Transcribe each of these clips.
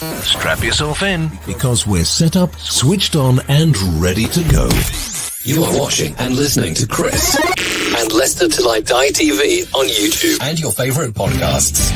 Strap yourself in, because we're set up, switched on, and ready to go. You are watching and listening to Chris and Leicester Till I Die TV on YouTube and your favourite podcasts.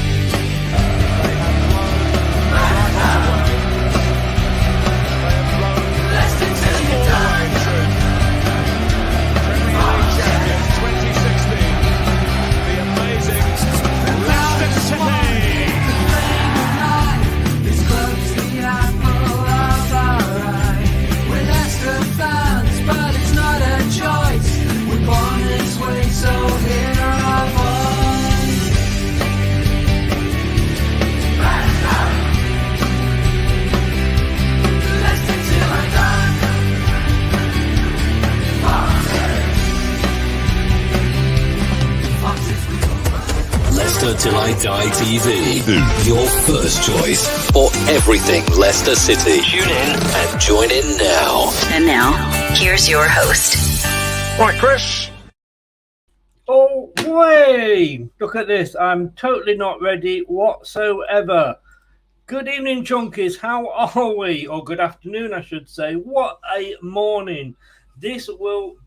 Till I Die TV, your first choice for everything Leicester City. Tune in and join in now. And now, here's your host. Right, Chris. Oh, way! Look at this. I'm totally not ready whatsoever. Good evening, Chunkies. How are we? Or good afternoon, I should say. What a morning. This will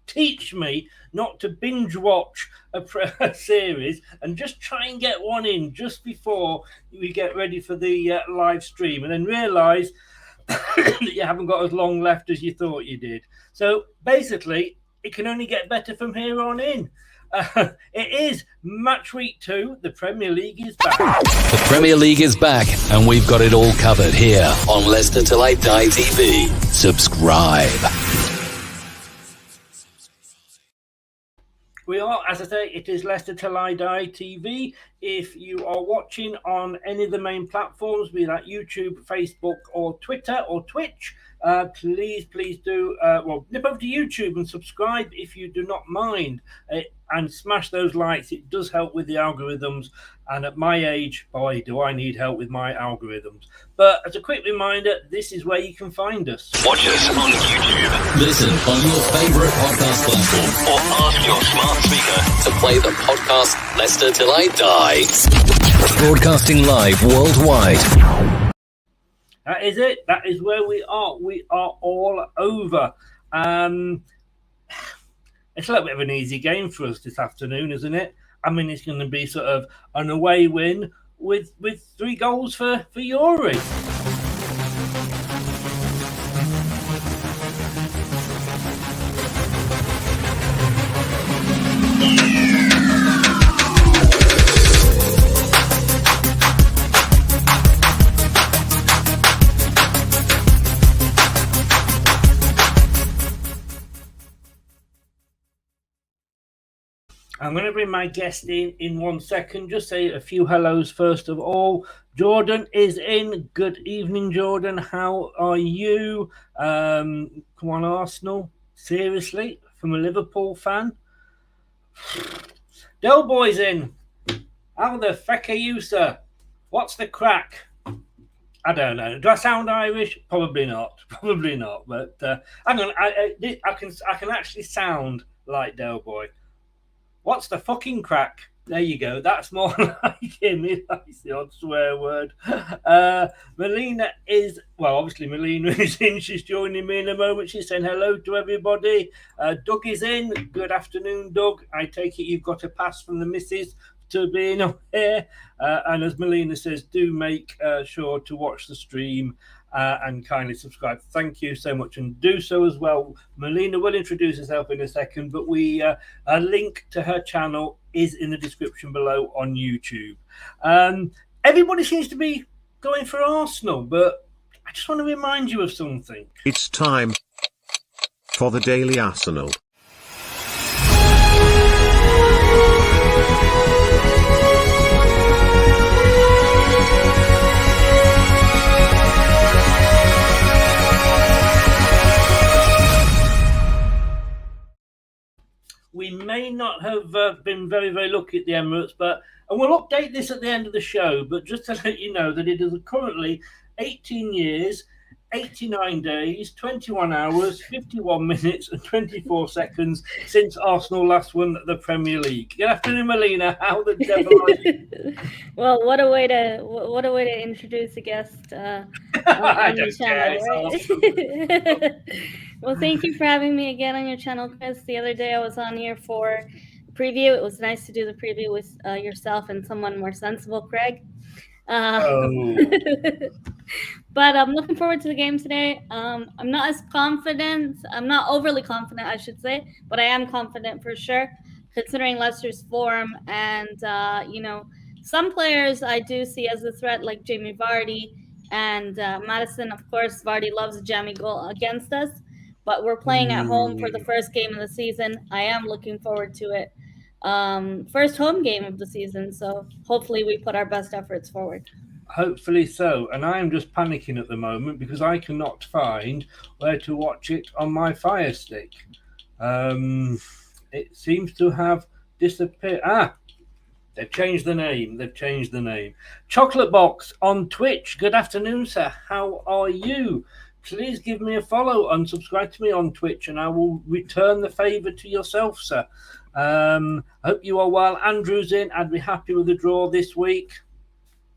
teach me not to binge watch a series and just try and get one in just before we get ready for the live stream, and then realise that you haven't got as long left as you thought you did. So basically, it can only get better from here on in. It is match week 2. The Premier League is back. The Premier League is back, and we've got it all covered here on Leicester Till I Die TV. Subscribe. We are, as I say, it is Leicester Till I Die TV. If you are watching on any of the main platforms, be that YouTube, Facebook, or Twitter, or Twitch, please do, nip over to YouTube and subscribe if you do not mind, and smash those likes. It does help with the algorithms, and at my age, boy, do I need help with my algorithms. But as a quick reminder, this is where you can find us. watch us on YouTube, Listen on your favourite podcast platform or ask your smart speaker to play the podcast Leicester Till I Die. Broadcasting live worldwide. That is it. That is where we are. We are all over. It's a little bit of an easy game for us this afternoon, isn't it? I mean, it's going to be sort of an away win with 3 goals for Yuri. I'm going to bring my guest in 1 second. Just say a few hellos first of all. Jordan is in. Good evening, Jordan. How are you? Come on, Arsenal. Seriously? From a Liverpool fan? Del Boy's in. How the feck are you, sir? What's the crack? I don't know. Do I sound Irish? Probably not. Probably not. But hang on. I can actually sound like Del Boy. What's the fucking crack? There you go. That's more like him. That's the odd swear word. Melina is, well, obviously Melina is in. She's joining me in a moment. She's saying hello to everybody. Doug is in. Good afternoon, Doug. I take it you've got a pass from the missus to being on here. And as Melina says, do make sure to watch the stream and kindly subscribe. Thank you so much, and do so as well. Melina will introduce herself in a second, but a link to her channel is in the description below on YouTube. Everybody seems to be going for Arsenal, but I just want to remind you of something. It's time for the Daily Arsenal. We may not have been very, very lucky at the Emirates, and we'll update this at the end of the show, but just to let you know that it is currently 18 years, 89 days, 21 hours, 51 minutes, and 24 seconds since Arsenal last won the Premier League. Good afternoon, Melina. How the devil are you? Well, what a way to introduce a guest I on your don't care. channel, It's right? awesome. Well, thank you for having me again on your channel, Chris. The other day I was on here for preview. It was nice to do the preview with yourself and someone more sensible, Craig. Oh. But I'm looking forward to the game today. I'm not as confident. I'm not overly confident, I should say, but I am confident for sure, considering Leicester's form. And, some players I do see as a threat, like Jamie Vardy and Madison. Of course, Vardy loves a jammy goal against us, but we're playing at home for the first game of the season. I am looking forward to it. First home game of the season, so hopefully we put our best efforts forward. Hopefully so. And I am just panicking at the moment because I cannot find where to watch it on my Fire Stick. It seems to have disappeared. They've changed the name. Chocolate Box on Twitch. Good afternoon, sir. How are you? Please give me a follow and subscribe to me on Twitch, and I will return the favour to yourself, sir. Hope you are well. Andrew's in. I'd be happy with the draw this week.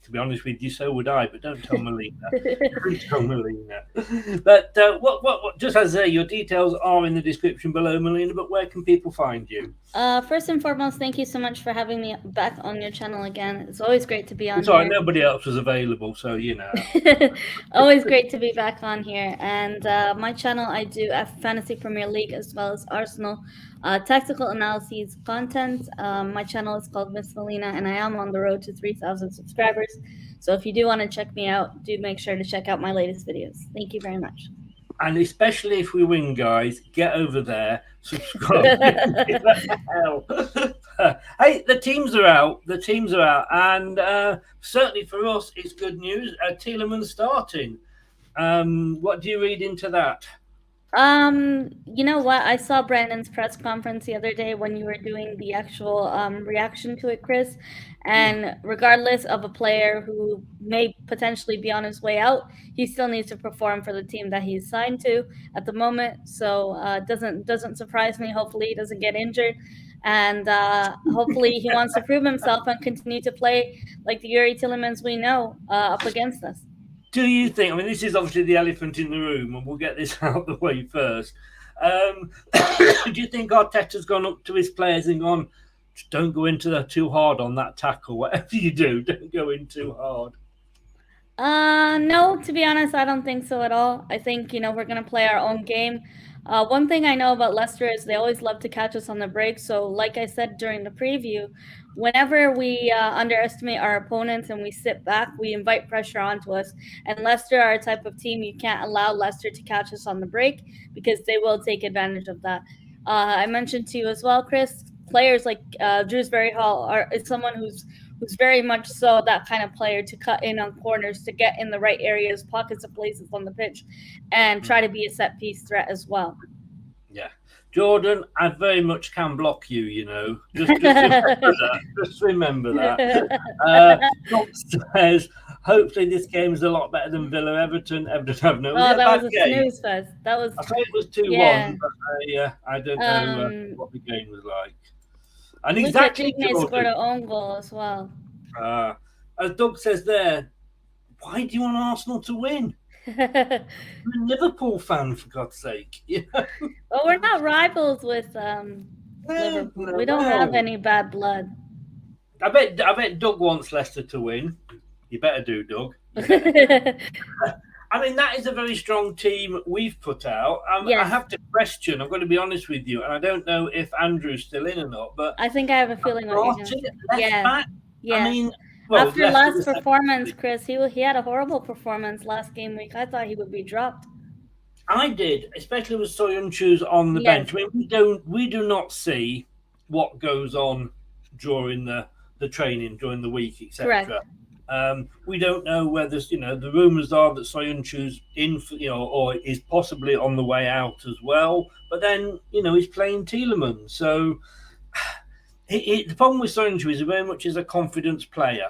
To be honest with you, so would I, but don't tell Melina. Don't tell Melina. But what? Just as your details are in the description below, Melina. But where can people find you? First and foremost, thank you so much for having me back on your channel again. It's always great to be on. Sorry, here. nobody else was available, so you know. Always great to be back on here. And my channel, I do Fantasy Premier League as well as Arsenal tactical analyses content. My channel is called Miss Melina, and I am on the road to 3,000 subscribers. So if you do want to check me out, do make sure to check out my latest videos. Thank you very much. And especially if we win, guys, get over there, subscribe. Hey, the teams are out. And certainly for us, it's good news. Tielemans starting. What do you read into that? You know what? I saw Brandon's press conference the other day when you were doing the actual reaction to it, Chris. And regardless of a player who may potentially be on his way out, he still needs to perform for the team that he's signed to at the moment. So doesn't surprise me. Hopefully he doesn't get injured, and hopefully he wants to prove himself and continue to play like the Youri Tielemans we know up against us. Do you think, I mean, this is obviously the elephant in the room, and we'll get this out of the way first. Do you think Arteta's gone up to his players and gone, don't go into that too hard on that tackle? Whatever you do, don't go in too hard. No, to be honest, I don't think so at all. I think, we're going to play our own game. One thing I know about Leicester is they always love to catch us on the break. So like I said during the preview, whenever we underestimate our opponents and we sit back, we invite pressure onto us. And Leicester are a type of team you can't allow Leicester to catch us on the break because they will take advantage of that. I mentioned to you as well, Chris, players like Drewsbury Hall is someone who's very much so that kind of player to cut in on corners, to get in the right areas, pockets of places on the pitch, and try to be a set-piece threat as well. Yeah. Jordan, I very much can block you, Just remember that. Just remember that. Doc says, hopefully this game is a lot better than Villa-Everton. Everton have no... Oh, that was a snooze fest. I thought it was 2-1, yeah. But I don't know what the game was like. And Luka exactly, Digne scored an own goal as well. As Doug says there, why do you want Arsenal to win? You're a Liverpool fan, for God's sake. Well, we're not rivals with Liverpool. We don't have any bad blood. I bet Doug wants Leicester to win. You better do, Doug. I mean, that is a very strong team we've put out. Yes. I have to question, I've got to be honest with you, and I don't know if Andrew's still in or not, but I think I have a feeling what you're going to back. Yeah. I mean, well, after last performance, Chris, he had a horrible performance last game week. I thought he would be dropped. I did, especially with Soyuncu's on the bench. I mean, we do not see what goes on during the training, during the week, etc. Correct. We don't know whether, the rumours are that Soyuncu's in, or is possibly on the way out as well. But then, he's playing Tielemans. So the problem with Soyuncu is he very much is a confidence player.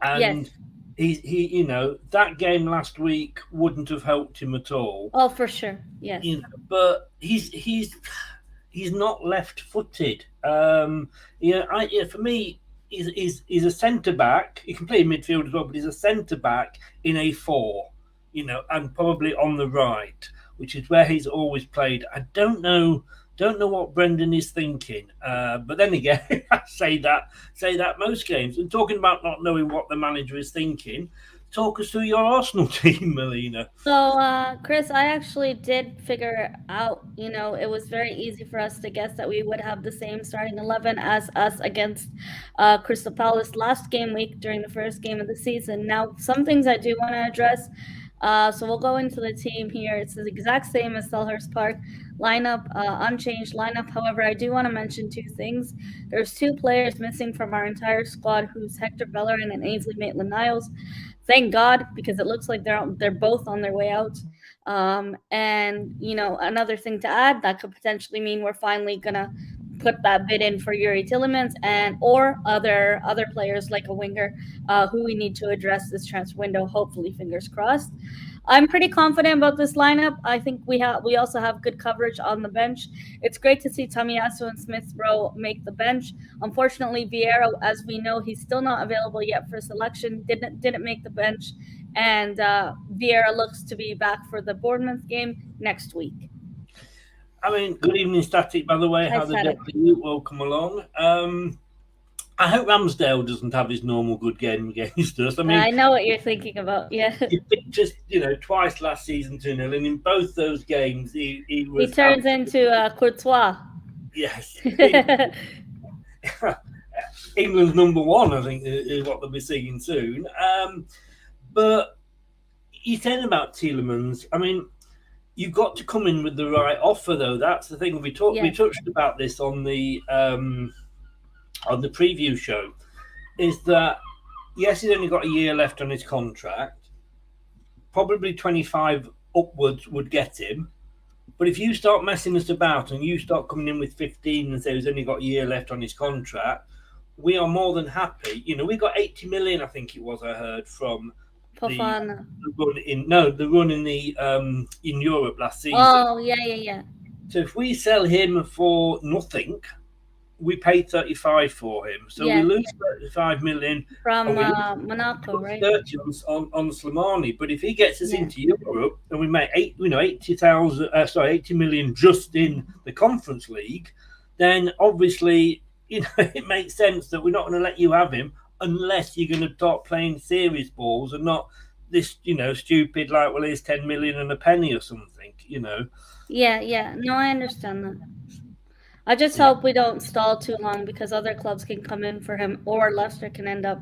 And he that game last week wouldn't have helped him at all. Oh, for sure, yes. But he's not left-footed. For me, he's a centre back. He can play midfield as well, but he's a centre back in a 4, and probably on the right, which is where he's always played. I don't know what Brendan is thinking, but then again, I say that most games. And talking about not knowing what the manager is thinking, talk us through your Arsenal team, Melina. So, Chris, I actually did figure out, it was very easy for us to guess that we would have the same starting 11 as us against Crystal Palace last game week during the first game of the season. Now, some things I do want to address. So we'll go into the team here. It's the exact same as Selhurst Park lineup, unchanged lineup. However, I do want to mention 2 things. There's 2 players missing from our entire squad, who's Hector Bellerin and Ainsley Maitland-Niles. Thank God, because it looks like they're both on their way out. And another thing to add, that could potentially mean we're finally gonna put that bid in for Yuri Tillemans or other players like a winger who we need to address this transfer window. Hopefully, fingers crossed. I'm pretty confident about this lineup. I think we also have good coverage on the bench. It's great to see Tomiyasu and Smith Rowe make the bench. Unfortunately, Vieira, as we know, he's still not available yet for selection. Didn't make the bench, and Vieira looks to be back for the Bournemouth game next week. I mean, good evening, Static. By the way, how the day you? Welcome along. I hope Ramsdale doesn't have his normal good game against us. I mean, I know what you're thinking about. Yeah, he just twice last season 2-0, and in both those games he was. He turns into Courtois. Yes. England's number 1, I think, is what they'll be seeing soon. But you said about Tielemans. I mean, you've got to come in with the right offer, though. That's the thing. We touched about this on the preview show, is that yes, he's only got a year left on his contract. Probably 25 upwards would get him. But if you start messing us about and you start coming in with 15 and say he's only got a year left on his contract, we are more than happy. We got 80 million, I think it was, I heard, from Fofana. the run in Europe last season. Oh, yeah. So if we sell him for nothing, we paid 35 for him, so we lose 35 million from Monaco, right? 30 on Slimani. But if he gets us into Europe and we make 80 million just in the Conference League, then obviously it makes sense that we're not going to let you have him unless you're going to start playing serious balls and not this stupid here's 10 million and a penny or something. Yeah. No, I understand that. I just hope we don't stall too long, because other clubs can come in for him, or Leicester can end up,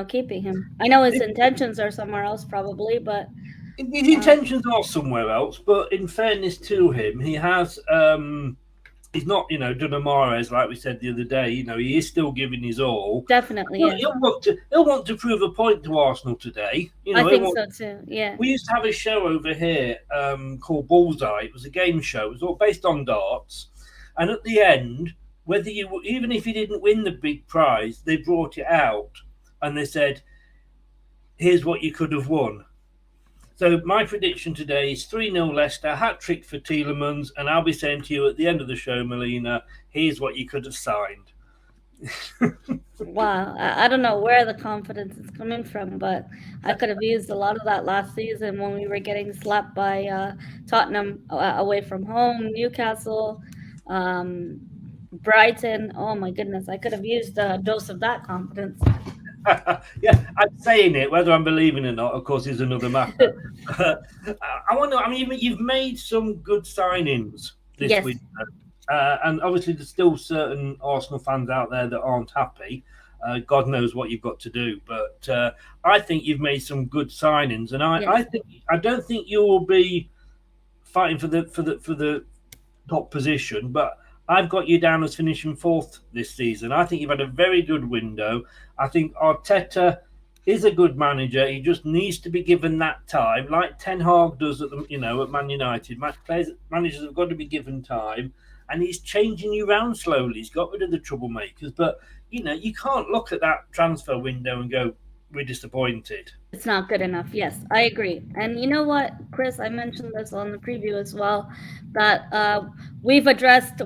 keeping him. I know his intentions are somewhere else, probably, but his intentions are somewhere else. But in fairness to him, he has. He's not, done a Mahrez like we said the other day. He is still giving his all. Definitely, yeah. He'll want to prove a point to Arsenal today. I think so too. Yeah. We used to have a show over here called Bullseye. It was a game show. It was all based on darts. And at the end, even if you didn't win the big prize, they brought it out and they said, "Here's what you could have won." So my prediction today is 3-0 Leicester, hat-trick for Tielemans, and I'll be saying to you at the end of the show, Melina, here's what you could have signed. Wow, I don't know where the confidence is coming from, but I could have used a lot of that last season when we were getting slapped by Tottenham away from home, Newcastle, Brighton. Oh my goodness, I could have used a dose of that confidence. Yeah, I'm saying it. Whether I'm believing it or not, of course, is another matter. You've made some good signings this week. And obviously, there's still certain Arsenal fans out there that aren't happy. God knows what you've got to do, but I think you've made some good signings, and I don't think you will be fighting for the top position, but I've got you down as finishing 4th this season. I think you've had a very good window. I think Arteta is a good manager. He just needs to be given that time, like Ten Hag does at Man United. Managers have got to be given time, and he's changing you around slowly. He's got rid of the troublemakers, but you can't look at that transfer window and go, we're disappointed. It's not good enough. Yes, I agree. And you know what, Chris, I mentioned this on the preview as well, that we've addressed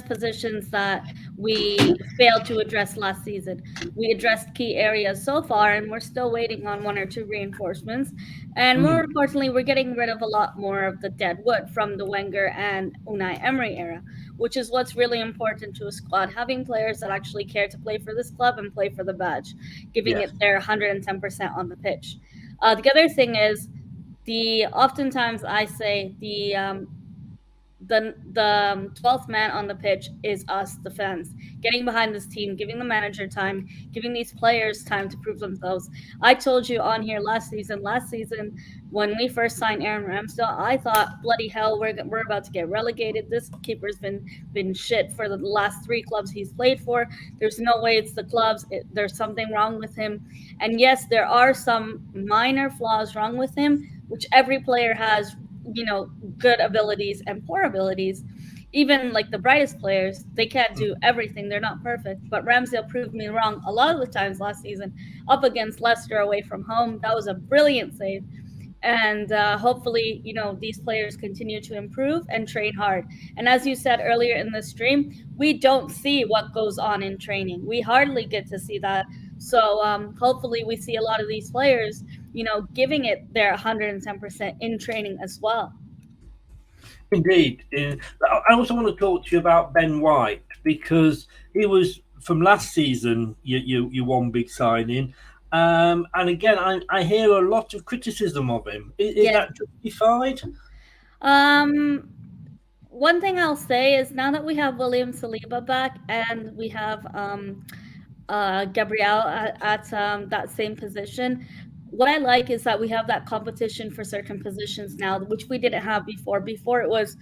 positions that we failed to address last season. We addressed key areas so far, and we're still waiting on one or two reinforcements. And more importantly, we're getting rid of a lot more of the dead wood from the Wenger and Unai Emery era, which is what's really important to a squad, having players that actually care to play for this club and play for the badge, giving it their 110% on the pitch. The other thing is, oftentimes I say the 12th man on the pitch is us, the fans, getting behind this team, giving the manager time, giving these players time to prove themselves. I told you on here last season when we first signed Aaron Ramsdale, I thought, bloody hell, we're about to get relegated. This keeper's been shit for the last 3 clubs he's played for. There's no way it's the clubs. There's something wrong with him. And yes, there are some minor flaws wrong with him, which every player has, good abilities and poor abilities. Even like the brightest players, they can't do everything. They're not perfect. But Ramsdale proved me wrong a lot of the times last season, up against Leicester away from home. That was a brilliant save. And hopefully, these players continue to improve and train hard. And as you said earlier in the stream, we don't see what goes on in training. We hardly get to see that. So hopefully we see a lot of these players, giving it their 110% in training as well. Indeed. I also want to talk to you about Ben White, because he was, from last season, you one big signing. And again, I hear a lot of criticism of him. Is that justified? One thing I'll say is, now that we have William Saliba back and we have Gabriel at that same position, what I like is that we have that competition for certain positions now, which we didn't have before. Before it was,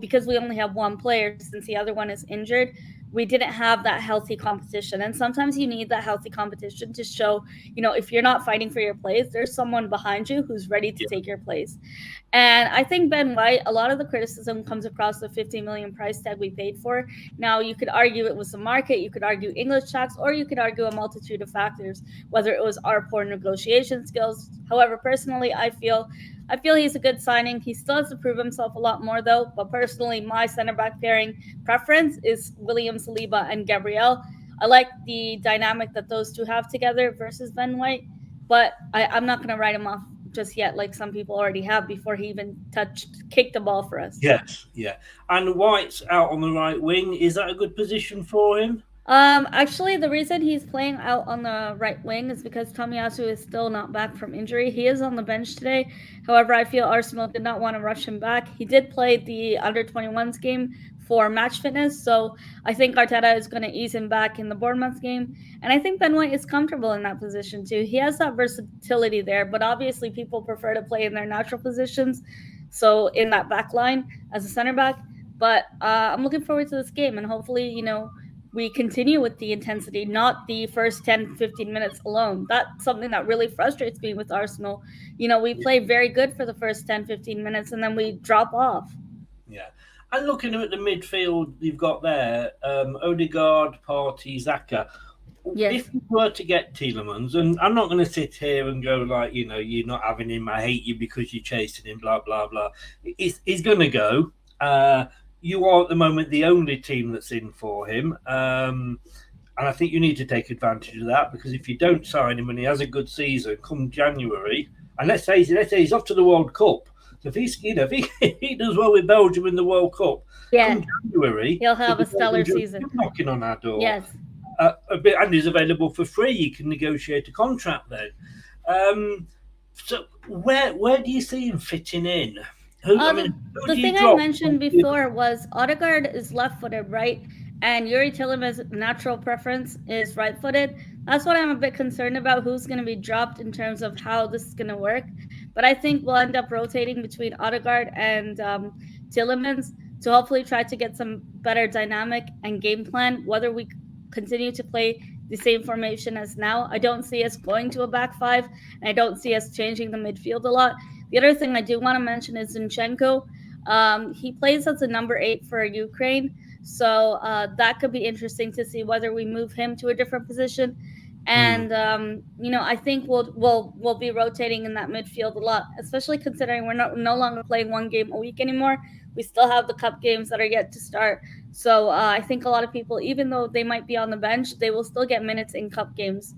because we only have one player since the other one is injured, we didn't have that healthy competition. And sometimes you need that healthy competition to show, if you're not fighting for your place, there's someone behind you who's ready to take your place. And I think Ben White, a lot of the criticism comes across the 50 million price tag we paid for. Now, you could argue it was the market, you could argue English tax, or you could argue a multitude of factors, whether it was our poor negotiation skills. However, personally, I feel he's a good signing. He still has to prove himself a lot more, though. But personally, my center back pairing preference is William Saliba and Gabriel. I like the dynamic that those two have together versus Ben White, but I'm not going to write him off just yet, like some people already have, before he even kicked the ball for us. Yes, yeah. And White's out on the right wing. Is that a good position for him? Actually, the reason he's playing out on the right wing is because Tomiyasu is still not back from injury. He is on the bench today. However, I feel Arsenal did not want to rush him back. He did play the under-21s game for match fitness, so I think Arteta is going to ease him back in the Bournemouth game. And I think Ben White is comfortable in that position too. He has that versatility there, but obviously people prefer to play in their natural positions, so in that back line as a center back. But I'm looking forward to this game, and hopefully, we continue with the intensity, not the first 10, 15 minutes alone. That's something that really frustrates me with Arsenal. We play very good for the first 10, 15 minutes, and then we drop off. Yeah. And looking at the midfield you've got there, Odegaard, Partey, Xhaka. Yes. If you were to get Tielemans, and I'm not going to sit here and go like, you're not having him, I hate you because you're chasing him, blah, blah, blah. He's going to go. You are at the moment the only team that's in for him. And I think you need to take advantage of that, because if you don't sign him and he has a good season come January, and let's say he's off to the World Cup. So if he does well with Belgium in the World Cup, come January, he'll have a stellar season knocking on our door. Yes. And he's available for free. You can negotiate a contract then. So where do you see him fitting in? The thing I mentioned before was Odegaard is left-footed, right? And Yuri Tielemans' natural preference is right-footed. That's what I'm a bit concerned about, who's going to be dropped in terms of how this is going to work. But I think we'll end up rotating between Odegaard and Tielemans to hopefully try to get some better dynamic and game plan, whether we continue to play the same formation as now. I don't see us going to a back five, and I don't see us changing the midfield a lot. The other thing I do want to mention is Zinchenko. He plays as a number 8 for Ukraine, so that could be interesting to see whether we move him to a different position. And I think we'll be rotating in that midfield a lot, especially considering we're no longer playing one game a week anymore. We still have the cup games that are yet to start. So I think a lot of people, even though they might be on the bench, they will still get minutes in cup games.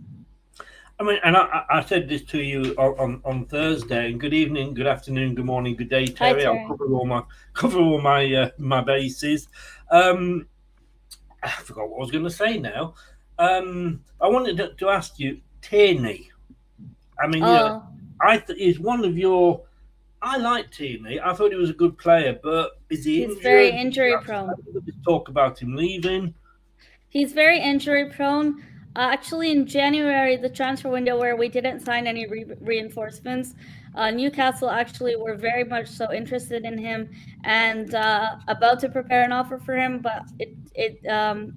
I mean, and I said this to you on Thursday. And good evening, good afternoon, good morning, good day, Terry. Terry. I'll cover all my my bases. I forgot what I was going to say now. I wanted to ask you, Tierney. I mean, he's one of your. I like Tierney. I thought he was a good player, but is he injured? He's very injury prone. Talk about him leaving. He's very injury prone. Actually, in January, the transfer window where we didn't sign any reinforcements, Newcastle actually were very much so interested in him and about to prepare an offer for him, but it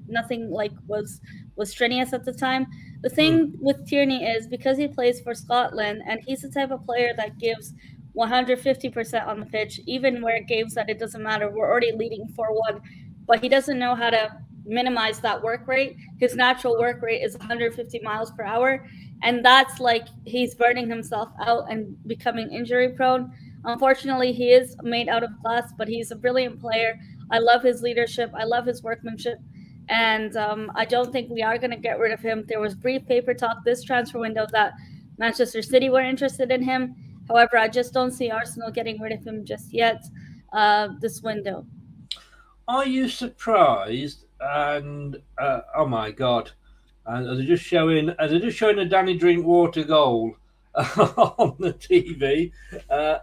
nothing like was strenuous at the time. The thing with Tierney is because he plays for Scotland and he's the type of player that gives 150% on the pitch, even where games that it doesn't matter, we're already leading 4-1, but he doesn't know how to minimize that work rate. His natural work rate is 150 miles per hour, and that's like he's burning himself out and becoming injury prone. Unfortunately, he is made out of glass, but he's a brilliant player. I love his leadership. I love his workmanship. And I don't think we are going to get rid of him. There was brief paper talk this transfer window that Manchester City were interested in him. However, I just don't see Arsenal getting rid of him just yet this window. Are you surprised? And oh my God! And are they just showing a Danny Drinkwater goal on the TV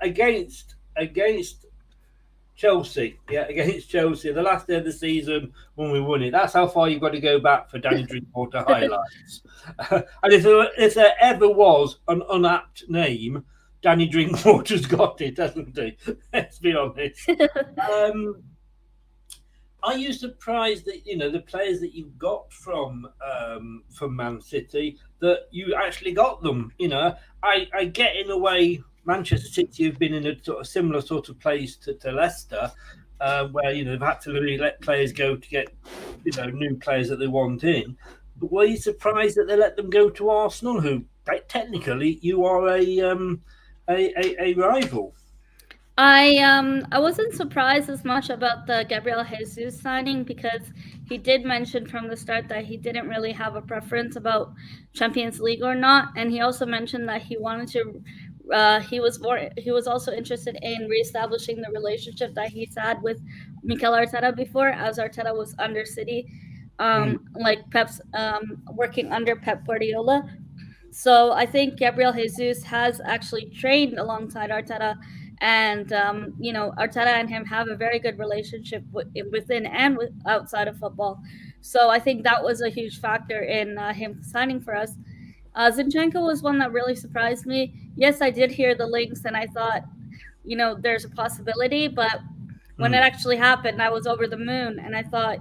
against Chelsea? Yeah, against Chelsea, the last day of the season when we won it. That's how far you've got to go back for Danny Drinkwater highlights. And if there ever was an unapt name, Danny Drinkwater's got it, hasn't he? Let's be honest. Are you surprised that the players that you've got from Man City that you actually got them? I get in a way Manchester City have been in a sort of similar sort of place to Leicester, where they've had to really let players go to get new players that they want in. But were you surprised that they let them go to Arsenal, who technically you are a rival? I wasn't surprised as much about the Gabriel Jesus signing because he did mention from the start that he didn't really have a preference about Champions League or not, and he also mentioned that he wanted to. He was also interested in reestablishing the relationship that he's had with Mikel Arteta before, as Arteta was under City, like Pep's working under Pep Guardiola. So I think Gabriel Jesus has actually trained alongside Arteta. And Arteta and him have a very good relationship within and outside of football. So I think that was a huge factor in him signing for us. Zinchenko was one that really surprised me. Yes, I did hear the links, and I thought, there's a possibility. But when it actually happened, I was over the moon, and I thought,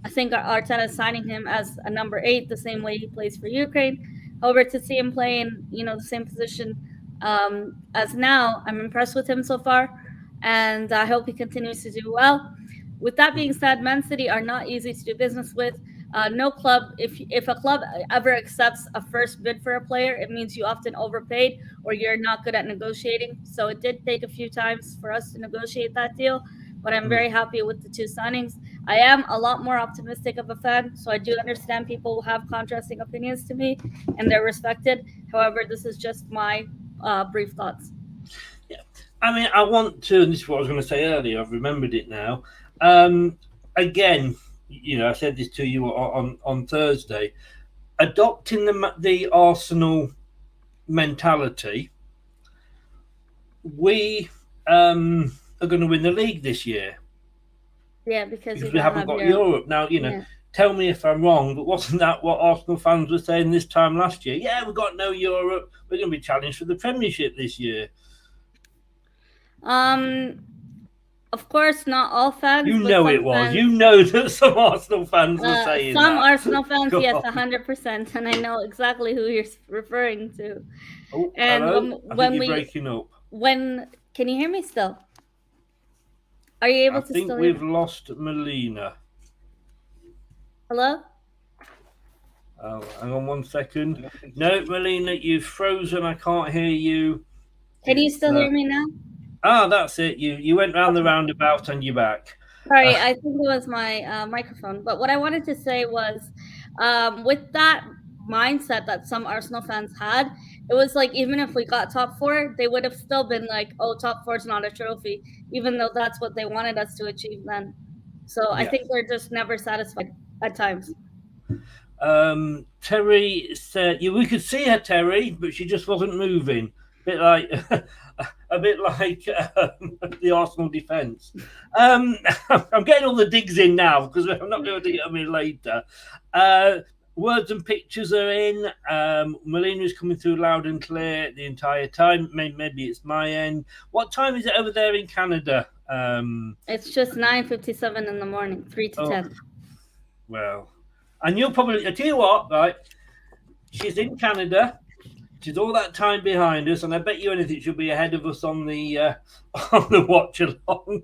I think Arteta is signing him as a number 8, the same way he plays for Ukraine. However, to see him play in the same position as now, I'm impressed with him so far, and I hope he continues to do well. With that being said, Man City are not easy to do business with. No club, if a club ever accepts a first bid for a player, it means you often overpaid or you're not good at negotiating. So it did take a few times for us to negotiate that deal, but I'm very happy with the 2 signings. I am a lot more optimistic of a fan, so I do understand people who have contrasting opinions to me, and they're respected. However, this is just my brief thoughts. Yeah, I mean, I want to, and this is what I was going to say earlier, I've remembered it now. Again, I said this to you on Thursday, adopting the Arsenal mentality, we are going to win the league this year. Yeah, because we haven't got Europe. Now, tell me if I'm wrong, but wasn't that what Arsenal fans were saying this time last year? Yeah, we've got no Europe. We're going to be challenged for the Premiership this year. Of course, not all fans. You know it was. Fans, you know that some Arsenal fans were saying some that. Arsenal fans, God. Yes, 100%, and I know exactly who you're referring to. Oh, and hello? When you're breaking up. Can you hear me still? Are you able to still hear me? We've lost Melina. Hello? Oh, hang on 1 second. No, Melina, you've frozen. I can't hear you. Can you still hear me now? That's it. You went round the roundabout and you're back. Sorry, I think it was my microphone. But what I wanted to say was, with that mindset that some Arsenal fans had, it was like even if we got top 4, they would have still been like, "Oh, top 4 is not a trophy," even though that's what they wanted us to achieve then. So I think they're just never satisfied at times. Terry said, "Yeah, we could see her, Terry, but she just wasn't moving." A bit like the Arsenal defence. I'm getting all the digs in now because I'm not going to get them in later. Words and pictures are in. Melina's coming through loud and clear the entire time. Maybe it's my end. What time is it over there in Canada? It's just 9:57 in the morning, 3 to 10. Well, and you'll probably, I tell you what, right? She's in Canada. She's all that time behind us, and I bet you anything she'll be ahead of us on the Watchalong.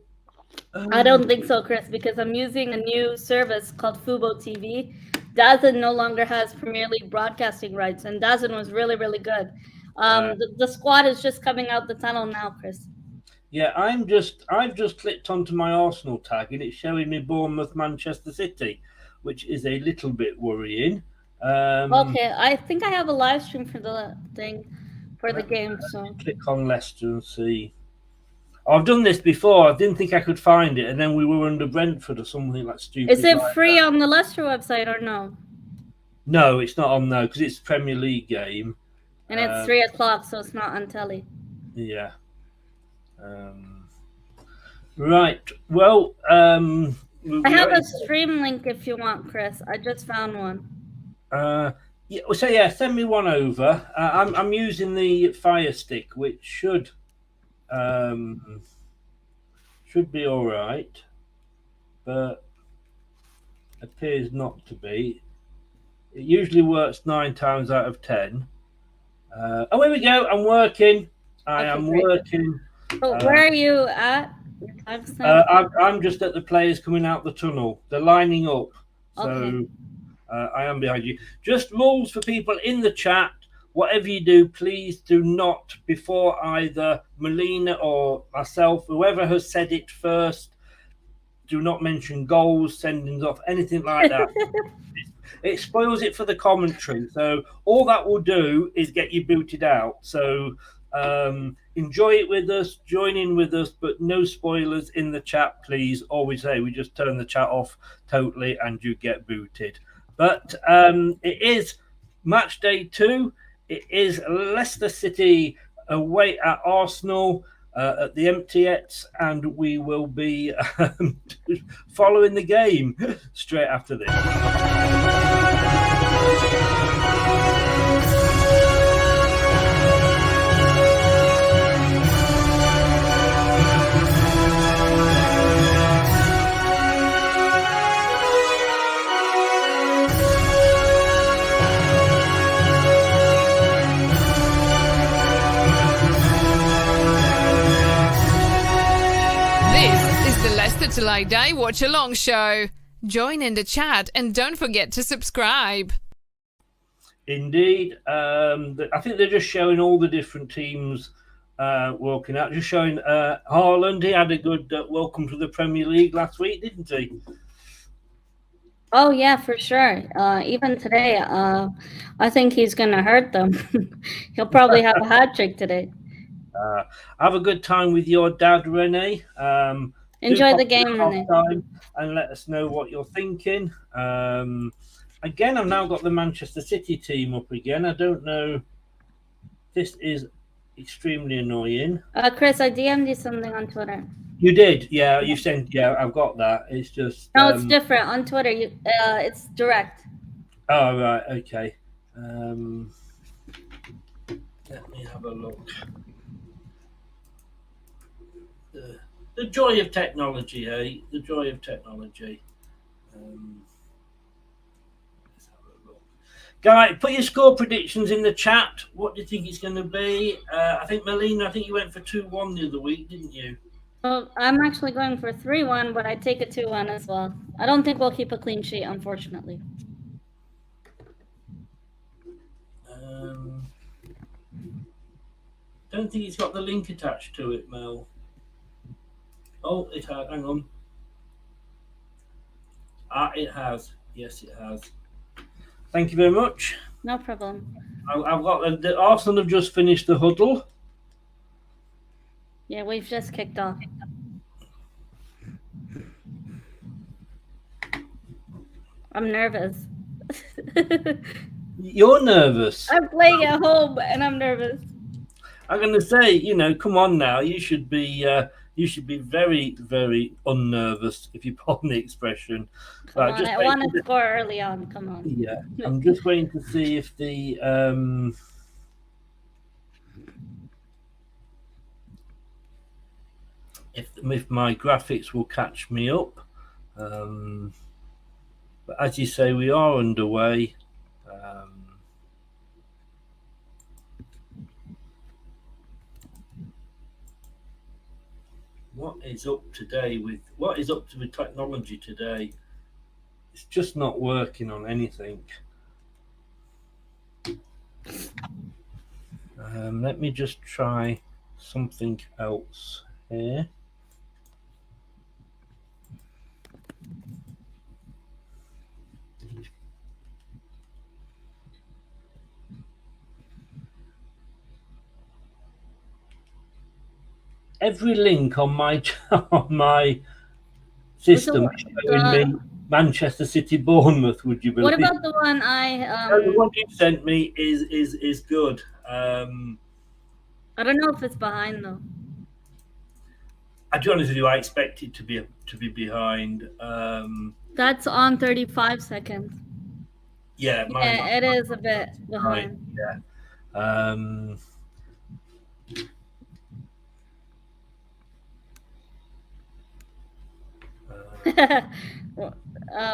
I don't think so, Chris, because I'm using a new service called Fubo TV. DAZN no longer has Premier League broadcasting rights, and DAZN was really, really good. The squad is just coming out the tunnel now, Chris. Yeah, I've just clicked onto my Arsenal tag, and it's showing me Bournemouth, Manchester City, which is a little bit worrying. Okay, I think I have a live stream for the thing for the game. So click on Leicester and see. I've done this before. I didn't think I could find it, and then we were under Brentford or something like stupid. Is it like free that. on the Leicester website or no? No, it's not on there because it's a Premier League game, and it's 3 o'clock, so it's not on telly. Yeah. Right. Well, I have a stream link if you want, Chris. I just found one. Yeah. So yeah, send me one over. I'm using the Fire Stick, which should be all right, but appears not to be. It usually works 9 times out of 10. Oh, here we go. I'm working. I am working. Oh, where are you at? I'm just at the players coming out the tunnel. They're lining up. So okay. I am behind you. Just rules for people in the chat. Whatever you do, please do not, before either Melina or myself, whoever has said it first, do not mention goals, sendings off, anything like that. It spoils it for the commentary. So all that will do is get you booted out. So enjoy it with us, join in with us, but no spoilers in the chat, please. Always say we just turn the chat off totally and you get booted. But it is match day 2. It is Leicester City away at Arsenal at the LTIDs, and we will be following the game straight after this. LTID Watchalong show. Join in the chat and don't forget to subscribe. Indeed. I think they're just showing all the different teams walking out. Just showing Haaland. He had a good welcome to the Premier League last week, didn't he? Oh, yeah, for sure. Even today, I think he's going to hurt them. He'll probably have a hat trick today. Have a good time with your dad, Renee. Enjoy the game, Renee. And let us know what you're thinking. Again, I've now got the Manchester City team up again. I don't know. This is extremely annoying. Chris, I DM'd you something on Twitter. You did? Yeah, you sent. Yeah, I've got that. It's just. No, it's different. On Twitter, it's direct. Oh, right. Okay. Let me have a look. The joy of technology, eh? The joy of technology. Let's have a look. Guy, put your score predictions in the chat. What do you think it's going to be? I think, Melina, you went for 2-1 the other week, didn't you? Well, I'm actually going for 3-1, but I take a 2-1 as well. I don't think we'll keep a clean sheet, unfortunately. Don't think it's got the link attached to it, Mel. Oh, it has. Hang on. It has. Yes, it has. Thank you very much. No problem. I've got the Arsenal have just finished the huddle. Yeah, we've just kicked off. I'm nervous. You're nervous. I'm playing at home and I'm nervous. I'm going to say, you know, come on now. You should be very, very unnervous, if you pardon the expression. Come on, I want to score early on. Come on. Yeah, I'm just waiting to see if if my graphics will catch me up. But as you say, we are underway. What is up with technology today? It's just not working on anything. Let me just try something else here. Every link on my system is showing me Manchester City Bournemouth. Would you believe? What about the one the one you sent me is good. I don't know if it's behind though. I'll be honest with you, I expect it to be behind. That's on 35 seconds. Yeah, it is a bit behind. Yeah.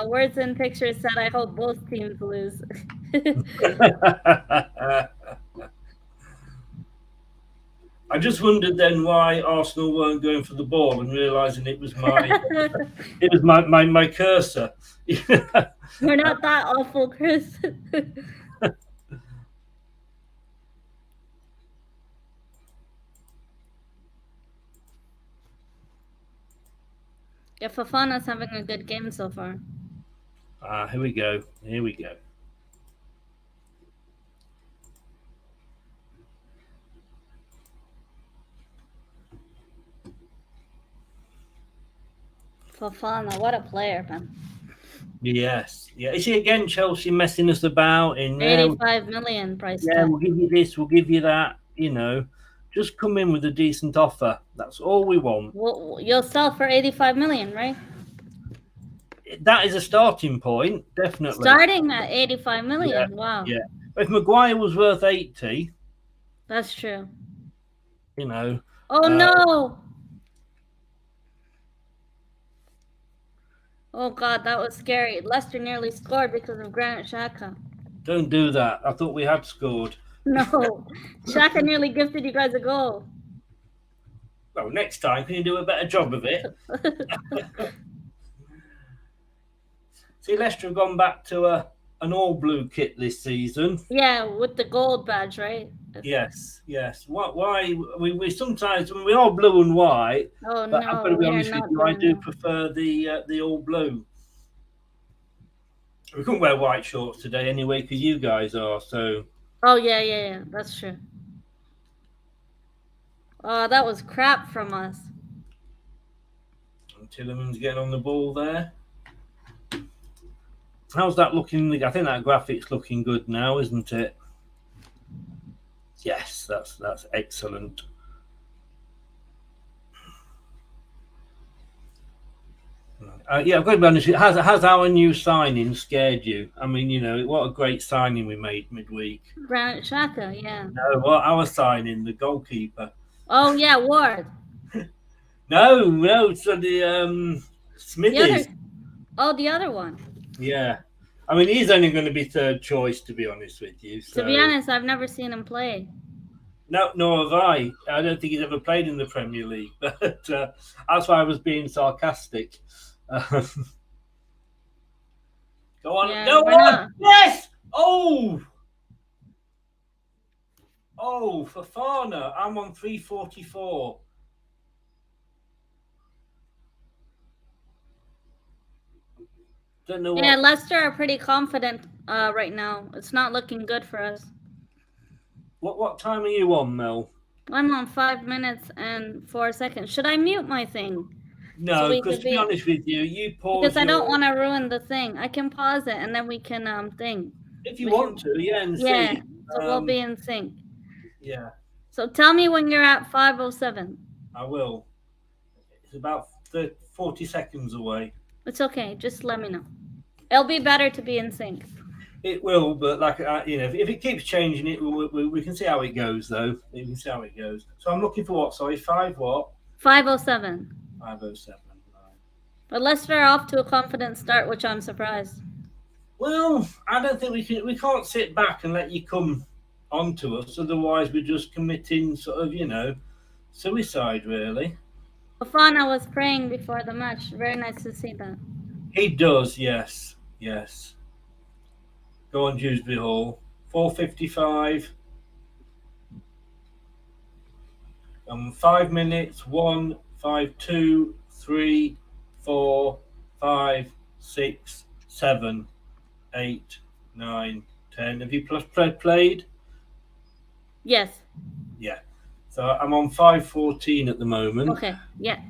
Words and pictures said, I hope both teams lose. I just wondered then why Arsenal weren't going for the ball and realising it was my cursor. We're not that awful, Chris. Yeah, Fofana's having a good game so far. Here we go. Here we go. Fofana, what a player, man. Yes. Yeah. Is he again Chelsea messing us about in 85 million price tag. Yeah, we'll give you this, we'll give you that, you know. Just come in with a decent offer. That's all we want. Well, you'll sell for 85 million, right? That is a starting point, definitely. Starting at 85 million. Yeah, Wow. Yeah. If Maguire was worth 80, that's true. You know. Oh no. Oh God, that was scary. Leicester nearly scored because of Granit Xhaka. Don't do that. I thought we had scored. No, Xhaka nearly gifted you guys a goal. Well, next time, can you do a better job of it? See, Leicester have gone back to an all-blue kit this season. Yeah, with the gold badge, right? Yes, yes. Why we sometimes when we're all blue and white. Oh but no, I've got to be honest with you, I do prefer the all blue. We couldn't wear white shorts today anyway because you guys are so. Oh yeah, that's true. Oh, that was crap from us. And Tillerman's getting on the ball there. How's that looking? I think that graphic's looking good now, isn't it? Yes, that's excellent. Yeah, I've got to be honest. Has our new signing scared you? I mean, you know, what a great signing we made midweek. Granit Xhaka, yeah. No, what our signing, the goalkeeper. Oh yeah, Ward. No, so the Smithies. The other one. Yeah, I mean, he's only going to be third choice, to be honest with you. So. To be honest, I've never seen him play. No, nor have I. I don't think he's ever played in the Premier League, but that's why I was being sarcastic. Go on, yeah, go on! Yes! Oh! Oh, Fafana, I'm on 344. Don't know Yeah, what. Leicester are pretty confident right now. It's not looking good for us. What time are you on, Mel? I'm on 5 minutes and 4 seconds. Should I mute my thing? No, we because could to be honest with you, you pause because I don't your. want to ruin the thing. I can pause it and then we can thing. If you We want can- to, yeah, and Yeah, see. so we'll be in sync. Yeah, So tell me when you're at 5:07. I will. It's about 40 seconds away. It's okay. Just let me know. It'll be better to be in sync. It will, but like if it keeps changing, we can see how it goes, though. We can see how it goes. So I'm looking for what? Sorry, 5:07. 5:07. Right. But Leicester are off to a confident start, which I'm surprised. Well, I don't think we can't sit back and let you come onto us. Otherwise, we're just committing sort of suicide, really. Fafana was praying before the match. Very nice to see that. He does, yes. Go on, Dewsbury Hall. 4:55. 5 minutes. 1, 5, 2, 3, 4, 5, 6, 7, 8, 9, 10. Have you played? Yes. Yeah. So I'm on 5:14 at the moment. Okay. Yeah.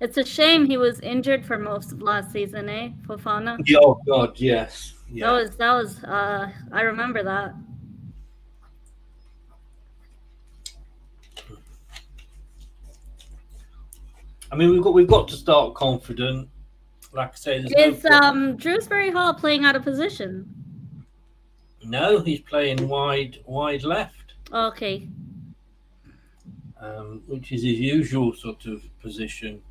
It's a shame he was injured for most of last season, Fofana? Oh God, yes. Yeah. That was I remember that. I mean, we've got to start confident. Like I say, Is Drewsbury Hall playing out of position? No, he's playing wide left. Okay. Which is his usual sort of position.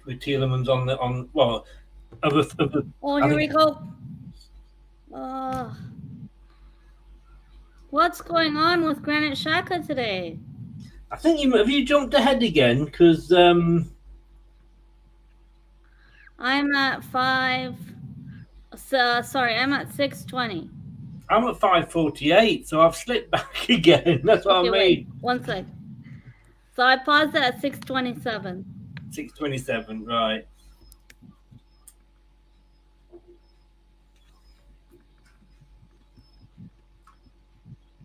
With Tielemans here we go. What's going on with Granite Xhaka today? I think have you jumped ahead again? Because I'm at 5. I'm at 6:20. I'm at 5:48, so I've slipped back again. That's what I mean. Wait, 1 sec. So I paused it at 6:27. 6:27, right.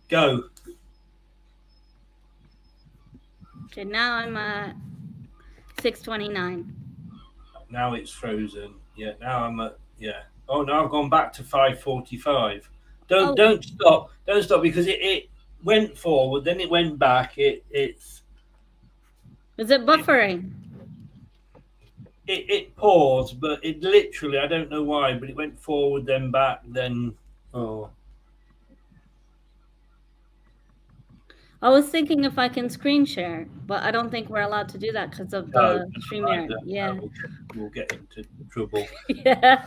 Go. Okay, now I'm at 6:29. Now it's frozen. Yeah, now I'm at Oh, now I've gone back to 5:45. Don't stop. Don't stop because it went forward, then it went back. It's Is it buffering? It paused, but it literally, I don't know why, but it went forward, then back, then I was thinking if I can screen share, but I don't think we're allowed to do that because of the StreamYard. Yeah. We'll get into trouble. Yeah.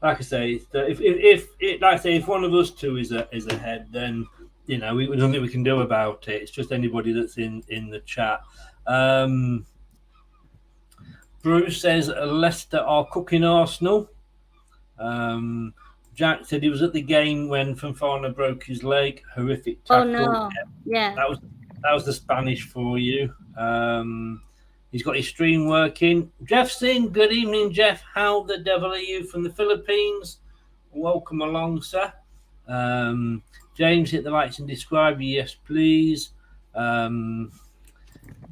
Like I say, if one of us two is ahead, then there's nothing we can do about it. It's just anybody that's in the chat. Bruce says Leicester are cooking Arsenal. Jack said he was at the game when Fofana broke his leg. Horrific tackle. Oh no! Yeah. That was the Spanish for you. He's got his stream working. Jeffson, good evening, Jeff. How the devil are you from the Philippines? Welcome along, sir. James, hit the likes and describe. Yes, please.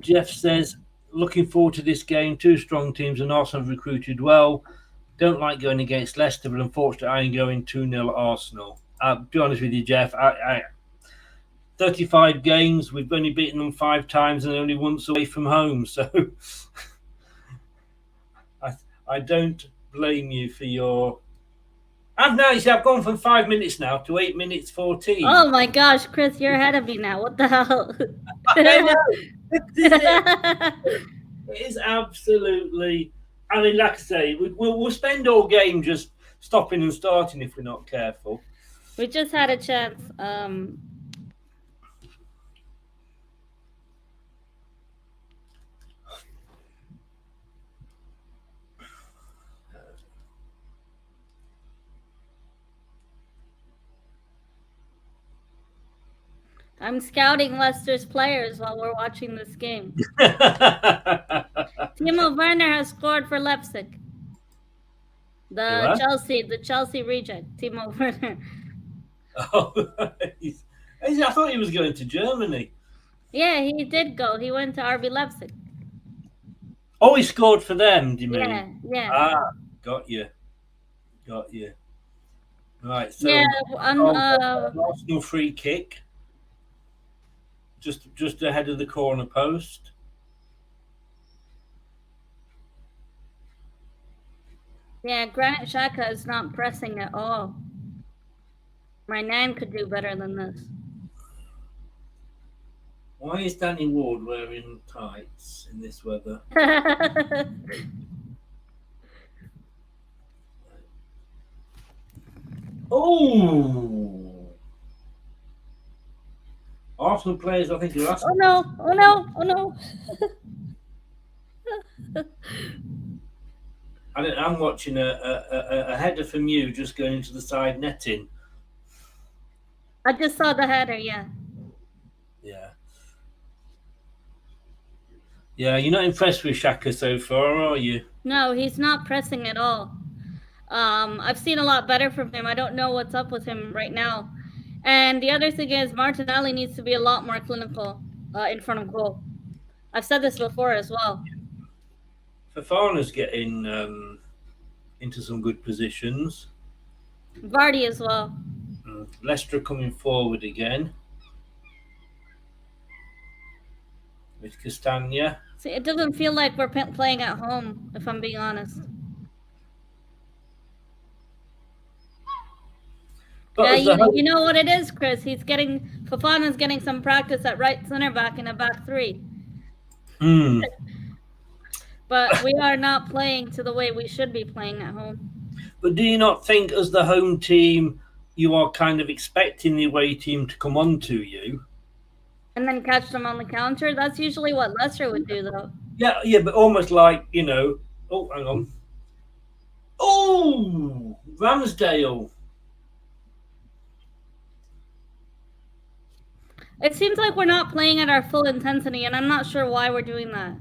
Jeff says, looking forward to this game. Two strong teams and Arsenal have recruited well. Don't like going against Leicester, but unfortunately, I'm going 2-0 Arsenal. To be honest with you, Jeff, 35 games, we've only beaten them 5 times and only once away from home. So I don't blame you for your... I've gone from 5 minutes now to 8 minutes 14. Oh my gosh, Chris, you're ahead of me now. What the hell? It is absolutely... I mean, like I say, we'll spend all game just stopping and starting if we're not careful. We just had a chance. I'm scouting Leicester's players while we're watching this game. Timo Werner has scored for Leipzig. The Chelsea reject, Timo Werner. Oh, I thought he was going to Germany. Yeah, he did go. He went to RB Leipzig. Oh, he scored for them, do you mean? Yeah. Ah, got you. Right, so yeah, Arsenal free kick. Just ahead of the corner post. Yeah, Granit Xhaka is not pressing at all. My nan could do better than this. Why is Danny Ward wearing tights in this weather? Oh! Arsenal players, I think, are asking. Oh no! I'm watching a header from you just going into the side netting. I just saw the header, yeah. Yeah, you're not impressed with Xhaka so far, are you? No, he's not pressing at all. I've seen a lot better from him. I don't know what's up with him right now. And the other thing is Martinelli needs to be a lot more clinical in front of goal. I've said this before as well. Fofana's getting into some good positions. Vardy as well. Leicester coming forward again. With Castagna. See, it doesn't feel like we're playing at home, if I'm being honest. But yeah, you know what it is, Chris. Fofana's getting some practice at right center back in a back three. But we are not playing to the way we should be playing at home. But do you not think, as the home team, you are kind of expecting the away team to come on to you? And then catch them on the counter? That's usually what Leicester would do, though. Yeah, but almost like, oh, hang on. Oh, Ramsdale. It seems like we're not playing at our full intensity, and I'm not sure why we're doing that.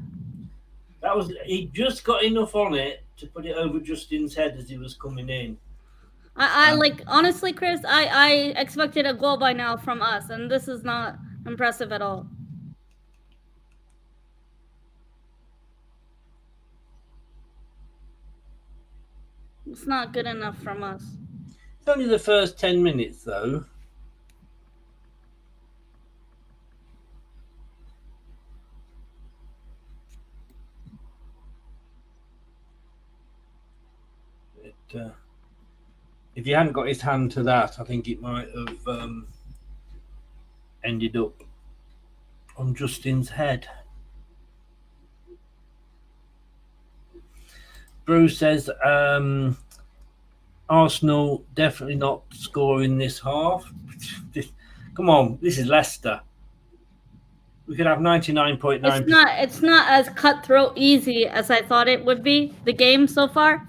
He just got enough on it to put it over Justin's head as he was coming in. Honestly, Chris, I expected a goal by now from us, and this is not impressive at all. It's not good enough from us. It's only the first 10 minutes, though. If you hadn't got his hand to that, I think it might have ended up on Justin's head. Bruce says Arsenal definitely not scoring this half. Come on, this is Leicester. We could have 99.9%. It's not as cutthroat easy as I thought it would be, the game so far.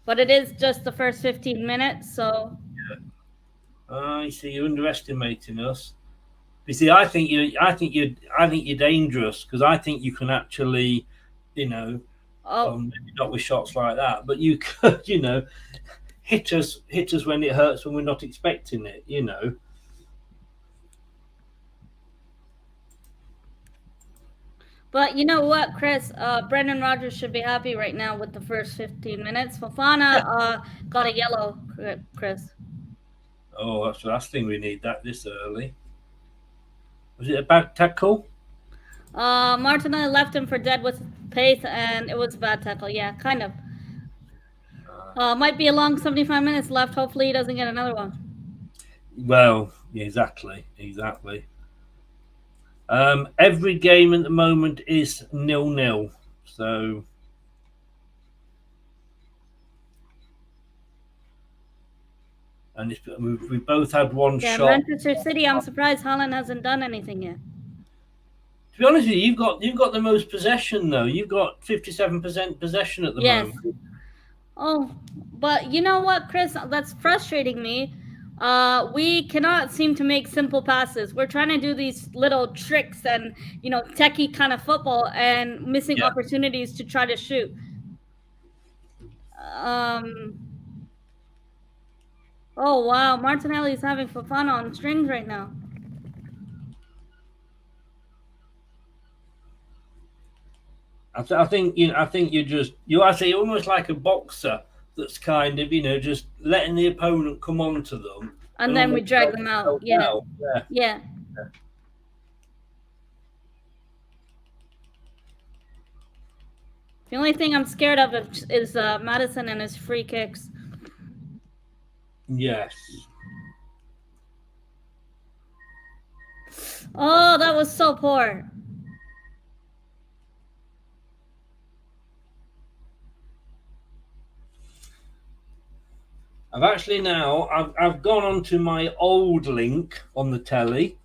But it is just the first 15 minutes, so. Yeah. You see, you're underestimating us. You see, I think you're dangerous, because I think you can actually, maybe not with shots like that, but you could, hit us when it hurts when we're not expecting it, But you know what, Chris? Brendan Rodgers should be happy right now with the first 15 minutes. Fofana got a yellow, Chris. Oh, that's the last thing we need, this early. Was it a bad tackle? Martinelli left him for dead with pace, and it was a bad tackle. Yeah, kind of. Might be a long 75 minutes left. Hopefully he doesn't get another one. Well, yeah, exactly. Every game at the moment is 0-0. So, and we both had one shot. Manchester City. I'm surprised Haaland hasn't done anything yet. To be honest with you, you've got the most possession though. You've got 57% possession at the moment. Oh, but you know what, Chris? That's frustrating me. We cannot seem to make simple passes. We're trying to do these little tricks and, techie kind of football and missing opportunities to try to shoot. Oh, wow. Martinelli's having fun on strings right now. I think you're actually almost like a boxer that's kind of just letting the opponent come onto them, and then we drag them out. Yeah. The only thing I'm scared of is Madison and his free kicks. Yes. Oh, that was so poor. I've gone onto my old link on the telly,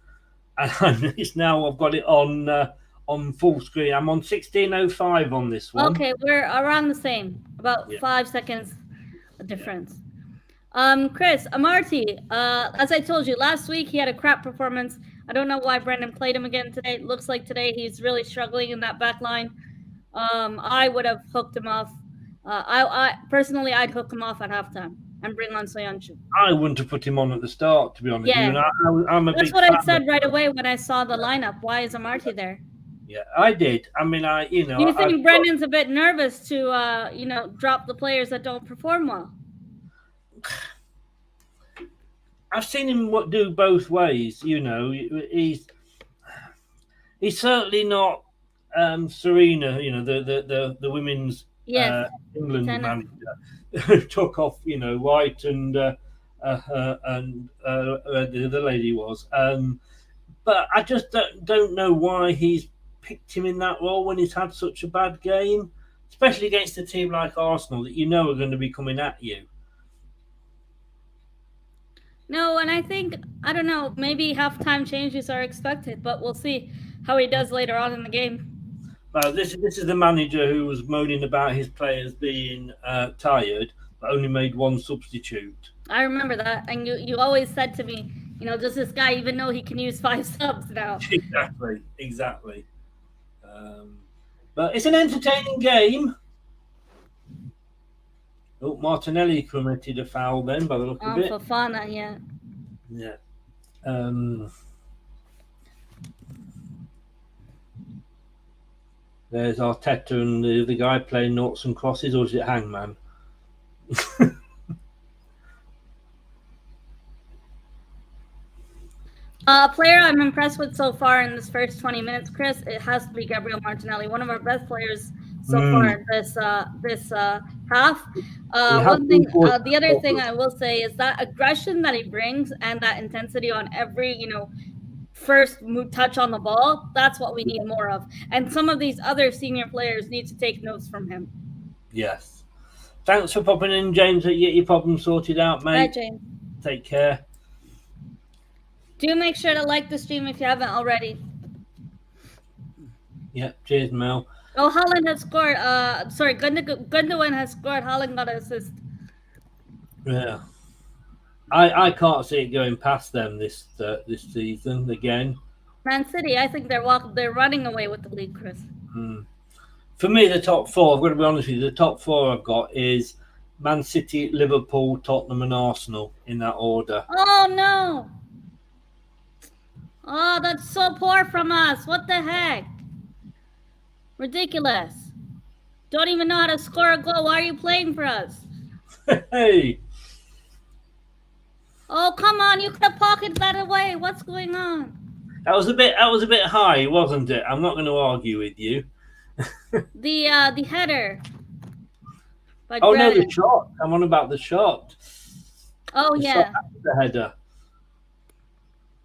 and it's now I've got it on full screen. I'm on 16:05 on this one. Okay, we're around the same, about 5 seconds difference. Chris, Amarty, as I told you last week, he had a crap performance. I don't know why Brendan played him again today. It looks like today he's really struggling in that back line. I would have hooked him off. I personally, I'd hook him off at halftime and bring on Soyuncu. I wouldn't have put him on at the start, to be honest. Yeah, that's what I said right away when I saw the lineup. Why is Amarty there? Yeah, I did. I mean, Do you think Brendan's a bit nervous to, drop the players that don't perform well? I've seen him do both ways. He's certainly not Serena. The women's England manager took off. White and the other lady was. But I just don't know why he's picked him in that role when he's had such a bad game, especially against a team like Arsenal that are going to be coming at you. No, and I think, I don't know, maybe halftime changes are expected, but we'll see how he does later on in the game. Well, this is the manager who was moaning about his players being tired, but only made one substitute. I remember that, and you always said to me, does this guy even know he can use 5 subs now? Exactly. But it's an entertaining game. Oh, Martinelli committed a foul then, by the look of it. Fofana, yeah. Yeah. There's Arteta and the other guy playing noughts and crosses, or is it Hangman? Player I'm impressed with so far in this first 20 minutes, Chris, it has to be Gabriel Martinelli, one of our best players so far in this half. The other thing I will say is that aggression that he brings and that intensity on every, first touch on the ball, that's what we need more of. And some of these other senior players need to take notes from him. Yes. Thanks for popping in, James. Get your problem sorted out, mate. Bye, James. Take care. Do make sure to like the stream if you haven't already. Yeah, cheers, Mel. Oh, Haaland has scored. Gundogan has scored. Haaland got an assist. Yeah. I can't see it going past them this season again. Man City, I think they're running away with the league, Chris. For me, the top 4, I've got to be honest with you, the top 4 I've got is Man City, Liverpool, Tottenham and Arsenal in that order. Oh, no. Oh, that's so poor from us. What the heck? Ridiculous. Don't even know how to score a goal. Why are you playing for us? Hey. Oh, come on. You could have pocketed that away. What's going on? That was a bit high, wasn't it? I'm not going to argue with you. The header. Oh, no, the shot. I'm on about the shot. Oh, yeah. The header.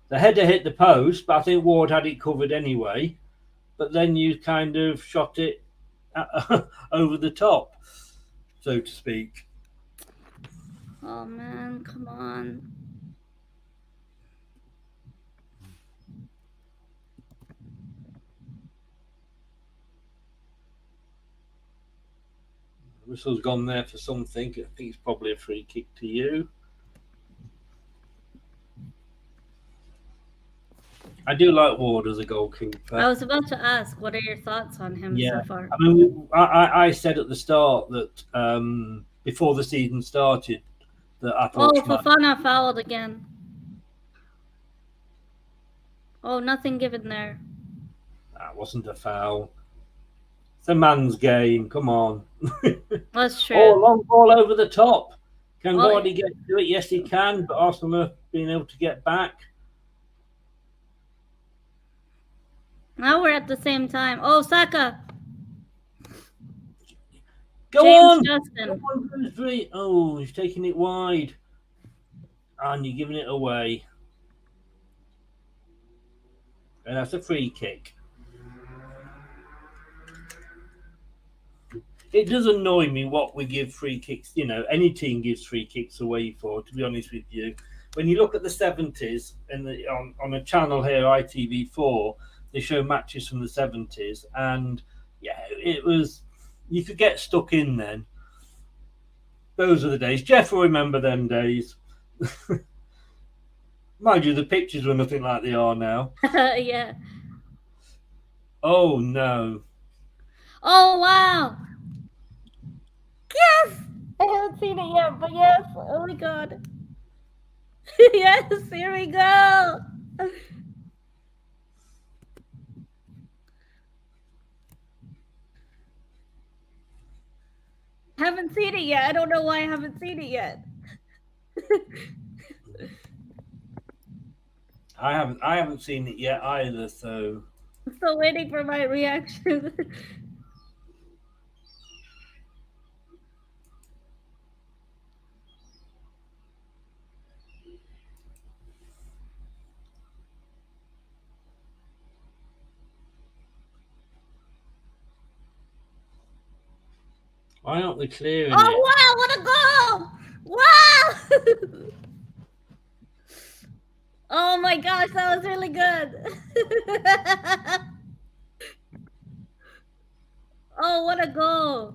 The header hit the post, but I think Ward had it covered anyway. But then you kind of shot it over the top, so to speak. Oh, man, come on. Whistle's gone there for something. I think it's probably a free kick to you. I do like Ward as a goalkeeper. I was about to ask, what are your thoughts on him so far? I mean, I said at the start that before the season started that I thought. Oh, Fofana fouled again. Oh, nothing given there. That wasn't a foul. It's a man's game. Come on. That's true. Oh, long ball over the top. Can Oh, Vardy get to it? Yes, he can. But Arsenal have been able to get back. Now we're at the same time. Oh, Saka. Go James on. Justin. Go on, 2-3. Oh, he's taking it wide. And you're giving it away. And that's a free kick. It does annoy me what we give free kicks. You know, any team gives free kicks away for, to be honest with you. When you look at the 70s and on a channel here, ITV4, they show matches from the 70s. And yeah, it was, you could get stuck in then. Those are the days. Jeff will remember them days. Mind you, the pictures were nothing like they are now. Yeah. Oh, no. Oh, wow. Yes! I haven't seen it yet, but yes. Oh, my God. Yes, here we go. Haven't seen it yet. I don't know why I haven't seen it yet. I haven't seen it yet either, so I'm still waiting for my reaction. why aren't they clearing it? Oh, wow, what a goal! Wow! Oh my gosh, that was really good. Oh, what a goal.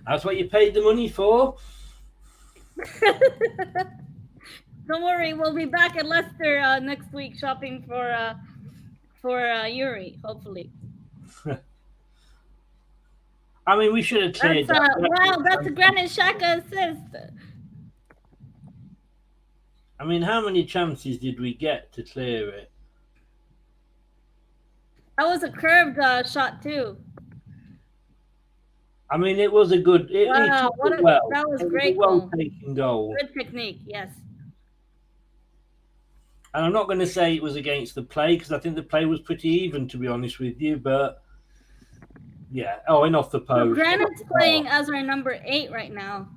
That's what you paid the money for? Don't worry, we'll be back at Leicester next week shopping for Yuri, hopefully. I mean, we should have cleared That's, that. wow, that's a Granit Xhaka assist. I mean, how many chances did we get to clear it? That was a curved shot too. I mean, it was a good. Wow, that was great goal. Well-taken goal. Good technique, yes. And I'm not going to say it was against the play because I think the play was pretty even, to be honest with you. But yeah, in off the post. So Granite's playing as our number 8 right now.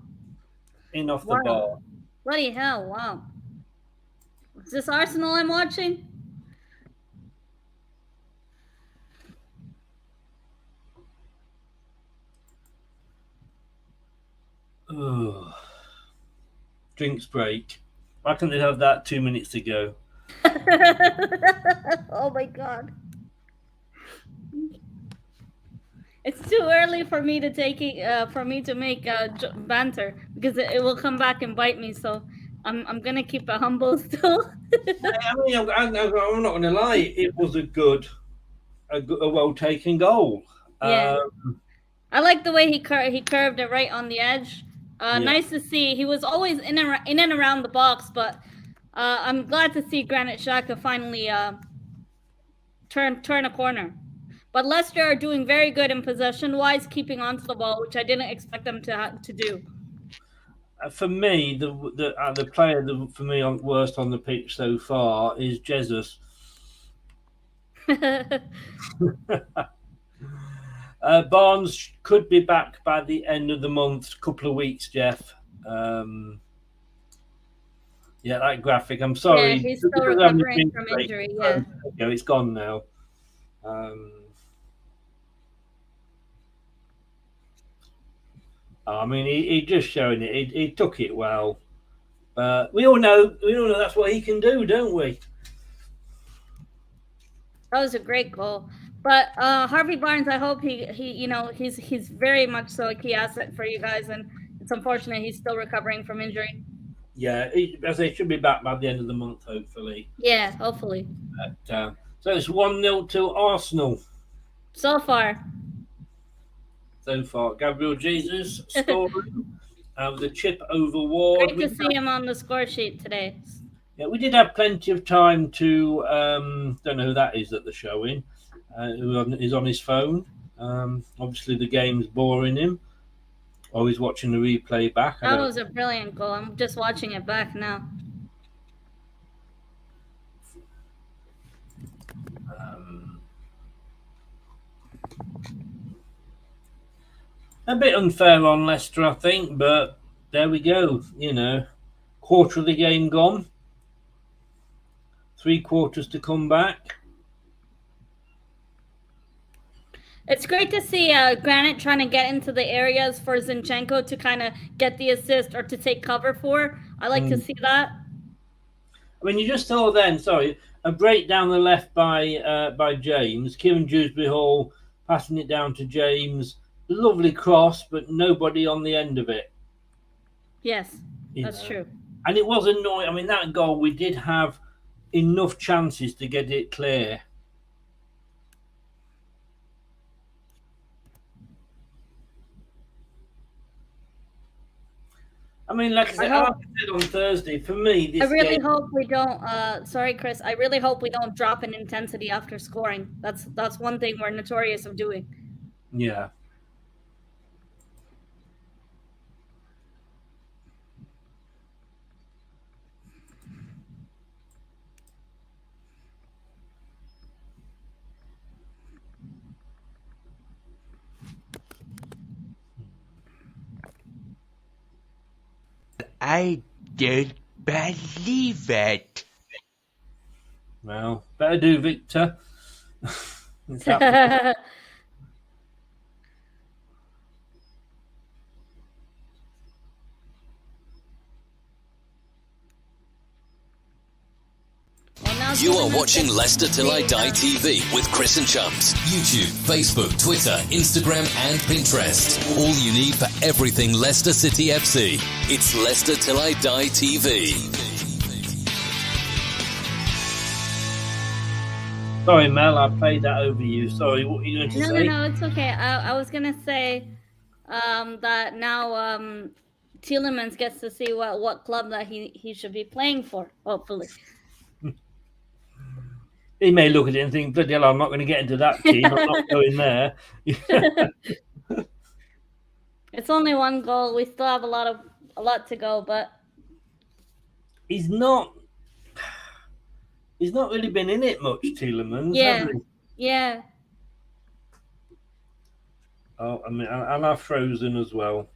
In off the bar. Bloody hell! Wow. Is this Arsenal I'm watching? Oh. Drinks break. Why can't they have that 2 minutes ago? Oh my God. It's too early for me to make banter because it will come back and bite me. So I'm gonna keep it humble still. I mean, I'm not going to lie. It was a well taken goal. Yeah. I like the way he curved it right on the edge. Nice to see. He was always in and around the box, but I'm glad to see Granit Xhaka finally turn a corner. But Leicester are doing very good in possession-wise, keeping onto the ball, which I didn't expect them to do. For me, the player for me worst on the pitch so far is Jesus. Barnes could be back by the end of the month, couple of weeks, Jeff. Yeah, that graphic. I'm sorry. Yeah, he's still recovering from injury. Yeah, it's gone now. I mean, he just showing it. He took it well. We all know that's what he can do, don't we? That was a great goal. But Harvey Barnes, I hope he's very much so a key asset for you guys, and it's unfortunate he's still recovering from injury. Yeah, as they should be back by the end of the month, hopefully. Yeah, hopefully. But, so it's 1-0 to Arsenal So far. so far. Gabriel Jesus scoring with a chip over Ward. Great to see him on the score sheet today. Yeah, we did have plenty of time to. Don't know who that is at the showing. Who is on his phone. Obviously, the game's boring him. Or he's watching the replay back. That was a brilliant goal. I'm just watching it back now. A bit unfair on Leicester, I think, but there we go. You know, quarter of the game gone. 3 quarters to come back. It's great to see Granite trying to get into the areas for Zinchenko to kind of get the assist or to take cover for. I like to see that. I mean, you just saw then, a break down the left by James. Kieran Dewsbury Hall passing it down to James. Lovely cross, but nobody on the end of it. Yes, that's true. And it was annoying. I mean, that goal, we did have enough chances to get it clear. I mean, like I said on Thursday, for me, this I really game, hope we don't. Sorry, Chris. I really hope we don't drop in intensity after scoring. That's one thing we're notorious of doing. Yeah. I don't believe it. Well, better do, Victor. You are watching Leicester Till I Die TV with Chris and Chums. YouTube, Facebook, Twitter, Instagram and Pinterest. All you need for everything Leicester City FC. It's Leicester Till I Die TV. Sorry, Mel, I played that over you. Sorry, what were you going to say? No, it's okay. I was going to say that now Tielemans gets to see what club that he should be playing for, hopefully. He may look at it and think, bloody hell, I'm not going to get into that team. I'm not going there. It's only 1 goal. We still have a lot to go, but he's not really been in it much, Tielemans, has he? Yeah. Oh, I mean, and I've frozen as well.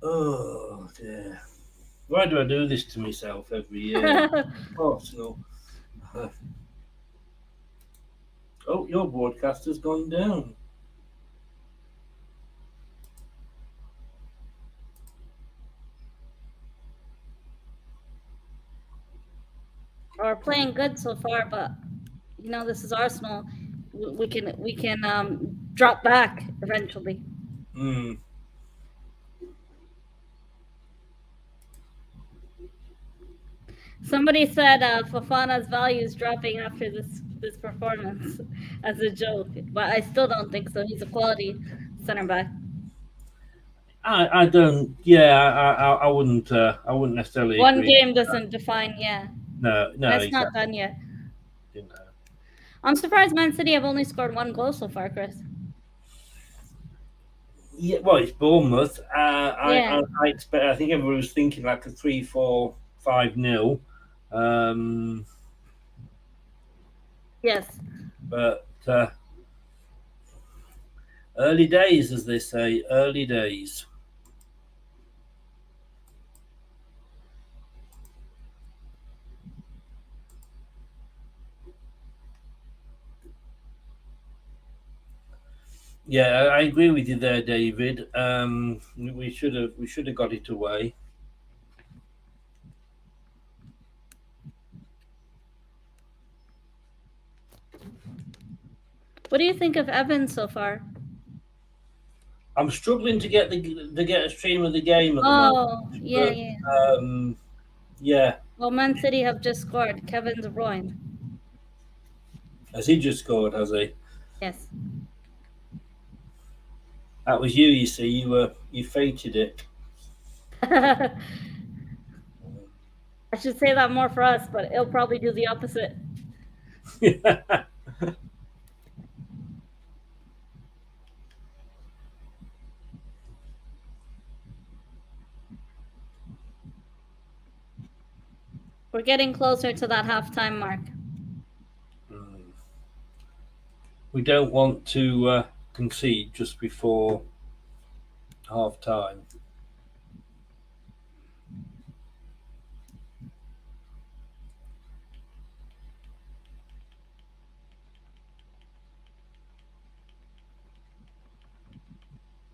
Oh dear. Why do I do this to myself every year? Arsenal. Oh, your broadcast has gone down. We're playing good so far, but you know, this is Arsenal. We can drop back eventually. Somebody said Fofana's value is dropping after this performance as a joke, but I still don't think so. He's a quality center back. I don't. Yeah, I wouldn't. I wouldn't necessarily. One game doesn't define. Yeah. No. That's exactly. not done yet. You know. I'm surprised Man City have only scored 1 goal so far, Chris. Yeah, well, it's Bournemouth. Yeah. I expect. I think everyone was thinking like a 3-4, 5-0. Yes. But early days, as they say, early days. Yeah, I agree with you there, David. We should have got it away. What do you think of Evans so far? I'm struggling to get a stream of the game at the Oh, moment. yeah, But, yeah. yeah. Well, Man City have just scored. Kevin De Bruyne. Has he just scored? Has he? Yes. That was you. You see, you fated it. I should say that more for us, but he'll probably do the opposite. We're getting closer to that halftime mark. We don't want to concede just before half time.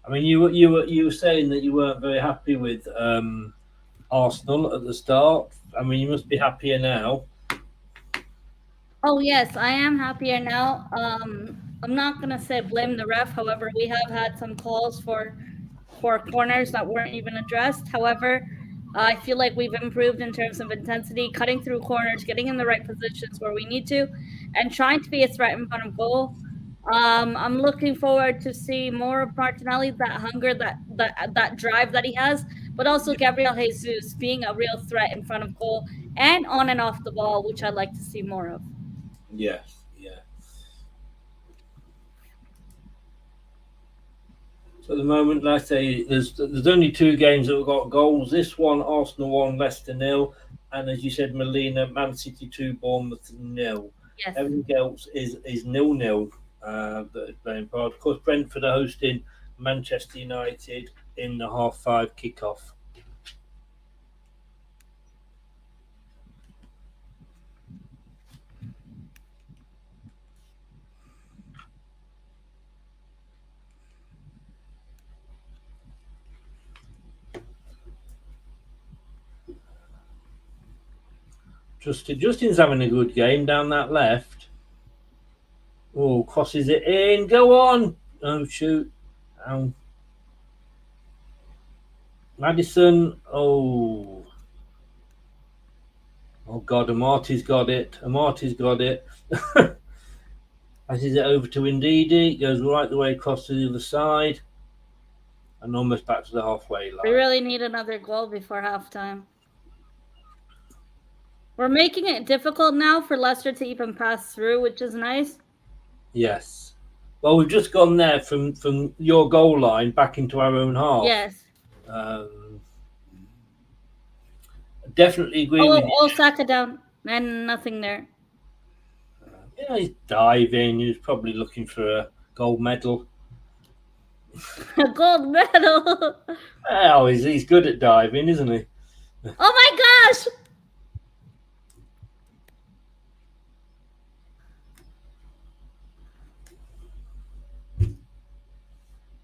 I mean, you were saying that you weren't very happy with Arsenal at the start. I mean, you must be happier now. Oh yes, I am happier now. I'm not gonna say blame the ref. However, we have had some calls for corners that weren't even addressed. However, I feel like we've improved in terms of intensity, cutting through corners, getting in the right positions where we need to, and trying to be a threat in front of goal. I'm looking forward to see more of Martinelli, that hunger, that drive that he has, but also Gabriel Jesus being a real threat in front of goal and on and off the ball, which I'd like to see more of. Yes, yeah. So at the moment, like I say, there's only two games that have got goals. This one, Arsenal 1, Leicester 0, and as you said, Melina, Man City 2, Bournemouth 0. Yes. Everything else is 0-0 that is playing part. Of course, Brentford are hosting Manchester United in the 5:30 kickoff. Justin's having a good game down that left. Oh, crosses it in. Go on. Oh, shoot. Madison. Oh. Oh, God. Amarty's got it. Passes it over to Ndidi. Goes right the way across to the other side. And almost back to the halfway line. We really need another goal before halftime. We're making it difficult now for Leicester to even pass through, which is nice. Yes. Well, we've just gone there from your goal line back into our own half. Yes. Definitely agree with you. Oh, Saka down and nothing there. Yeah, he's diving. He was probably looking for a gold medal. A gold medal. Oh, he's good at diving, isn't he? Oh my gosh!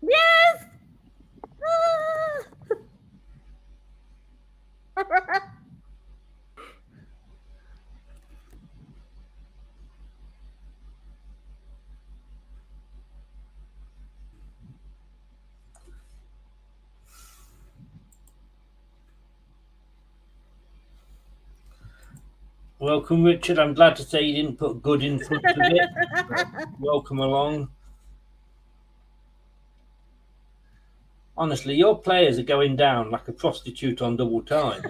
Yes! Welcome, Richard. I'm glad to say you didn't put good in front of it. Welcome along. Honestly, your players are going down like a prostitute on double time.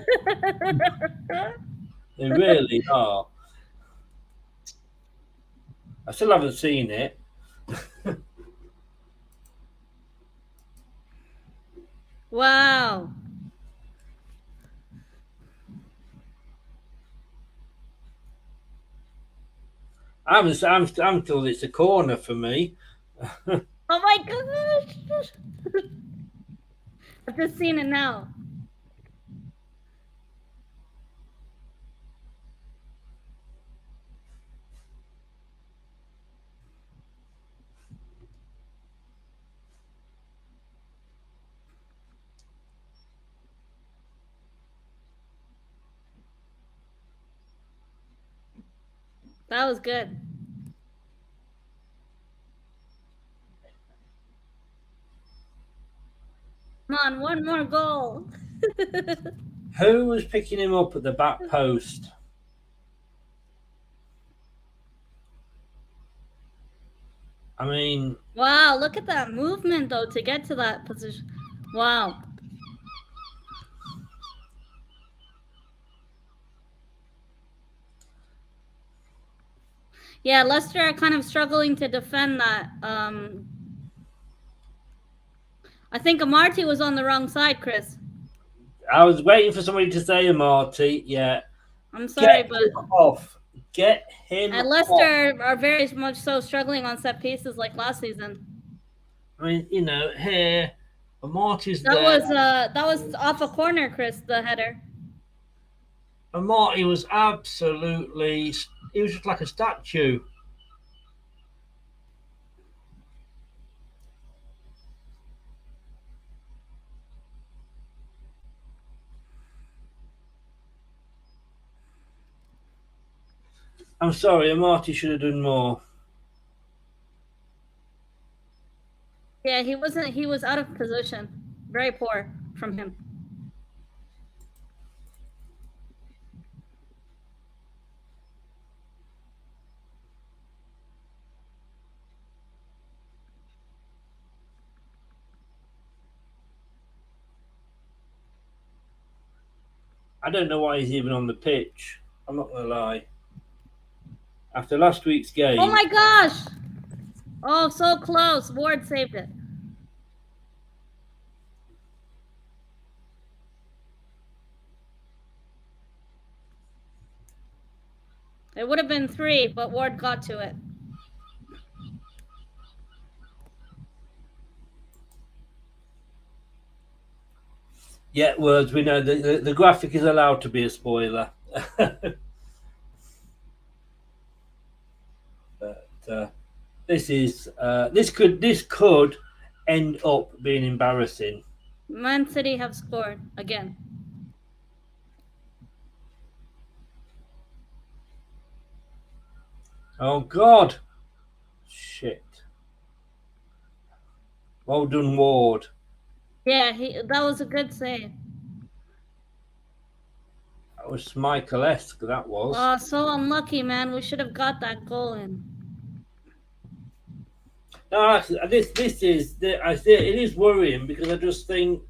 They really are. I still haven't seen it. Wow. I'm told it's a corner for me. Oh my gosh! I've just seen it now. That was good. Come on, one more goal. Who was picking him up at the back post? I mean... Wow, look at that movement, though, to get to that position. Wow. Yeah, Leicester are kind of struggling to defend that. I think Amarty was on the wrong side, Chris. I was waiting for somebody to say Amarty. Yeah. I'm sorry, Get him off. Get him and Leicester are very much so struggling on set pieces like last season. I mean, you know, here, Amarty's that there. That was off a corner, Chris, the header. Amarty was absolutely... He was just like a statue. I'm sorry, Amarty should have done more. Yeah, he was out of position. Very poor from him. I don't know why he's even on the pitch. I'm not going to lie. After last week's game... Oh my gosh! Oh, so close. Ward saved it. It would have been 3, but Ward got to it. Yeah, words, we know the graphic is allowed to be a spoiler. But this could end up being embarrassing. Man City have scored again. Oh God! Shit! Well done, Ward. Yeah, that was a good save. That was Michael-esque, that was. Oh, so unlucky, man. We should have got that goal in. No, it is worrying because I just think,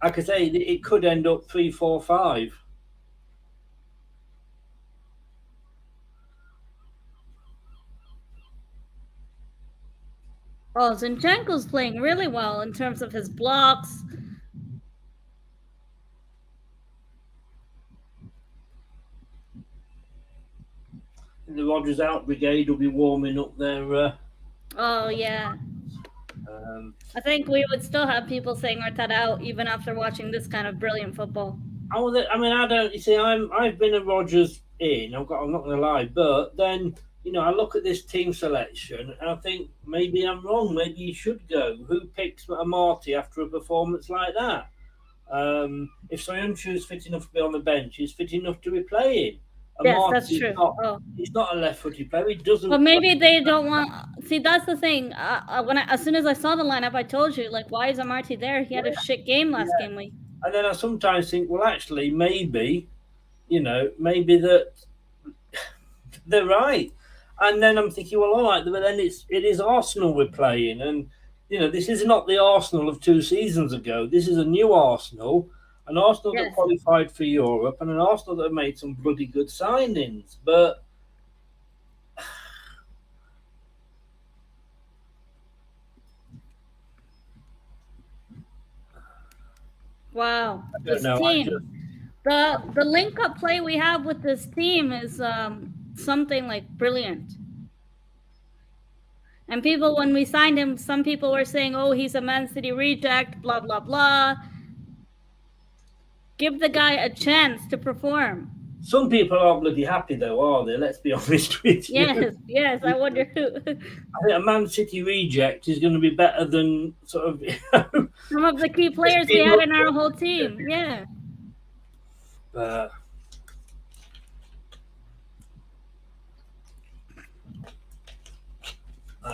like I say, it could end up 3-4-5. Oh, Zinchenko's playing really well in terms of his blocks. The Rodgers out brigade will be warming up their... Oh, yeah. I think we would still have people saying Arteta out even after watching this kind of brilliant football. I mean, I don't... You see, I've been a Rodgers in. I'm not going to lie. But then, you know, I look at this team selection and I think maybe I'm wrong. Maybe he should go. Who picks Amarty after a performance like that? If Soyuncu is fit enough to be on the bench, he's fit enough to be playing. Yes, that's true. He's not a left-footed player. He doesn't. But maybe they don't want. See, that's the thing. As soon as I saw the lineup, I told you, like, why is Amarty there? He had a shit game last game week. And then I sometimes think, well, actually, maybe, you know, maybe that they're right. And then I'm thinking, well, all right, but then it is Arsenal we're playing, and you know, this is not the Arsenal of 2 seasons ago. This is a new Arsenal. An Arsenal that qualified for Europe and an Arsenal that have made some bloody good signings. But wow, this team. The link-up play we have with this team is something like brilliant. And people, when we signed him, some people were saying, oh, he's a Man City reject, blah, blah, blah. Give the guy a chance to perform. Some people are bloody happy, though, are they? Let's be honest with you. Yes, I wonder who. I think a Man City reject is going to be better than sort of... some of the key players we had in our whole team, yeah.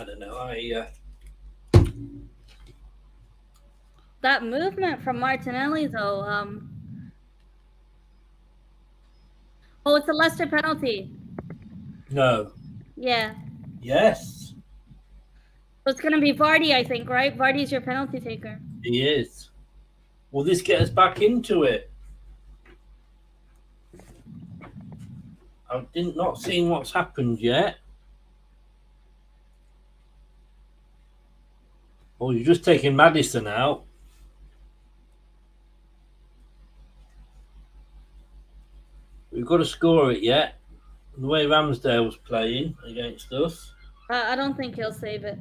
don't know. That movement from Martinelli, though. Oh, it's a Leicester penalty. No. Yeah. Yes. So it's going to be Vardy, I think, right? Vardy's your penalty taker. He is. Will this get us back into it? I've not seen what's happened yet. Oh, you're just taking Maddison out. We've got to score it yet. The way Ramsdale's playing against us. I don't think he'll save it.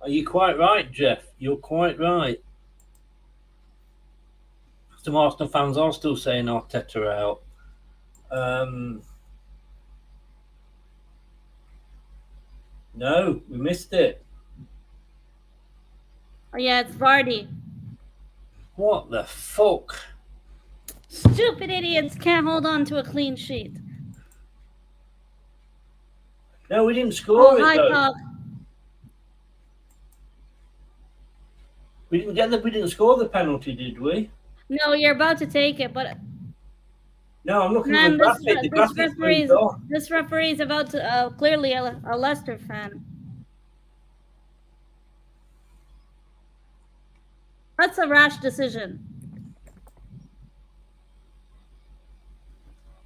Are you quite right, Jeff? You're quite right. Some Arsenal fans are still saying Arteta out. No, we missed it. Oh, yeah, it's Vardy. What the fuck? Stupid idiots can't hold on to a clean sheet. No, we didn't score it, though. Talk. We didn't score the penalty, did we? No, you're about to take it, but no, I'm looking at the graphic. This referee is about to clearly a Leicester fan. That's a rash decision.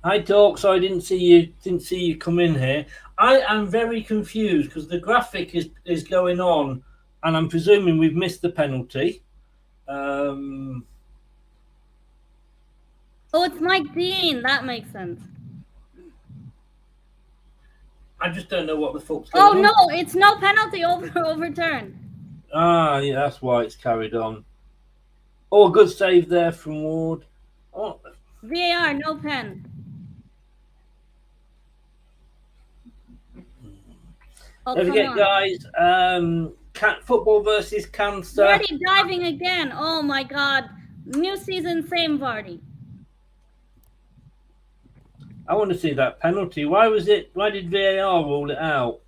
Hi, Talk. So I didn't see you come in here. I am very confused because the graphic is going on, and I'm presuming we've missed the penalty. Oh, it's Mike Dean. That makes sense. I just don't know what the fuck's going on. Oh, no, it's no penalty overturned. Ah, yeah, that's why it's carried on. Oh, a good save there from Ward. Oh. VAR, no pen. Oh, don't forget, guys, football versus cancer. Vardy diving again. Oh, my God. New season, same Vardy. I want to see that penalty. Why did VAR rule it out?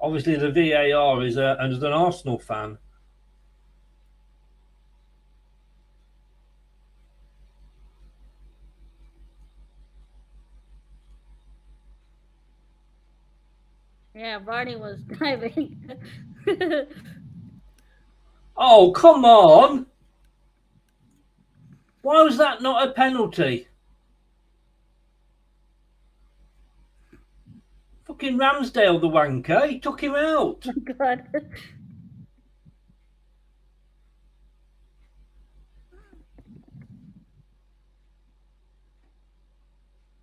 Obviously, the VAR is an Arsenal fan. Yeah, Vardy was diving. Oh, come on. Why was that not a penalty? Fucking Ramsdale, the wanker. He took him out. Oh, God.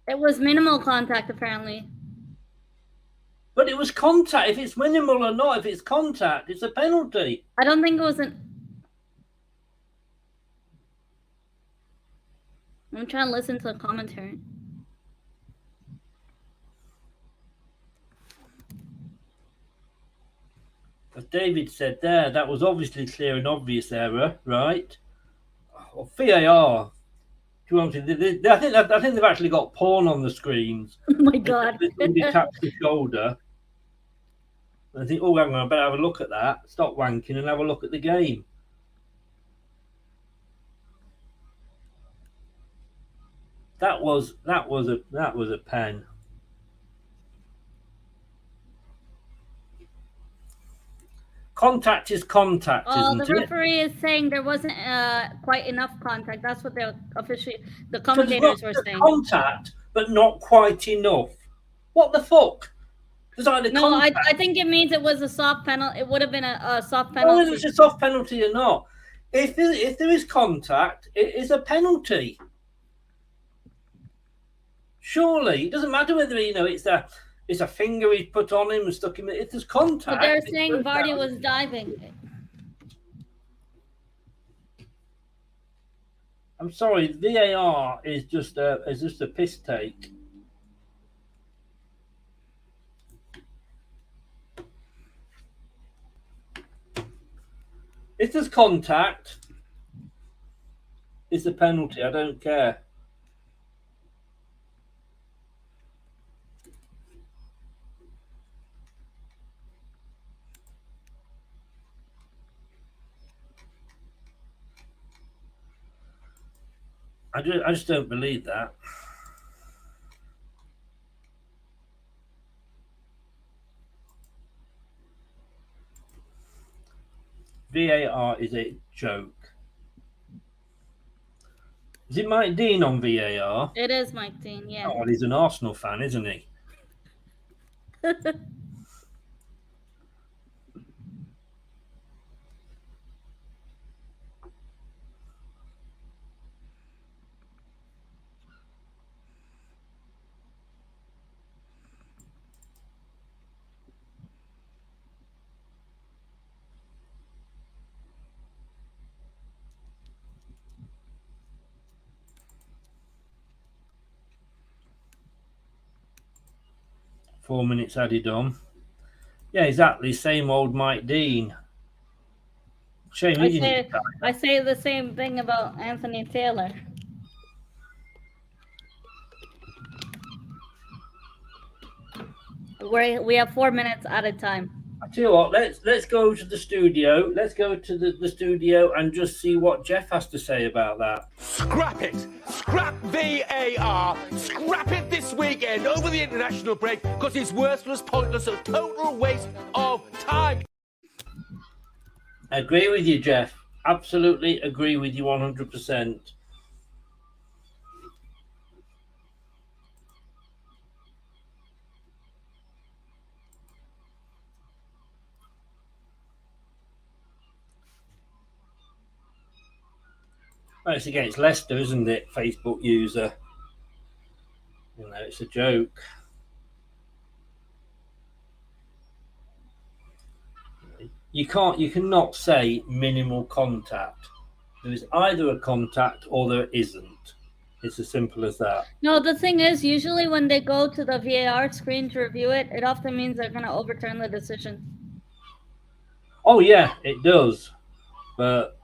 It was minimal contact, apparently. But it was contact. If it's minimal or not, if it's contact, it's a penalty. I don't think it was an... I'm trying to listen to the commentary. As David said there, that was obviously clear and obvious error, right? Well, VAR. I think they've actually got porn on the screens. Oh my God! Detach the shoulder. I think, oh, hang on, I better have a look at that. Stop wanking and have a look at the game. That was a pen. Contact is contact, isn't it? The referee is saying there wasn't quite enough contact. That's what the commentators were saying. Contact, but not quite enough. What the fuck? No, I think it means it was a soft penalty. It would have been a soft penalty. Whether it's a soft penalty or not, if there is contact, it is a penalty. Surely, it doesn't matter whether it's a finger he's put on him and stuck him. If there's contact, but they're saying Vardy was diving. I'm sorry, VAR is just a piss take. If there's contact, it's a penalty. I don't care. I just don't believe that. VAR is a joke. Is it Mike Dean on VAR? It is Mike Dean, yeah. Oh, well, he's an Arsenal fan, isn't he? 4 minutes added on. Yeah, exactly. Same old Mike Dean. Shame he didn't. I say the same thing about Anthony Taylor. We have 4 minutes at a time. I tell you what, let's go to the studio. Let's go to the studio and just see what Jeff has to say about that. Scrap it! Scrap VAR! Scrap it this weekend over the international break because it's worthless, pointless, a total waste of time. I agree with you, Jeff. Absolutely agree with you 100%. Well, it's against Leicester, isn't it? Facebook user. You know, it's a joke. You cannot say minimal contact. There is either a contact or there isn't. It's as simple as that. No, the thing is, usually when they go to the VAR screen to review it, it often means they're going to overturn the decision. Oh, yeah, it does. But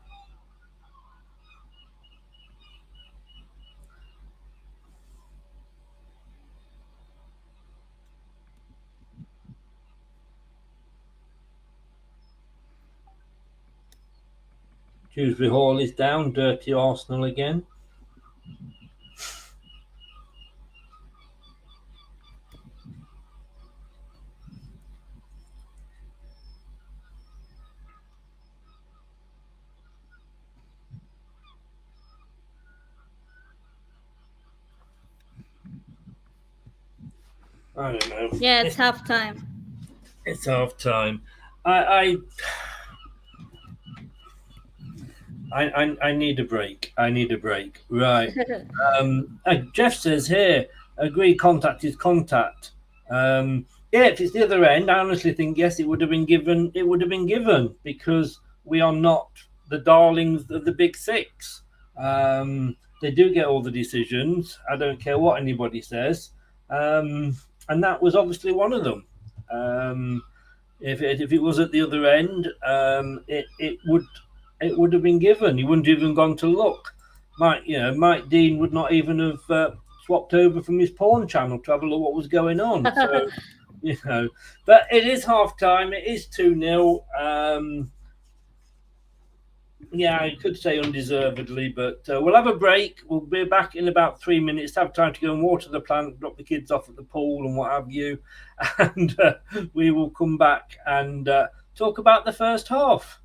Dewsbury Hall is down. Dirty Arsenal again. I don't know. Yeah, it's half time. It's half time. I need a break. I need a break. Right. Jeff says here, agree, contact is contact. Yeah, if it's the other end, I honestly think yes, it would have been given. It would have been given because we are not the darlings of the Big Six. They do get all the decisions. I don't care what anybody says. And that was obviously one of them. If it was at the other end, it would have been given. He wouldn't have even gone to look. Mike Dean would not even have swapped over from his porn channel to have a look what was going on. So, but it is half time. It is 2-0. Yeah, I could say undeservedly, but we'll have a break. We'll be back in about 3 minutes. Have time to go and water the plant, drop the kids off at the pool and what have you. And we will come back and talk about the first half.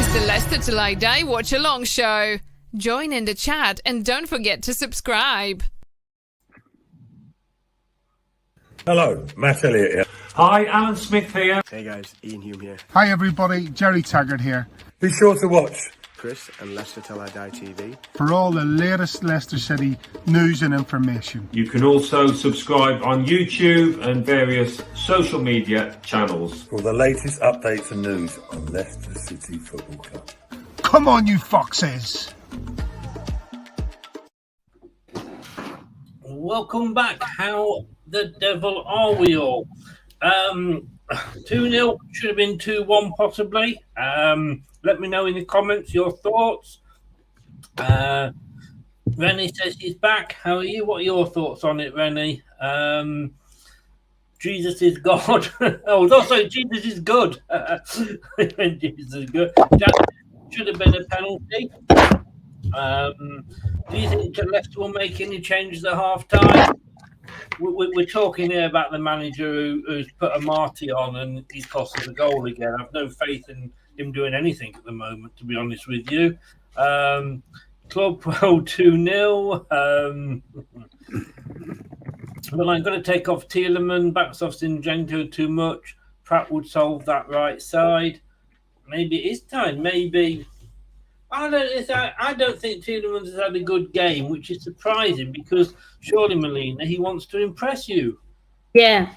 is the Leicester Till I Die Watch-Along show. Join in the chat and don't forget to subscribe. Hello, Matt Elliott here. Hi, Alan Smith here. Hey guys, Ian Hume here. Hi everybody, Jerry Taggart here. Be sure to watch Chris and Leicester Till I Die TV for all the latest Leicester City news and information. You can also subscribe on YouTube and various social media channels for the latest updates and news on Leicester City Football Club. Come on, you foxes! Welcome back. How the devil are we all? 2-0, should have been 2-1 possibly. Let me know in the comments your thoughts. Rennie says he's back. How are you? What are your thoughts on it, Rennie? Jesus is God. Also Jesus is good. Jesus is good. That should have been a penalty. Do you think Leicester will make any changes at half time? We're talking here about the manager who's put a Marty on and he's cost us a goal again. I've no faith in him doing anything at the moment, to be honest with you. Club Pro 2-0. Well, I'm going to take off Tielemans, backs off Zinchenko too much. Pratt would solve that right side. Maybe it is time. Maybe. I don't think Tielemans has had a good game, which is surprising because surely, Melina, he wants to impress you. Yeah.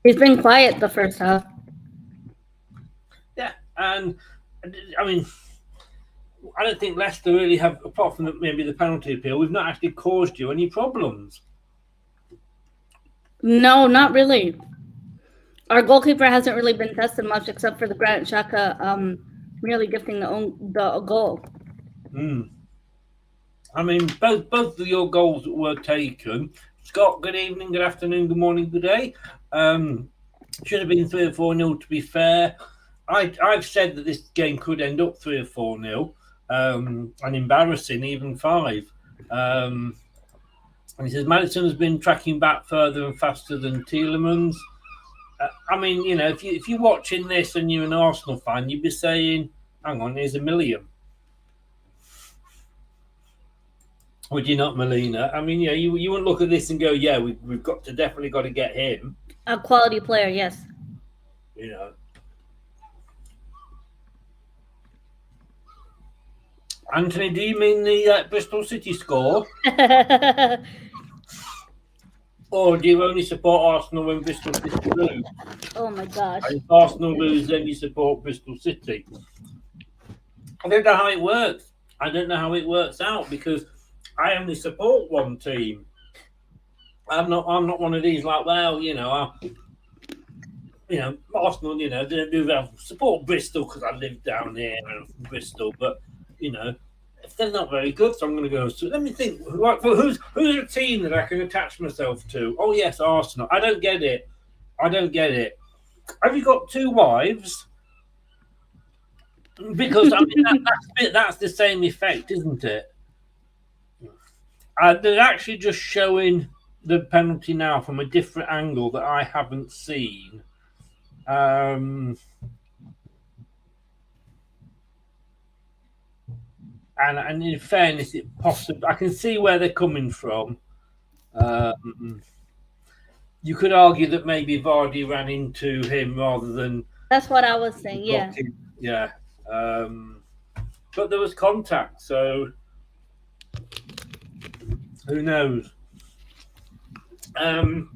He's been quiet the first half. Yeah, and I mean, I don't think Leicester really have, apart from maybe the penalty appeal, we've not actually caused you any problems. No, not really. Our goalkeeper hasn't really been tested much except for the Granit Xhaka merely gifting the goal. I mean, both of your goals were taken. Scott, good evening, good afternoon, good morning, good day. Should have been 3 or 4-0 to be fair. I've said that this game could end up 3 or 4-0, and embarrassing, even 5. And he says Maddison has been tracking back further and faster than Tielemans. I mean, you know, if you're watching this and you're an Arsenal fan, you'd be saying, hang on, here's $1 million. Would you not, Melina? I mean, yeah, you wouldn't look at this and go, yeah, we've definitely got to get him. A quality player, yes. You know. Anthony, do you mean the Bristol City score? Or do you only support Arsenal when Bristol City lose? Oh my gosh. And if Arsenal lose, then you support Bristol City. I don't know how it works. I don't know how it works out because I only support one team. I'm not one of these like, well, Arsenal, they do support Bristol because I live down here and I'm from Bristol, but if they're not very good, so I'm going to go. So let me think. Who's a team that I can attach myself to? Oh yes, Arsenal. I don't get it. Have you got 2 wives? Because I mean that's the same effect, isn't it? They're actually just showing the penalty now from a different angle that I haven't seen. And in fairness, it possibly I can see where they're coming from. You could argue that maybe Vardy ran into him rather than. That's what I was saying. Yeah. Yeah. But there was contact, so who knows? Aston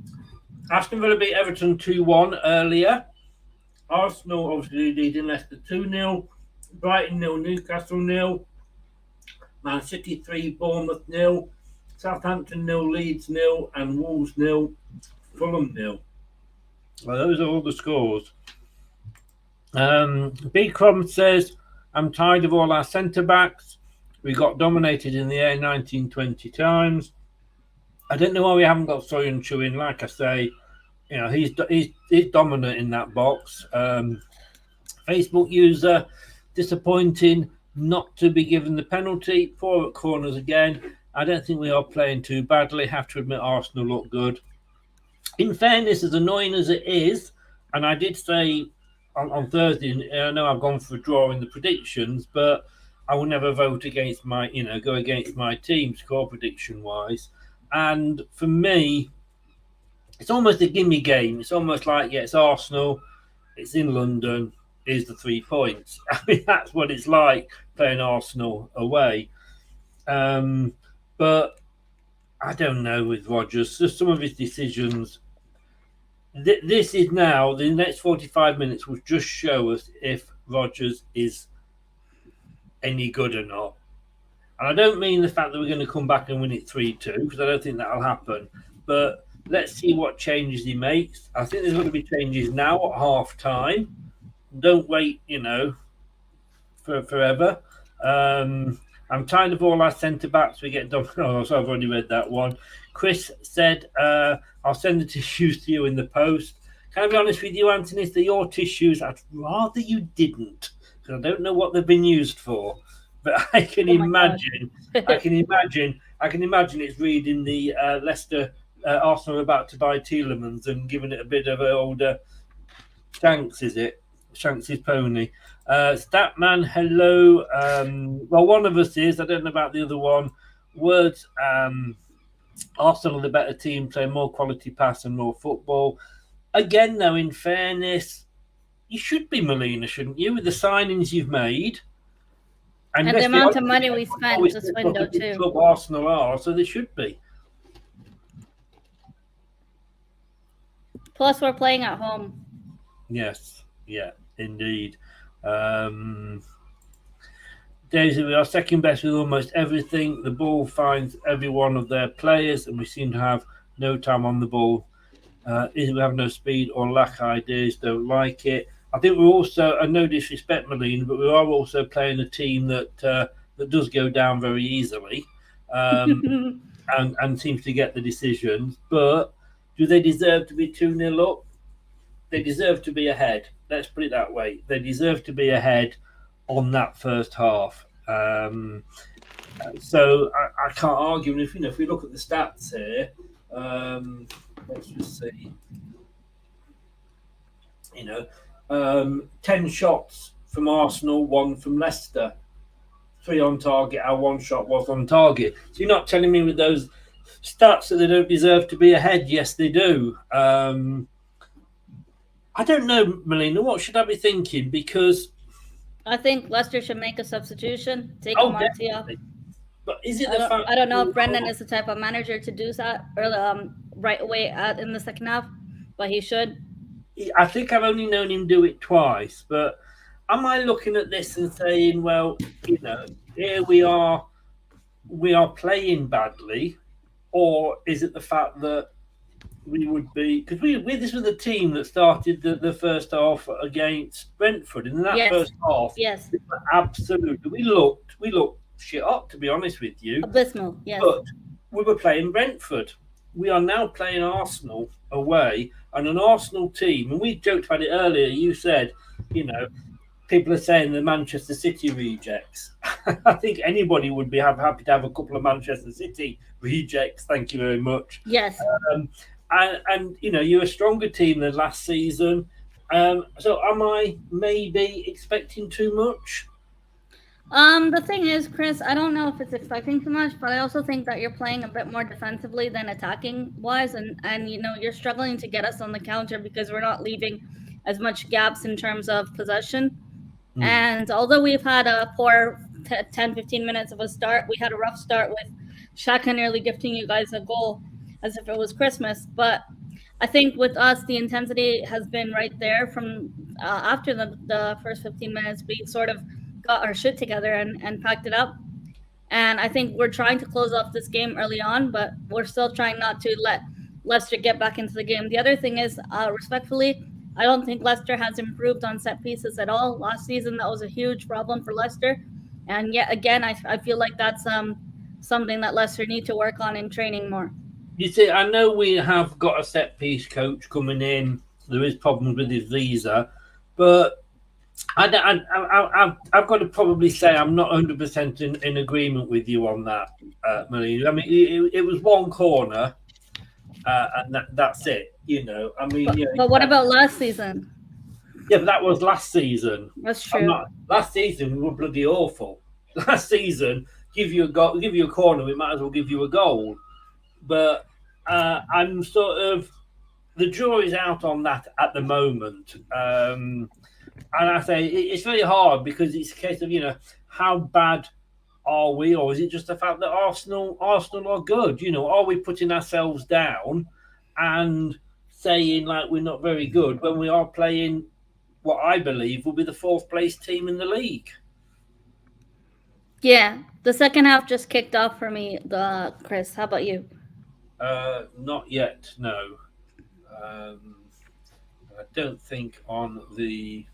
Villa beat Everton 2-1 earlier. Arsenal obviously leading Leicester 2-0. Brighton 0, Newcastle 0. Man City 3, Bournemouth 0. Southampton 0, Leeds 0, and Wolves 0, Fulham 0. Well, those are all the scores. B. Crum says, I'm tired of all our centre-backs. We got dominated in the air 19-20 times. I don't know why we haven't got Soyuncu in. Like I say, he's dominant in that box. Facebook user, disappointing not to be given the penalty. Poor at corners again. I don't think we are playing too badly. Have to admit Arsenal look good. In fairness, as annoying as it is, and I did say on Thursday. And I know I've gone for a draw in the predictions, but I will never vote against go against my team score prediction wise. And for me, it's almost a gimme game. It's almost like, it's Arsenal, it's in London, here's the 3 points. I mean, that's what it's like playing Arsenal away. But I don't know with Rodgers. Just some of his decisions. This is now, the next 45 minutes will just show us if Rodgers is any good or not. And I don't mean the fact that we're going to come back and win it 3-2, because I don't think that'll happen. But let's see what changes he makes. I think there's going to be changes now at half time. Don't wait, for forever. I'm tired of all our centre backs. We get done. Oh, so I've already read that one. Chris said, I'll send the tissues to you in the post. Can I be honest with you, Anthony? If they're your tissues, I'd rather you didn't, because I don't know what they've been used for. But I can imagine. I can imagine it's reading the Leicester Arsenal are about to buy Tielemans and giving it a bit of an older Shanks, is it? Shanks' pony. Statman, hello. Well, one of us is. I don't know about the other one. Words. Arsenal are the better team, playing more quality pass and more football. Again, though, in fairness, you should be Melina, shouldn't you, with the signings you've made? And the amount of money we spent this window, too. Club Arsenal are, so they should be. Plus, we're playing at home. Yes, yeah, indeed. Daisy, we are second best with almost everything. The ball finds every one of their players, and we seem to have no time on the ball. Either we have no speed or lack ideas, don't like it. I think we're also, and no disrespect, Melina, but we are also playing a team that does go down very easily and seems to get the decisions. But do they deserve to be 2-0 up? They deserve to be ahead. Let's put it that way. They deserve to be ahead on that first half. So I can't argue. If we look at the stats here, let's just see. 10 shots from Arsenal, 1 from Leicester, 3 on target. Our 1 shot was on target. So you're not telling me with those stats that they don't deserve to be ahead? Yes, they do. I don't know, Melina. What should I be thinking? Because I think Leicester should make a substitution, take Marty off. But is it I don't know if Brendan is the type of manager to do that right away in the second half, but he should. I think I've only known him do it twice, but am I looking at this and saying, well, here we are playing badly, or is it the fact that we would be, because this was the team that started the first half against Brentford, and in that first half, absolutely, we looked shit up, to be honest with you, abysmal. Yes, but we were playing Brentford. We are now playing Arsenal away, and an Arsenal team, and we joked about it earlier. You said, people are saying the Manchester City rejects. I think anybody would be happy to have a couple of Manchester City rejects. Thank you very much. Yes. And you're a stronger team than last season. So am I maybe expecting too much? The thing is, Chris, I don't know if it's expecting too much, but I also think that you're playing a bit more defensively than attacking wise, and you're struggling to get us on the counter because we're not leaving as much gaps in terms of possession. And although we've had a poor 10-15 minutes of a start, we had a rough start with Shaka nearly gifting you guys a goal as if it was Christmas. But I think with us, the intensity has been right there from after the first 15 minutes. We sort of got our shit together and packed it up. And I think we're trying to close off this game early on, but we're still trying not to let Leicester get back into the game. The other thing is, respectfully, I don't think Leicester has improved on set pieces at all. Last season, that was a huge problem for Leicester. And yet again, I feel like that's something that Leicester need to work on in training more. You see, I know we have got a set piece coach coming in. There is problems with his visa, but I've got to probably say I'm not 100% in agreement with you on that, Melina. I mean, it was one corner, and that's it. But what about last season? Yeah, but that was last season. That's true. Last season we were bloody awful. Last season, give you a corner, we might as well give you a goal. But I'm sort of, the jury's out on that at the moment. And I say it's very hard because it's a case of, how bad are we, or is it just the fact that Arsenal are good? Are we putting ourselves down and saying like we're not very good when we are playing what I believe will be the 4th place team in the league? Yeah, the second half just kicked off for me, Chris. How about you? Not yet, no. I don't think on the...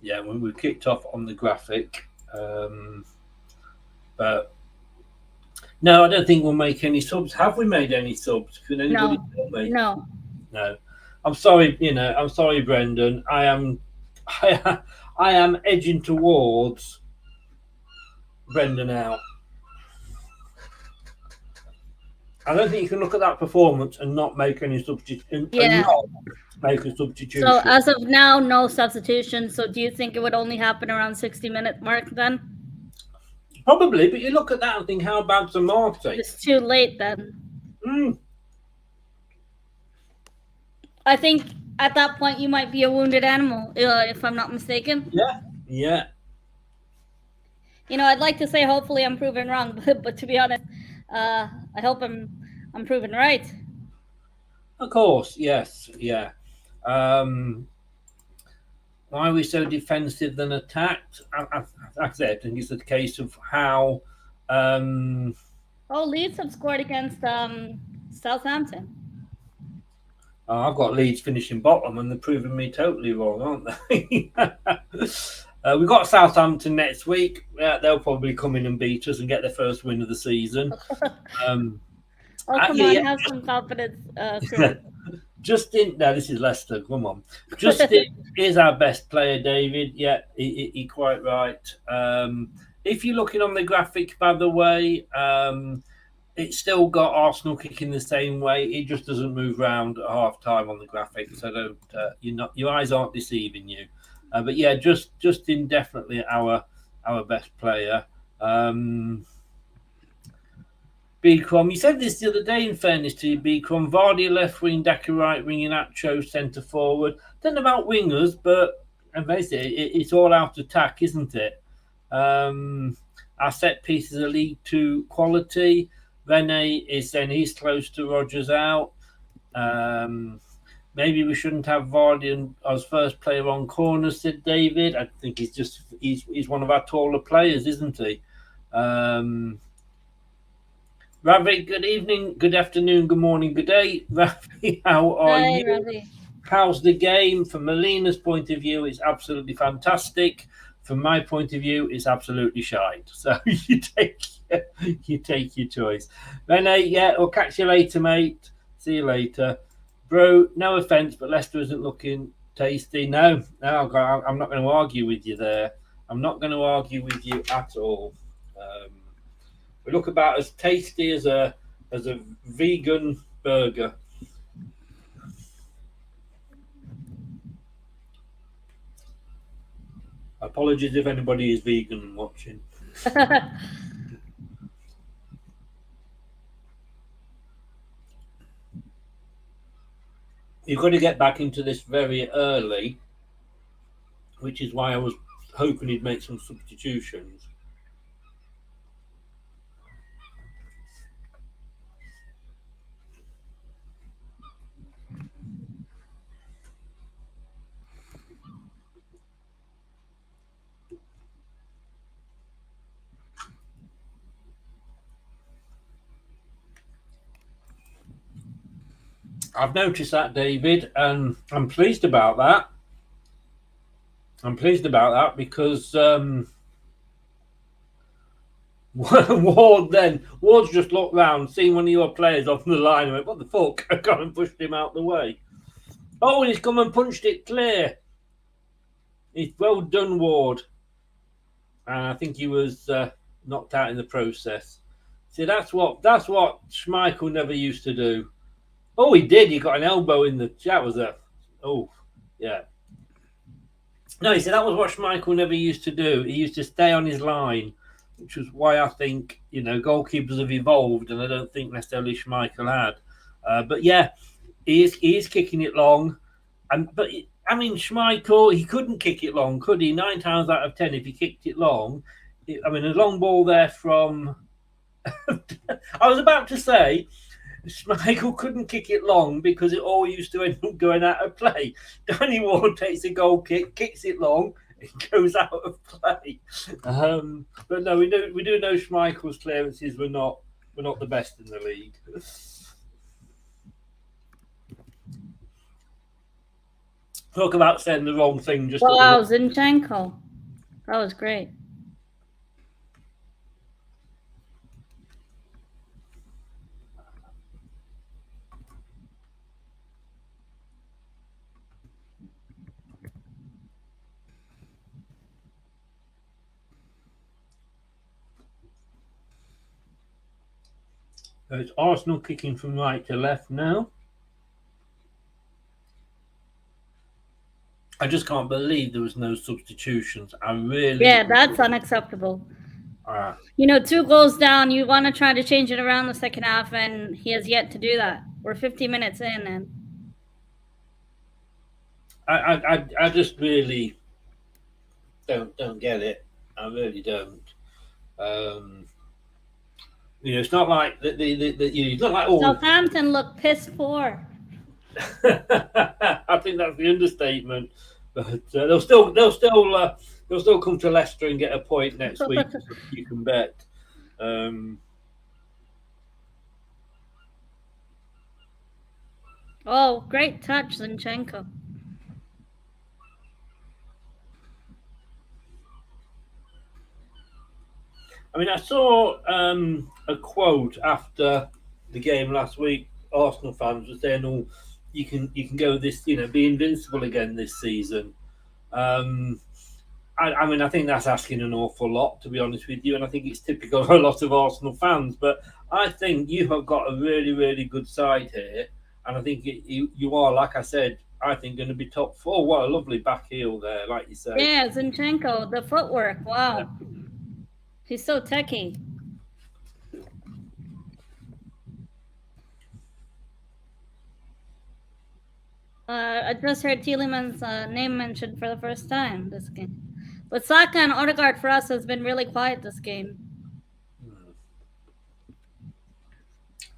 Yeah, when we kicked off on the graphic. But no, I don't think we'll make any subs. Have we made any subs? Can anybody tell me? No. I'm sorry, I'm sorry, Brendan. I am edging towards Brendan out. I don't think you can look at that performance and not make any substitution. Yeah. Make a substitution. So as of now, no substitution. So do you think it would only happen around 60-minute mark then? Probably, but you look at that and think, how bad's the Marty? It's too late then. I think at that point you might be a wounded animal, if I'm not mistaken. Yeah. I'd like to say hopefully I'm proven wrong, but to be honest, I hope I'm proven right. Of course, yes, yeah. Why are we so defensive than attacked? I think it's a case of how. Leeds have scored against Southampton. I've got Leeds finishing bottom, and they're proving me totally wrong, aren't they? We've got Southampton next week. They'll probably come in and beat us and get their first win of the season. Come on, have some confidence. Justin, no, this is Leicester. Come on, Justin is our best player, David. Yeah, you're quite right. If you're looking on the graphic, by the way, it's still got Arsenal kicking the same way. It just doesn't move round at half time on the graphic, so don't your eyes aren't deceiving you. But yeah, Justin definitely our best player. B-Crom, you said this the other day, in fairness to you, B-Crom. Vardy left wing, Daka right wing, Inacho centre forward. Don't know about wingers, but basically it's all out attack, isn't it? Our set pieces are League 2 quality. Rene is saying he's close to Rodgers out. Maybe we shouldn't have Vardy as first player on corners, said David. I think he's one of our taller players, isn't he? Ravi, good evening, good afternoon, good morning, good day. Ravi, how are you? Ravi. How's the game? From Melina's point of view, it's absolutely fantastic. From my point of view, it's absolutely shite. So you take your choice. Rene, yeah, we'll catch you later, mate. See you later. Bro, no offence, but Leicester isn't looking tasty. No, I'm not going to argue with you there. I'm not going to argue with you at all. We look about as tasty as a vegan burger. Apologies if anybody is vegan and watching. You've got to get back into this very early, which is why I was hoping he'd make some substitutions. I've noticed that, David, and I'm pleased about that. I'm pleased about that because Ward's just looked round, seen one of your players off the line and went, what the fuck? I gone and pushed him out the way. Oh, and he's come and punched it clear. It's well done, Ward. And I think he was knocked out in the process. See, that's what Schmeichel never used to do. Oh, he did. He got an elbow in the. That was a. Oh, yeah. No, he said that was what Schmeichel never used to do. He used to stay on his line, which was why I think goalkeepers have evolved, and I don't think necessarily Schmeichel had. But yeah, he is kicking it long, but I mean Schmeichel, he couldn't kick it long, could he? 9 times out of 10, if he kicked it long, I mean a long ball there from. I was about to say. Schmeichel couldn't kick it long because it all used to end up going out of play. Danny Ward takes a goal kick, kicks it long, it goes out of play. But no, we do know Schmeichel's clearances were not the best in the league. Talk about saying the wrong thing. Wow, Zinchenko, that was great. It's Arsenal kicking from right to left now. I just can't believe there was no substitutions. Yeah, that's unacceptable. 2 goals down. You want to try to change it around the second half, and he has yet to do that. We're 50 minutes in, and I just really don't get it. I really don't. It's not like it's not like all. Southampton look piss poor. I think that's the understatement. But they'll still come to Leicester and get a point next week. You can bet. Oh, great touch, Zinchenko. I mean, I saw a quote after the game last week. Arsenal fans were saying, "Oh, you can go this, be invincible again this season." I mean, I think that's asking an awful lot, to be honest with you, and I think it's typical of a lot of Arsenal fans. But I think you have got a really, really good side here, and I think you are, like I said, I think going to be top 4. What a lovely back heel there, like you said. Yeah, Zinchenko, the footwork, wow. Yeah. He's so techy. I just heard Tielemans' name mentioned for the first time this game. But Saka and Odegaard for us has been really quiet this game.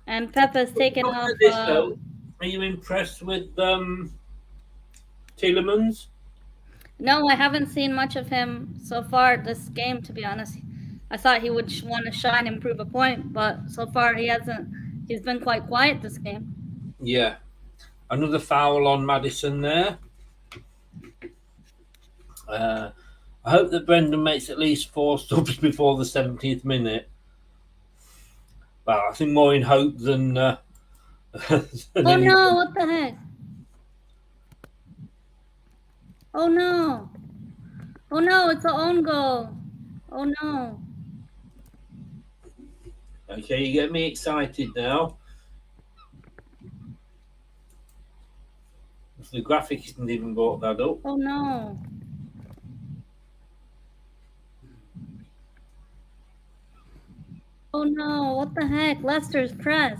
And Pep has taken off... Are you impressed with Tielemans? No, I haven't seen much of him so far this game, to be honest. I thought he would want to shine and prove a point, but so far he hasn't. He's been quite quiet this game. Yeah. Another foul on Maddison there. I hope that Brendan makes at least 4 subs before the 70th minute. Well, I think more in hope than... oh no, what the heck? Oh no. Oh no, it's an own goal. Oh no. Okay, you get me excited now. The graphic hasn't even brought that up. Oh no. Oh no, what the heck? Leicester's press.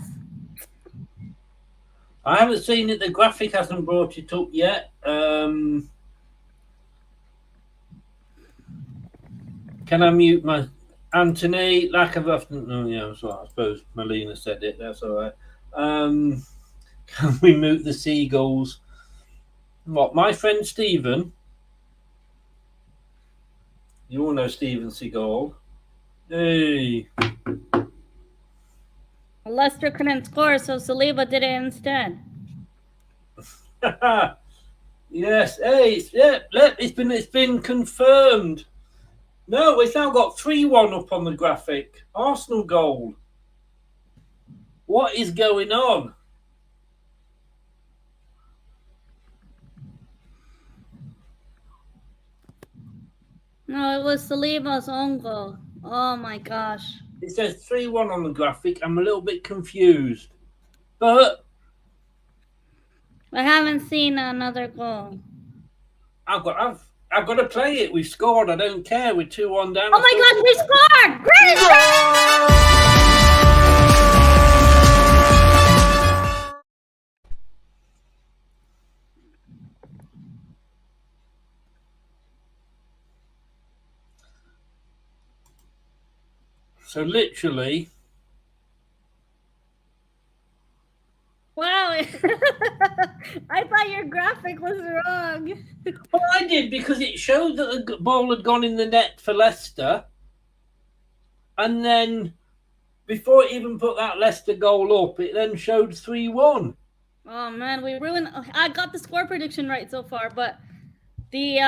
I haven't seen it. The graphic hasn't brought it up yet. Can I mute my Anthony? Like I've often, I suppose Melina said it. That's all right. Can we mute the seagulls? What, my friend Stephen? You all know Stephen Seagal. Hey. Leicester couldn't score, so Saliba did it instead. Yes. Hey, it's been confirmed. No, it's now got 3-1 up on the graphic. Arsenal goal. What is going on? No, it was Saliba's own goal. Oh my gosh. It says 3-1 on the graphic. I'm a little bit confused. But I haven't seen another goal. I've got to play it. We've scored. I don't care. We're 2-1 down. Oh my God, we scored! Great! So literally. Wow. I thought your graphic was wrong. Well, I did because it showed that the ball had gone in the net for Leicester. And then before it even put that Leicester goal up, it then showed 3-1. Oh man, we ruined. I got the score prediction right so far, but the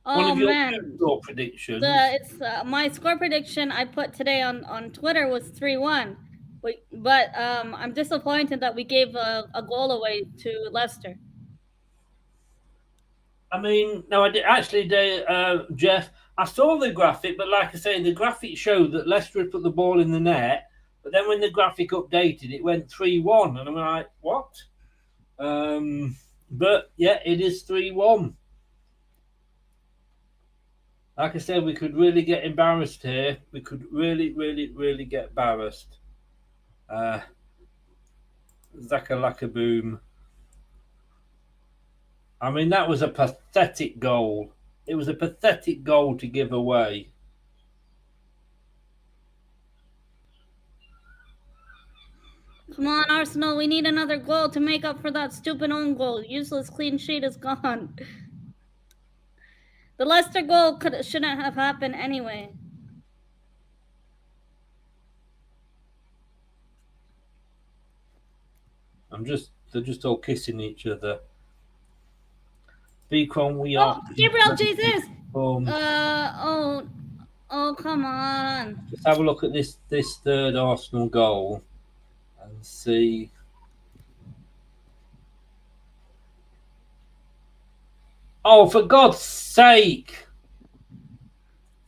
One of your man, score predictions. it's my score prediction I put today on Twitter was 3-1. But I'm disappointed that we gave a goal away to Leicester. I mean, no, I did actually, Jeff. I saw the graphic, but like I say, the graphic showed that Leicester had put the ball in the net. But then when the graphic updated, it went 3-1, and I'm like, what? But yeah, it is 3-1. Like I said, we could really get embarrassed here. We could really, really, really get embarrassed. Zaka boom. I mean, that was a pathetic goal. It was a pathetic goal to give away. Come on, Arsenal. We need another goal to make up for that stupid own goal. Useless clean sheet is gone. The Leicester goal shouldn't have happened anyway. They're just all kissing each other. Beacon, we are. Gabriel Jesus! Oh, come on. Let's have a look at this third Arsenal goal and see. Oh, for God's sake!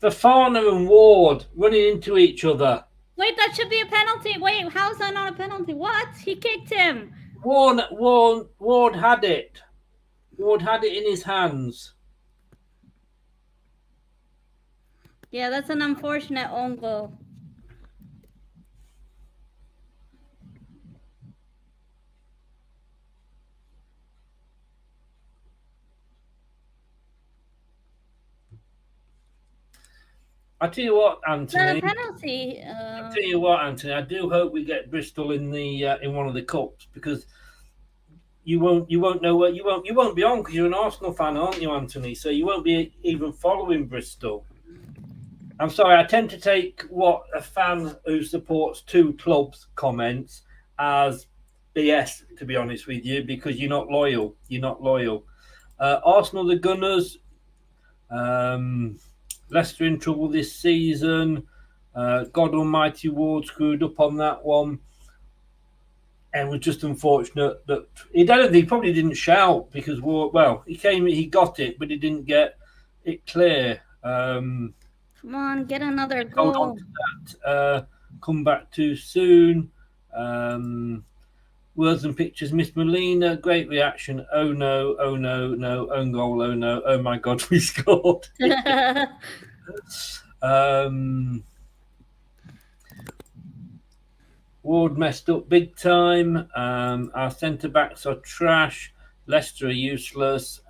Fofana and Ward running into each other. Wait, that should be a penalty. Wait, how's that not a penalty? What? He kicked him. Ward had it. Ward had it in his hands. Yeah, that's an unfortunate own goal. I tell you what, Anthony. Is that a penalty? I tell you what, Anthony. I do hope we get Bristol in the in one of the cups, because you won't know what you won't be on, because you're an Arsenal fan, aren't you, Anthony? So you won't be even following Bristol. I'm sorry. I tend to take what a fan who supports two clubs comments as BS, to be honest with you, because you're not loyal. You're not loyal. Arsenal, the Gunners. Leicester in trouble this season. God Almighty, Ward screwed up on that one. And it was just unfortunate that he probably didn't shout, because Ward, well, he got it, but he didn't get it clear. Come on, get another goal. Hold on to that. Come back too soon. Words and pictures, Miss Melina, great reaction. Oh no, own goal, oh no, oh my God, we scored. Ward messed up big time. Our centre backs are trash. Leicester are useless.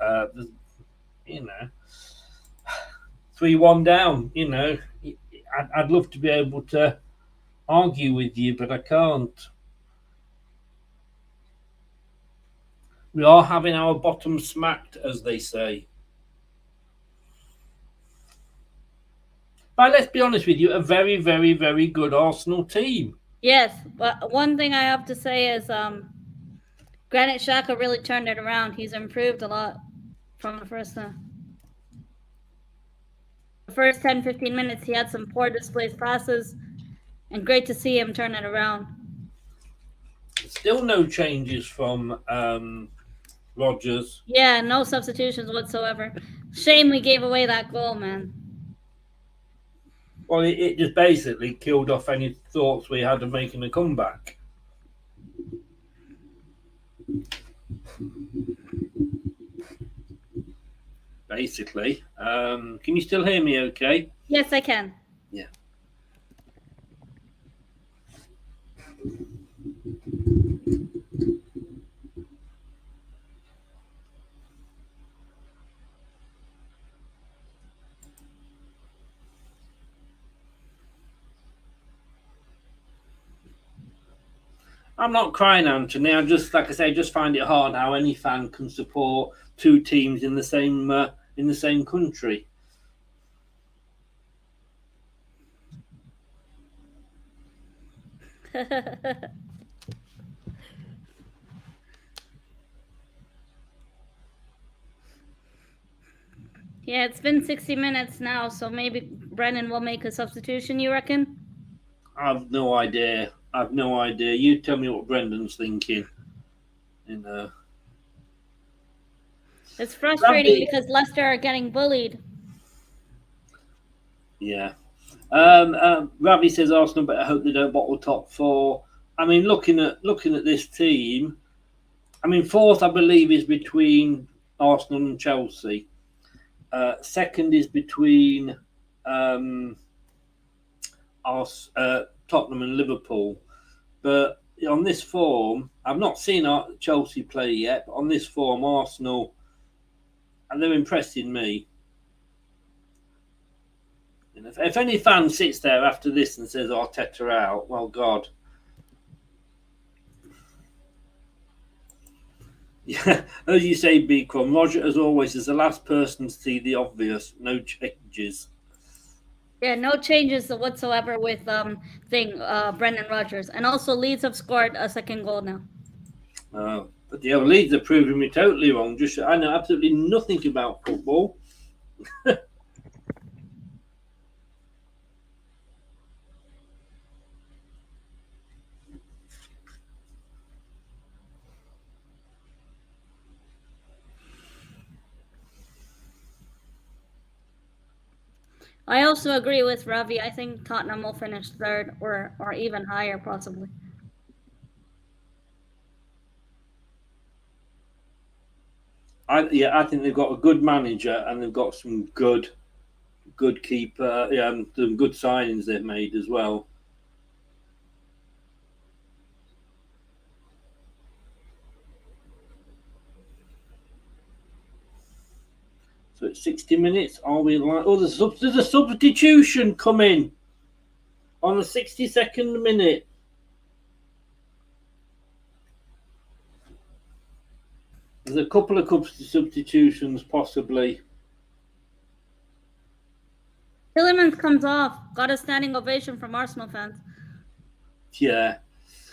3-1 down. I'd love to be able to argue with you, but I can't. We are having our bottom smacked, as they say. But let's be honest with you, a very, very, very good Arsenal team. Yes, but one thing I have to say is Granit Xhaka really turned it around. He's improved a lot from the first 10-15 minutes. He had some poor displaced passes, and great to see him turn it around. Still no changes from Rodgers. Yeah, no substitutions whatsoever. Shame we gave away that goal, man. Well, it just basically killed off any thoughts we had of making a comeback. Basically. Can you still hear me okay? Yes, I can. Yeah. I'm not crying, Anthony. I just, like I say, just find it hard how any fan can support two teams in the same country. Yeah, it's been 60 minutes now, so maybe Brennan will make a substitution, you reckon? I've no idea. I've no idea. You tell me what Brendan's thinking. You know. It's frustrating because Leicester are getting bullied. Yeah. Ravi says Arsenal, but I hope they don't bottle top four. I mean, looking at this team, I mean, fourth I believe is between Arsenal and Chelsea. Second is between Tottenham and Liverpool. But on this form, I've not seen Chelsea play yet. But on this form, Arsenal, and they're impressing me. And if any fan sits there after this and says Arteta out, well, God. Yeah, as you say, B-Cron, Roger, as always, is the last person to see the obvious. No changes. Yeah, no changes whatsoever with Brendan Rodgers. And also Leeds have scored a second goal now. But the Leeds are proving me totally wrong. I know absolutely nothing about football. I also agree with Ravi. I think Tottenham will finish third or even higher, possibly. I think they've got a good manager and they've got some good keeper. Yeah, some good signings they've made as well. So it's 60 minutes. Are we like? Oh, there's a substitution coming on the 62nd minute. There's a couple of substitutions possibly. Tillemans comes off. Got a standing ovation from Arsenal fans. Yeah.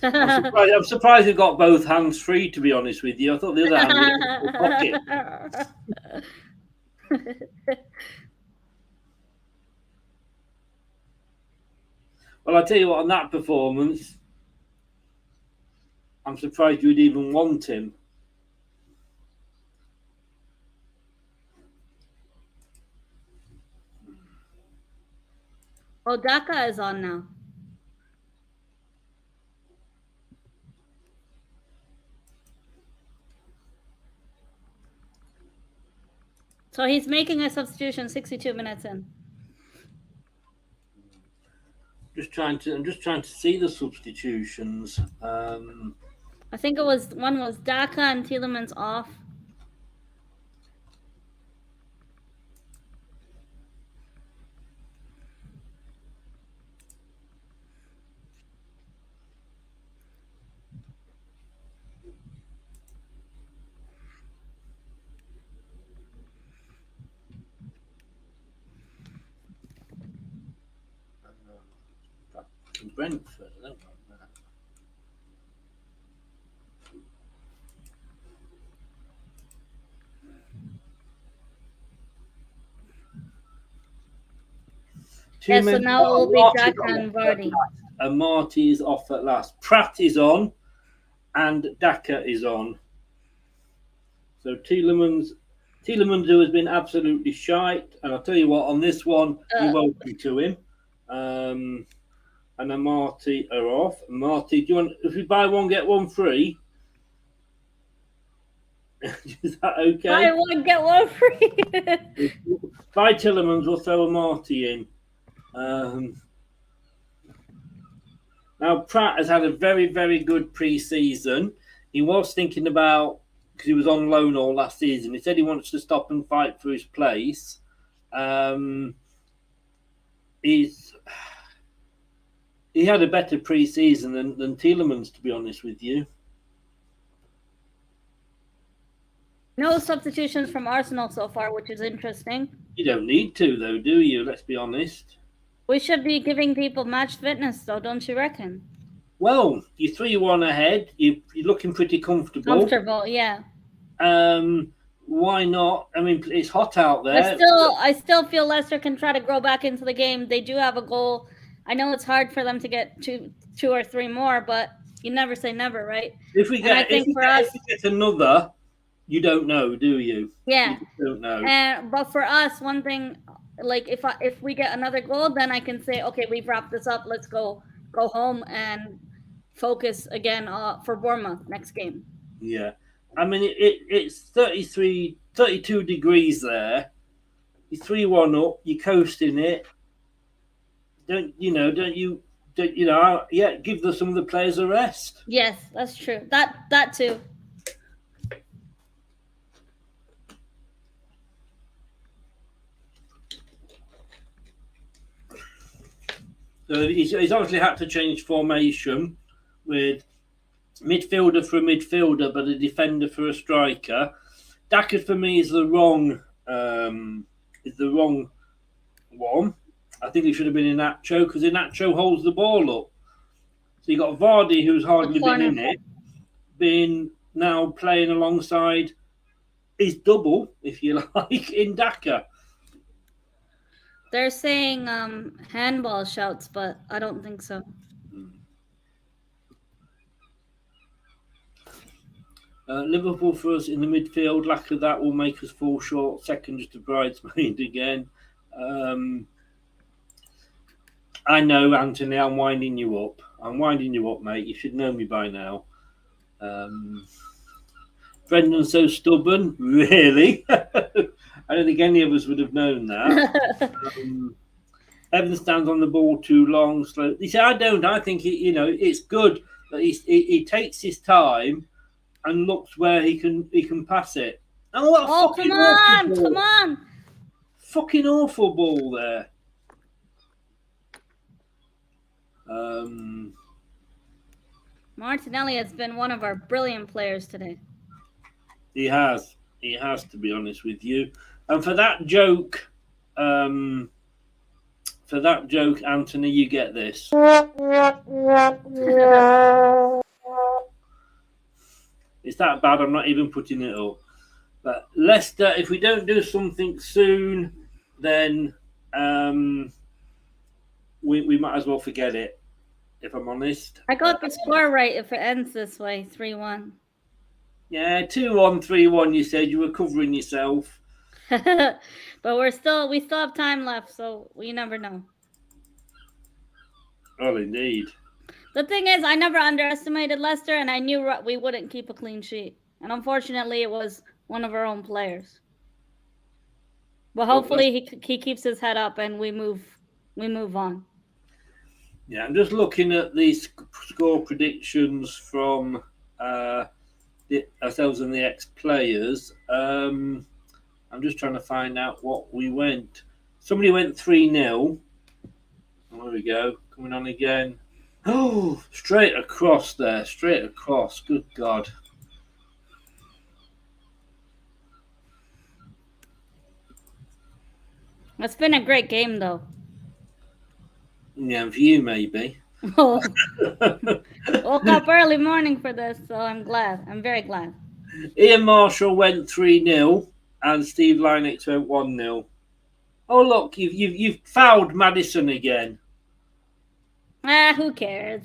I'm surprised he got both hands free, to be honest with you. I thought the other hand was in the pocket. Well, I tell you what, on that performance, I'm surprised you'd even want him. Oh, Daka is on now. So he's making a substitution 62 minutes in. I'm just trying to see the substitutions. I think one was Daka and Tillemans off. Brentford, I don't know that. Yeah, so now it will be Daka and Vardy. And Marty is off at last. Pratt is on, and Daka is on. So Tielemans, who has been absolutely shite, and I'll tell you what, on this one, you're welcome to him. And a Marty are off. Marty, do you want, if you buy one, get one free? Is that okay? Buy one, get one free. Buy Tillerman's, we'll throw a Marty in. Now, Pratt has had a very, very good pre-season. He was thinking about, because he was on loan all last season, he said he wants to stop and fight for his place. He had a better pre-season than Tielemans, to be honest with you. No substitutions from Arsenal so far, which is interesting. You don't need to, though, do you? Let's be honest. We should be giving people match fitness, though, don't you reckon? Well, you're 3-1 ahead. You're looking pretty comfortable. Comfortable, yeah. Why not? I mean, it's hot out there. I still feel Leicester can try to grow back into the game. They do have a goal. I know it's hard for them to get two or three more, but you never say never, right? If we get another, you don't know, do you? Yeah. You don't know. But for us, one thing, like if we get another goal, then I can say, okay, we've wrapped this up. Let's go home and focus again for Bournemouth next game. Yeah. I mean, it's 32 degrees there. You're 3-1 up. You're coasting it. Don't you? Yeah, give some of the players a rest. Yes, that's true. That too. So he's obviously had to change formation with midfielder for a midfielder, but a defender for a striker. Daka for me is the wrong one. I think he should have been Inacho because Inacho holds the ball up. So you got Vardy, who's hardly been in it, being now playing alongside his double, if you like, in Daka. They're saying handball shouts, but I don't think so. Liverpool for us in the midfield. Lack of that will make us fall short. Second, just a bridesmaid again. I know, Anthony, I'm winding you up. Mate. You should know me by now. Brendan's so stubborn. Really? I don't think any of us would have known that. Evans stands on the ball too long, slow. You see, I don't. I think it's good that he takes his time and looks where he can pass it. Oh, come on! Fucking awful ball there. Martinelli has been one of our brilliant players today. He has, to be honest with you. And for that joke, Anthony, you get this. It's that bad, I'm not even putting it up. But Leicester, if we don't do something soon, then we might as well forget it, if I'm honest. I got the score right if it ends this way, 3-1. Yeah, 2-1, 3-1, you said. You were covering yourself. But we still have time left, so we never know. Oh, indeed. The thing is, I never underestimated Leicester, and I knew we wouldn't keep a clean sheet. And unfortunately, it was one of our own players. But hopefully, he keeps his head up, and we move on. Yeah, I'm just looking at these score predictions from ourselves and the ex-players. I'm just trying to find out what we went. Somebody went 3-0. There we go. Coming on again. Oh, straight across there. Straight across. Good God. It's been a great game, though. Yeah, for you, maybe. Woke up early morning for this, so I'm glad. I'm very glad. Ian Marshall went 3-0 and Steve Lynex went 1-0. Oh, look, you've fouled Maddison again. Who cares?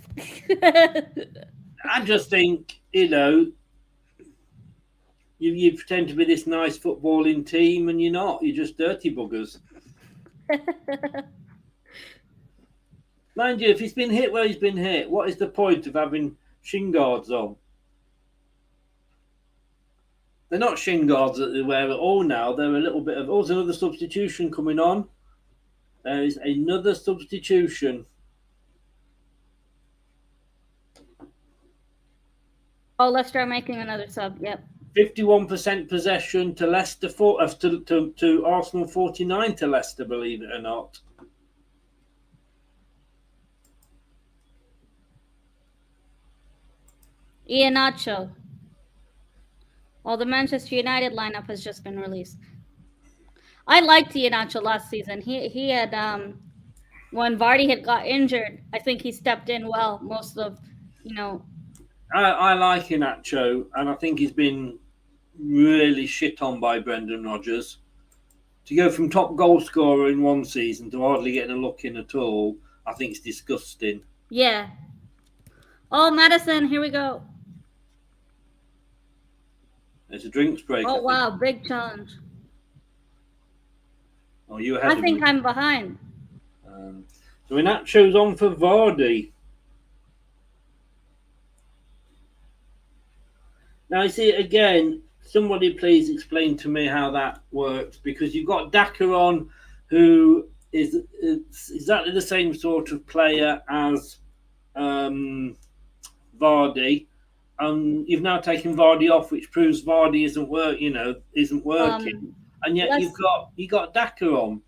I just think, you pretend to be this nice footballing team and you're not. You're just dirty buggers. Mind you, if he's been hit where he's been hit, what is the point of having shin guards on? They're not shin guards that they wear at all now. They're a little bit of... Oh, there's another substitution coming on. There is another substitution. Oh, Leicester are making another sub. Yep. 51% possession to Leicester to Arsenal 49 to Leicester, believe it or not. Iheanacho. Well, the Manchester United lineup has just been released. I liked Iheanacho last season. He had when Vardy had got injured, I think he stepped in well most of, I like Iheanacho, and I think he's been really shit on by Brendan Rodgers. To go from top goal scorer in one season to hardly getting a look in at all, I think it's disgusting. Yeah. Oh, Madison, here we go. There's a drinks break. Oh, wow, big challenge. Oh, you ahead I think I'm behind. So Iheanacho's on for Vardy. Now, you see, again, somebody please explain to me how that works, because you've got Daka on, who is exactly the same sort of player as Vardy, and you've now taken Vardy off, which proves Vardy isn't working, and yet you got Daka on.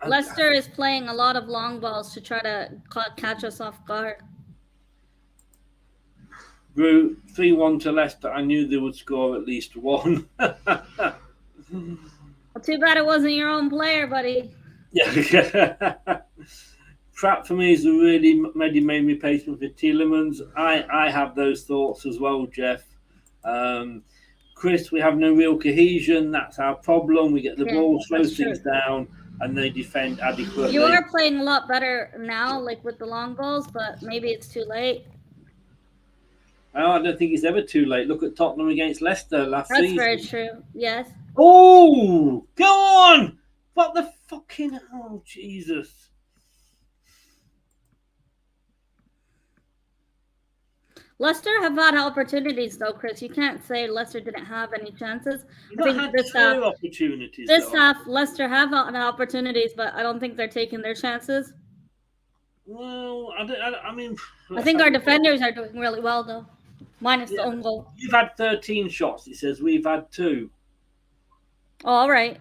Leicester is playing a lot of long balls to try to catch us off guard. Grew 3-1 to Leicester. I knew they would score at least one. Well, too bad it wasn't your own player, buddy. Yeah. Pratt for me is really made me patient for Tielemans. I have those thoughts as well, Jeff. Chris, we have no real cohesion. That's our problem. We get the ball, slow things down, and they defend adequately. You are playing a lot better now, like with the long balls, but maybe it's too late. Oh, I don't think it's ever too late. Look at Tottenham against Leicester last season. That's very true. Yes. Oh, go on! What the fucking hell, Jesus! Leicester have had opportunities, though, Chris. You can't say Leicester didn't have any chances. I think this half, opportunities. This half, Leicester have had opportunities, but I don't think they're taking their chances. Well, I mean... I think our defenders are doing really well, though. Minus the own goal. You've had 13 shots, it says. We've had 2. Oh, all right.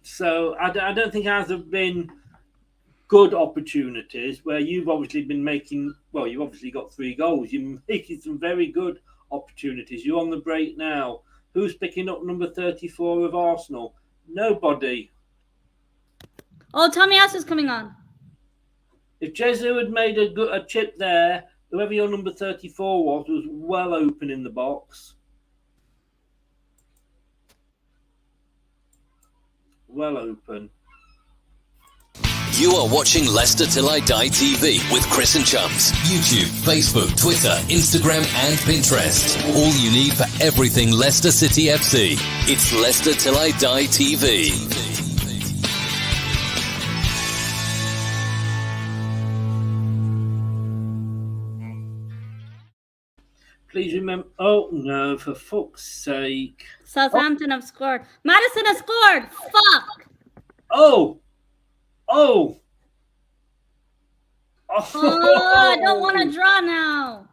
So I don't think ours have been good opportunities where you've obviously been making... Well, you've obviously got 3 goals. You're making some very good opportunities. You're on the break now. Who's picking up number 34 of Arsenal? Nobody. Oh, Tomiyasu's coming on. If Jesu had made a chip there, whoever your number 34 was well open in the box. Well open. You are watching Leicester Till I Die TV with Chris and Chums. YouTube, Facebook, Twitter, Instagram and Pinterest. All you need for everything Leicester City FC. It's Leicester Till I Die TV. Please remember... Oh, no, for fuck's sake. Southampton have scored. Madison has scored! Fuck! Oh, I don't want to draw now.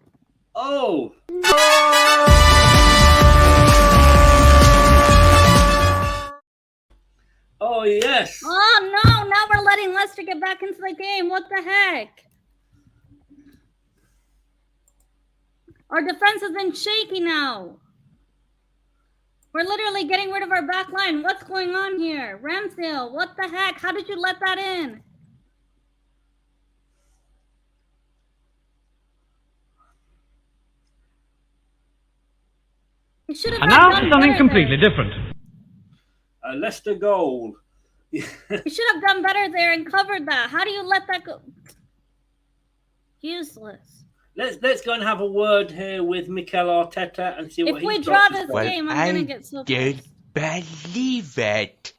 Oh. Oh, yes. Oh, no. Now we're letting Leicester get back into the game. What the heck? Our defense has been shaky now. We're literally getting rid of our back line. What's going on here? Ramsdale, what the heck? How did you let that in? You should have and now for something completely different. A Leicester goal. You should have done better there and covered that. How do you let that go? Useless. Let's go and have a word here with Mikel Arteta and see what he If we draw this game, I'm going to get so don't believe it.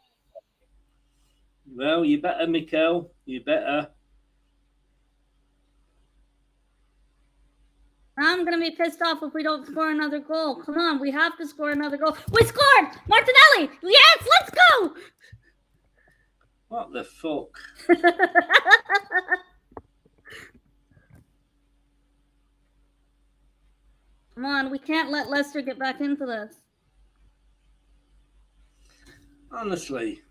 Well, you better, Mikel. You better. I'm going to be pissed off if we don't score another goal. Come on, we have to score another goal. We scored! Martinelli! Yes, let's go! What the fuck? Come on, we can't let Leicester get back into this. Honestly.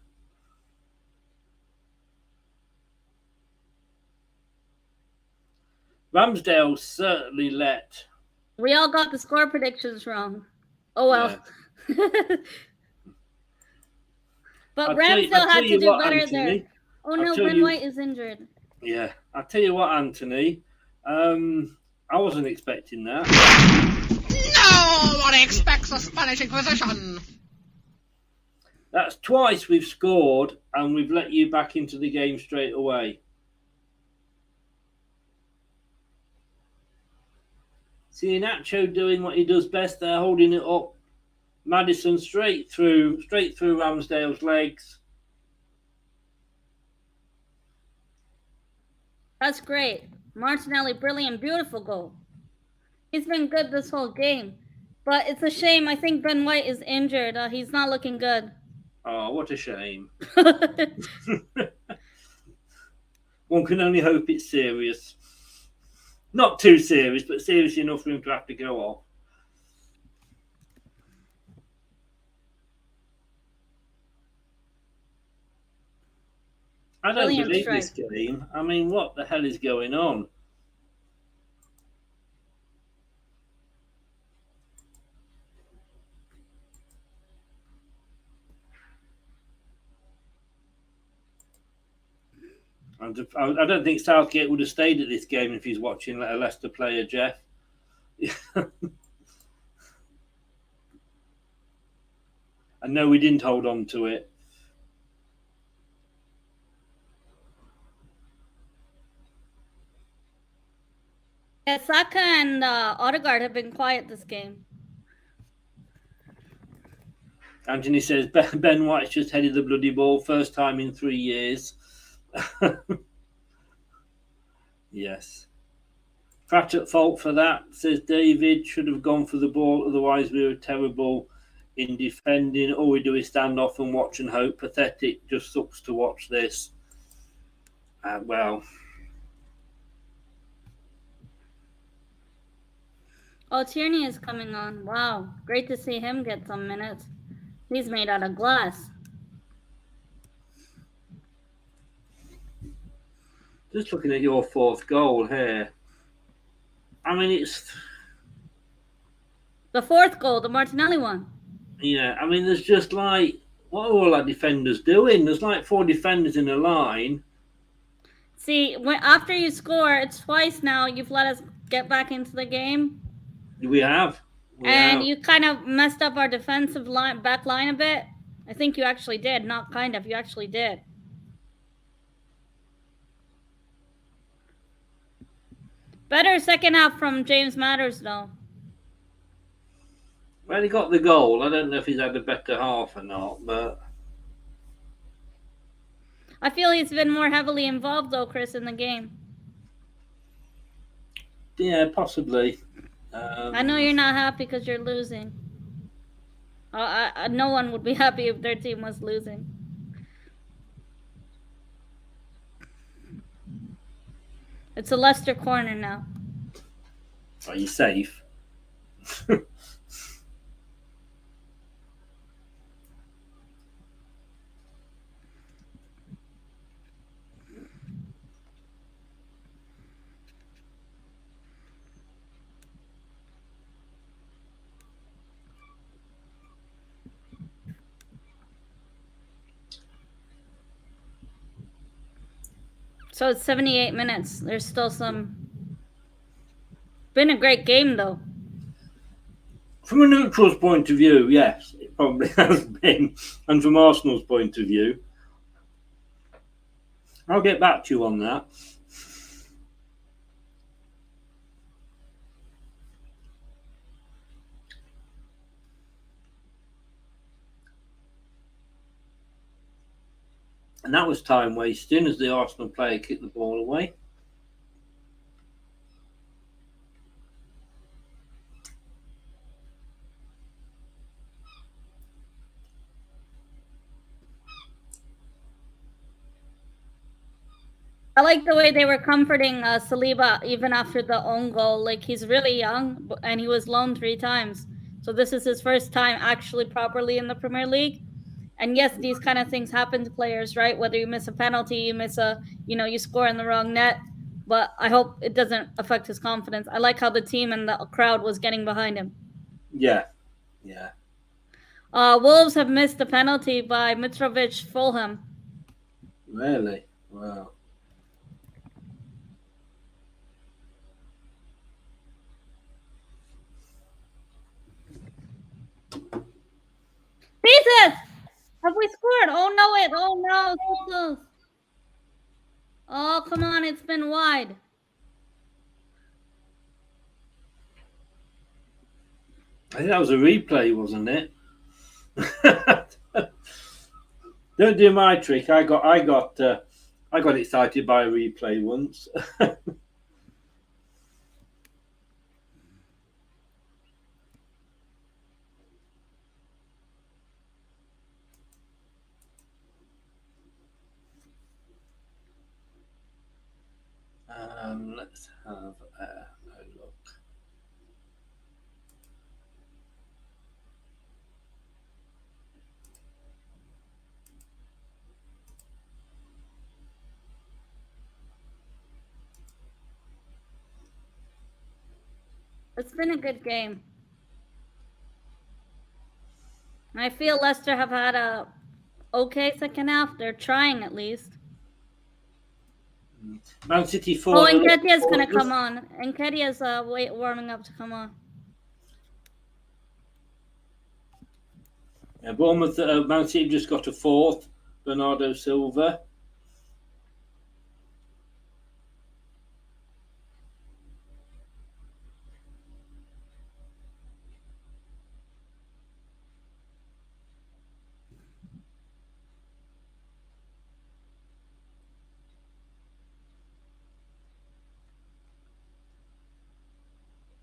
Ramsdale certainly let. We all got the score predictions wrong. Oh well. Yeah. But Ramsdale had to do better there. Oh no, Ben White is injured. Yeah, I'll tell you what, Anthony. I wasn't expecting that. Nobody expects a Spanish Inquisition. That's twice we've scored and we've let you back into the game straight away. See Nacho doing what he does best there, holding it up. Maddison straight through Ramsdale's legs. That's great. Martinelli, brilliant, beautiful goal. He's been good this whole game. But it's a shame. I think Ben White is injured. He's not looking good. Oh, what a shame. One can only hope it's serious. Not too serious, but serious enough for him to have to go off. I don't believe this game. I mean, what the hell is going on? I don't think Southgate would have stayed at this game if he's watching a Leicester player, Jeff. I know we didn't hold on to it. Yeah, Saka and Odegaard have been quiet this game. Anthony says Ben White's just headed the bloody ball, first time in 3 years. Yes. Pratt at fault for that, says David. Should have gone for the ball, otherwise we were terrible in defending. All we do is stand off and watch and hope. Pathetic, just sucks to watch this. Well. Oh, Tierney is coming on. Wow, great to see him get some minutes. He's made out of glass. Just looking at your fourth goal here. I mean, it's... The fourth goal, the Martinelli one. Yeah, I mean, there's just like... What are all our defenders doing? There's like 4 defenders in a line. See, after you score, it's twice now you've let us get back into the game. We have. You kind of messed up our defensive back line a bit. I think you actually did. Not kind of. You actually did. Better second half from James Matters, though. Well, he got the goal. I don't know if he's had a better half or not, but... I feel he's been more heavily involved, though, Chris, in the game. Yeah, possibly. I know you're not happy because you're losing. No one would be happy if their team was losing. It's a Leicester corner now. Are you safe? So it's 78 minutes. There's still some... Been a great game, though. From a neutral's point of view, yes, it probably has been. And from Arsenal's point of view, I'll get back to you on that. And that was time wasting as the Arsenal player kicked the ball away. I like the way they were comforting Saliba even after the own goal. Like, he's really young, and he was loaned 3 times. So this is his first time actually properly in the Premier League. And yes, these kind of things happen to players, right? Whether you miss a penalty, you miss you score in the wrong net. But I hope it doesn't affect his confidence. I like how the team and the crowd was getting behind him. Yeah. Wolves have missed a penalty by Mitrovic Fulham. Really? Wow. Jesus! Have we scored? Oh no, so close. Oh, come on, it's been wide. I think that was a replay, wasn't it? Don't do my trick. I got excited by a replay once. Let's have a look. It's been a good game. I feel Leicester have had a okay second half. They're trying at least. Man City 4. Oh, Nketiah's going to come on. Nketiah's warming up to come on. Yeah, Bournemouth, Man City just got a 4th. Bernardo Silva.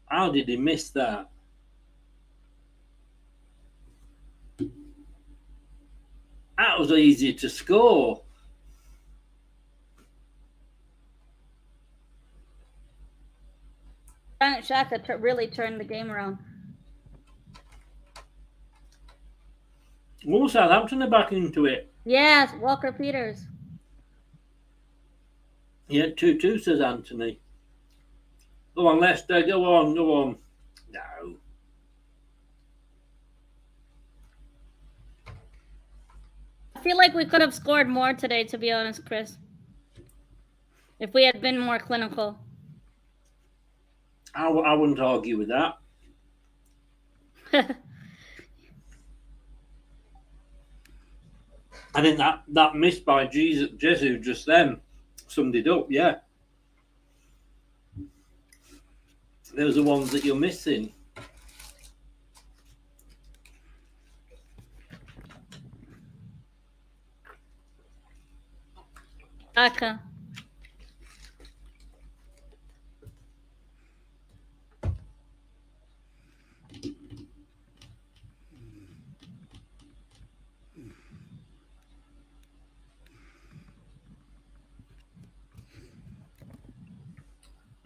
How did he miss that? That was easy to score. Xhaka really turned the game around. Well, Southampton are back into it. Yes, Walker Peters. Yeah, 2-2, says Anthony. Go on, Leicester, go on. No. I feel like we could have scored more today, to be honest, Chris. If we had been more clinical. I wouldn't argue with that. I think that miss by Jesus just then summed it up, yeah. Those are ones that you're missing. Aka.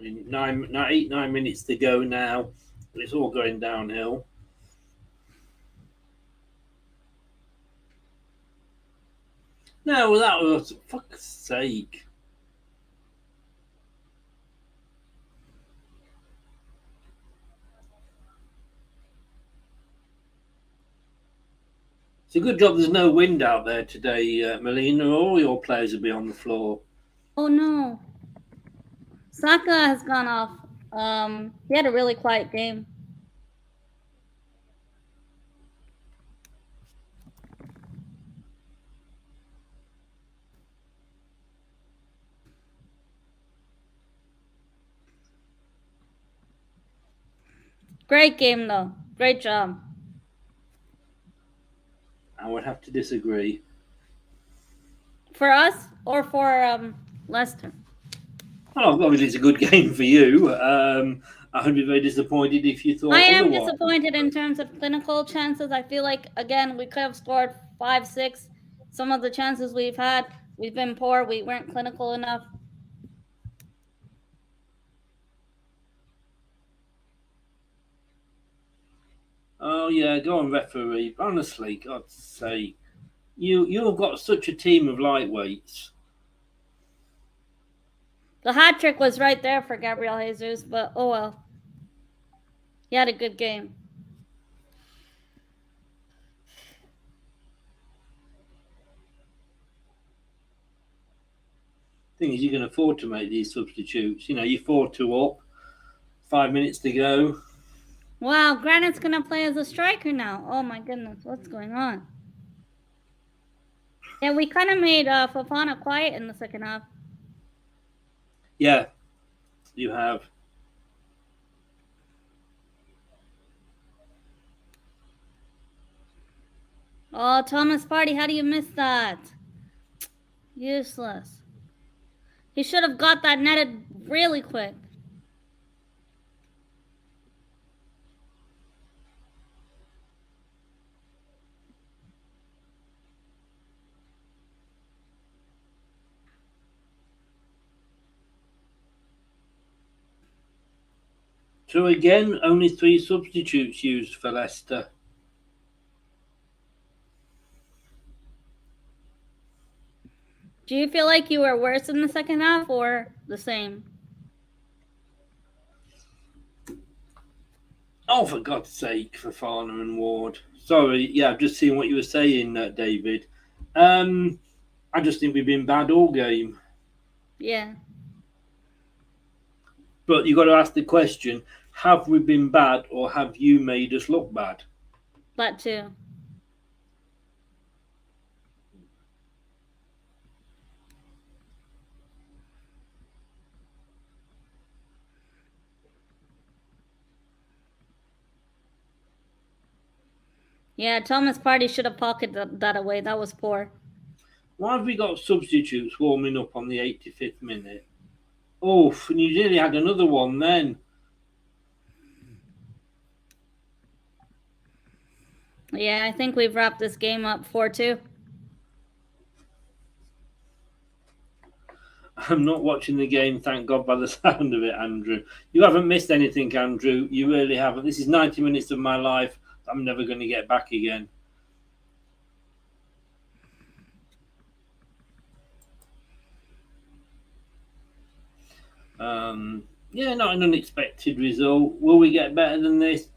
I mean, 9 minutes to go now. It's all going downhill. No, that was, for fuck's sake. It's a good job there's no wind out there today, Melina. All your players will be on the floor. Oh, no. Saka has gone off. He had a really quiet game. Great game, though. Great job. I would have to disagree. For us or for Leicester? Well, obviously it's a good game for you. I would be very disappointed if you thought I am otherwise. disappointed in terms of clinical chances. I feel like, again, we could have scored 5, 6. Some of the chances we've had, we've been poor. We weren't clinical enough. Oh yeah, go on, referee. Honestly, God's sake, you've got such a team of lightweights. The hat trick was right there for Gabriel Jesus, but oh well. He had a good game. Thing is, you can afford to make these substitutes. You know, you're 4-2 up, 5 minutes to go. Wow, Granite's gonna play as a striker now. Oh my goodness, what's going on? Yeah, we kind of made Fofana quiet in the second half. Yeah, you have. Oh, Thomas Partey, how do you miss that? Useless. He should have got that netted really quick. So again, only 3 substitutes used for Leicester. Do you feel like you were worse in the second half or the same? Oh, for God's sake, Fofana and Ward. Sorry, yeah, I've just seen what you were saying, David. I just think we've been bad all game. Yeah. But you've got to ask the question, have we been bad or have you made us look bad? That too. Yeah, Thomas Partey should have pocketed that away. That was poor. Why have we got substitutes warming up on the 85th minute? Oh, and you nearly had another one then. Yeah, I think we've wrapped this game up 4-2. I'm not watching the game, thank God, by the sound of it, Andrew. You haven't missed anything, Andrew. You really haven't. This is 90 minutes of my life I'm never going to get back again. Yeah, not an unexpected result. Will we get better than this?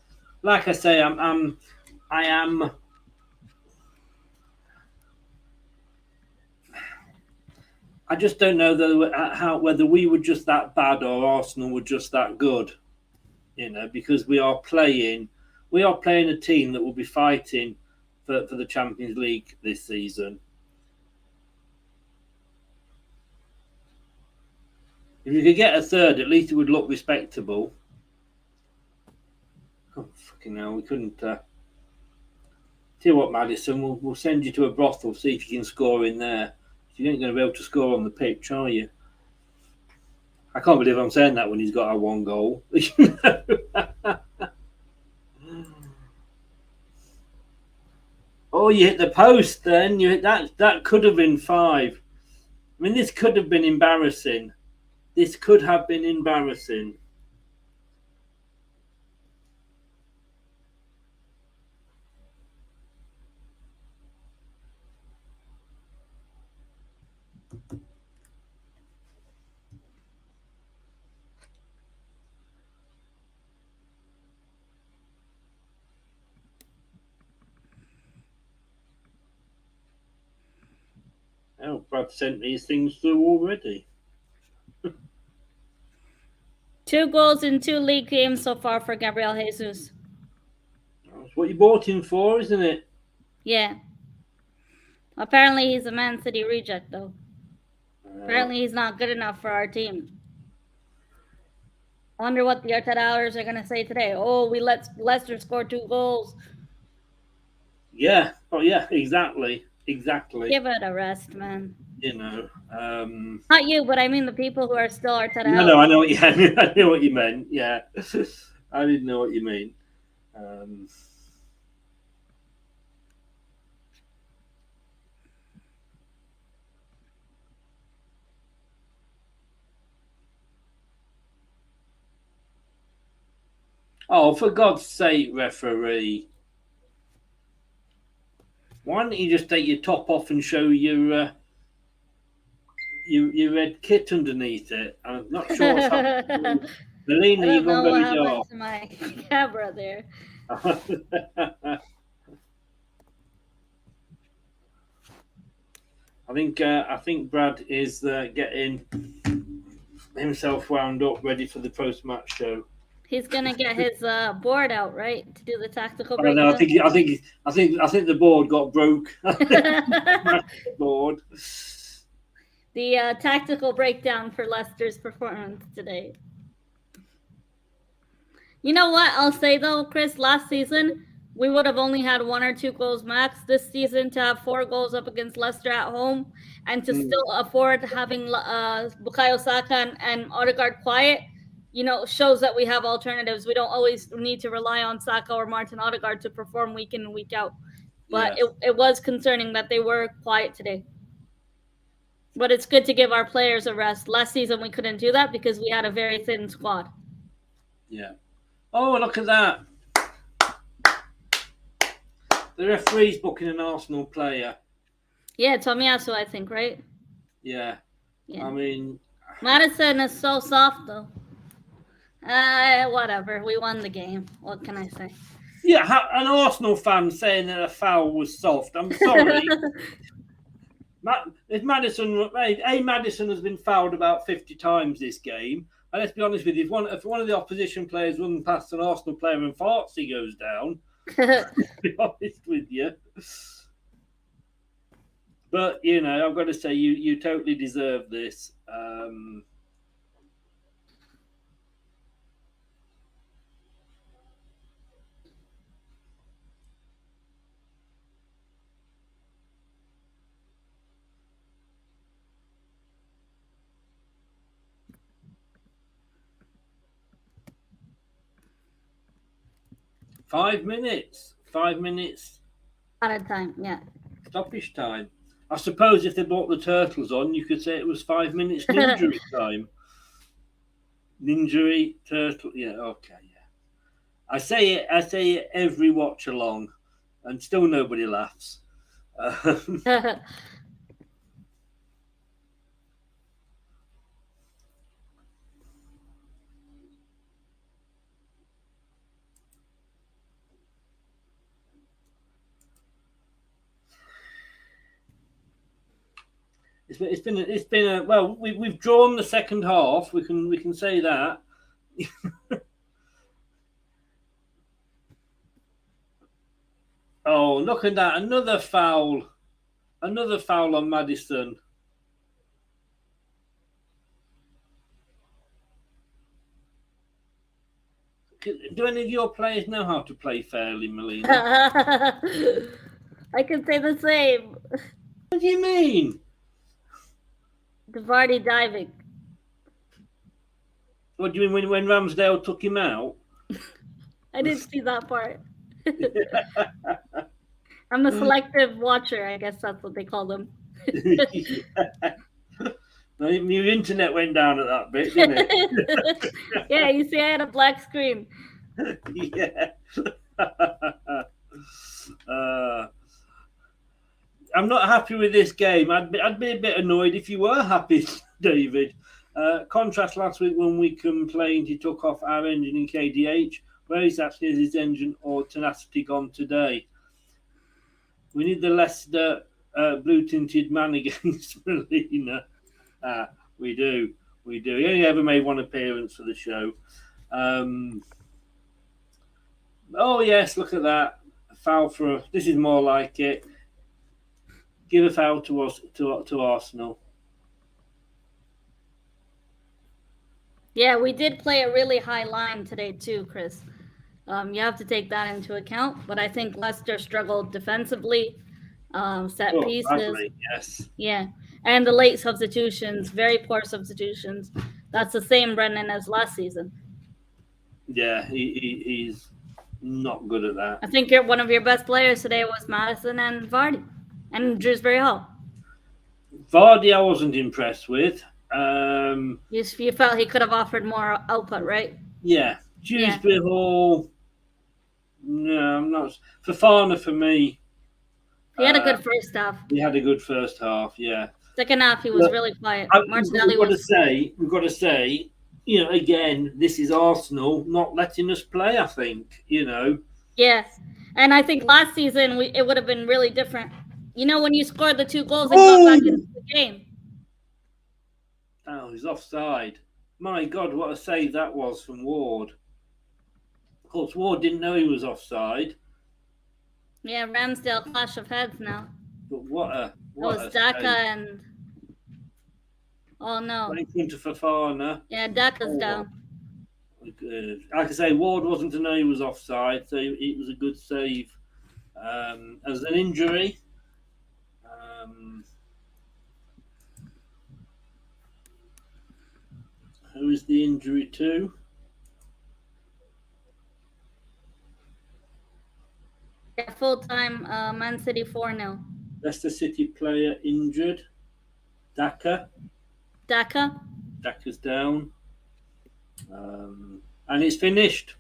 Like I say, I am. I just don't know whether we were just that bad or Arsenal were just that good. You know, because we are playing a team that will be fighting for the Champions League this season. If we could get a third, at least it would look respectable. Oh, fucking hell, we couldn't. Tell you what, Madison, we'll send you to a brothel, see if you can score in there. You ain't going to be able to score on the pitch, are you? I can't believe I'm saying that when he's got our 1 goal. Oh, you hit the post then. You hit that could have been 5. I mean, this could have been embarrassing. This could have been embarrassing. Oh, Brad sent these things through already. 2 goals in 2 league games so far for Gabriel Jesus. That's what you bought him for, isn't it? Yeah. Apparently he's a Man City reject, though. Apparently he's not good enough for our team. I wonder what the LTIDers are going to say today. Oh, we let Leicester score 2 goals. Yeah. Oh, yeah, exactly. Exactly. Give it a rest, man. You know. Not you, but I mean the people who are still LTID. No, I know what you mean. I know what you meant. Yeah. I didn't know what you mean. Oh, for God's sake, referee. Why don't you just take your top off and show your red kit underneath it? I'm not sure what's happening. Melina, I you've don't gone know what very happened dark. to my camera there. I think Brad is getting himself wound up, ready for the post-match show. He's gonna get his board out, right, to do the tactical I don't know. breakdown. I think the board got broke. The board. The tactical breakdown for Leicester's performance today. You know what? I'll say though, Chris, last season we would have only had 1 or 2 goals max. This season, to have 4 goals up against Leicester at home and to still afford having Bukayo Saka and Odegaard quiet, shows that we have alternatives. We don't always need to rely on Saka or Martin Odegaard to perform week in and week out. But it was concerning that they were quiet today. But it's good to give our players a rest. Last season we couldn't do that because we had a very thin squad. Yeah. Oh, look at that. The referee's booking an Arsenal player. Yeah, Tomiyasu, I think, right? Yeah. I mean... Madison is so soft, though. Whatever. We won the game. What can I say? Yeah, an Arsenal fan saying that a foul was soft. I'm sorry. Madison has been fouled about 50 times this game. And let's be honest with you, if one of the opposition players runs past an Arsenal player and farts, he goes down. To be honest with you. But, I've got to say, you totally deserve this. 5 minutes. 5 minutes. Out of time, yeah. Stoppage time. I suppose if they brought the turtles on, you could say it was 5 minutes ninjury time. Ninjury, turtle, yeah, okay, yeah. I say it every watch along, and still nobody laughs. It's been a well. We've drawn the second half. We can say that. Oh, look at that! Another foul on Maddison. Do any of your players know how to play fairly, Melina? I can say the same. What do you mean? Vardy diving. What do you mean when Ramsdale took him out? I didn't see that part. I'm a selective watcher. I guess that's what they call them. Your internet went down at that bit, didn't it? Yeah, you see, I had a black screen. Yeah. I'm not happy with this game. I'd be a bit annoyed if you were happy, David. Contrast last week when we complained he took off our engine in KDH. Where exactly is his engine or tenacity gone today? We need the Leicester blue-tinted man against Melina. We do. He only ever made one appearance for the show. Oh, yes, look at that. A foul for... This is more like it. Give a foul to us, to Arsenal. Yeah, we did play a really high line today too, Chris. You have to take that into account. But I think Leicester struggled defensively, set pieces. Badly, yes. Yeah, and the late substitutions, very poor substitutions. That's the same Brendan as last season. Yeah, he's not good at that. I think one of your best players today was Madison and Vardy and Dewsbury Hall. Vardy, I wasn't impressed with. You felt he could have offered more output, right? Yeah. Dewsbury Hall. No, I'm not. Fofana for me. He had a good first half. He had a good first half, yeah. Second half, he was really quiet. Martinelli We've got to say, you know, again, this is Arsenal not letting us play, I think, you know. Yes. And I think last season it would have been really different. You know, when you scored the 2 goals and got back into the game. Oh, he's offside. My God, what a save that was from Ward. Of course, Ward didn't know he was offside. Yeah, Ramsdale clash of heads now. But what a it was Daka save. and oh no. Right in front of Fofana. Yeah, Daka's down. Good. Like I say, Ward wasn't to know he was offside, so it was a good save. As an injury, who is the injury to? Yeah, full-time Man City 4-0. Leicester City player injured. Daka. Daka's down. And it's finished.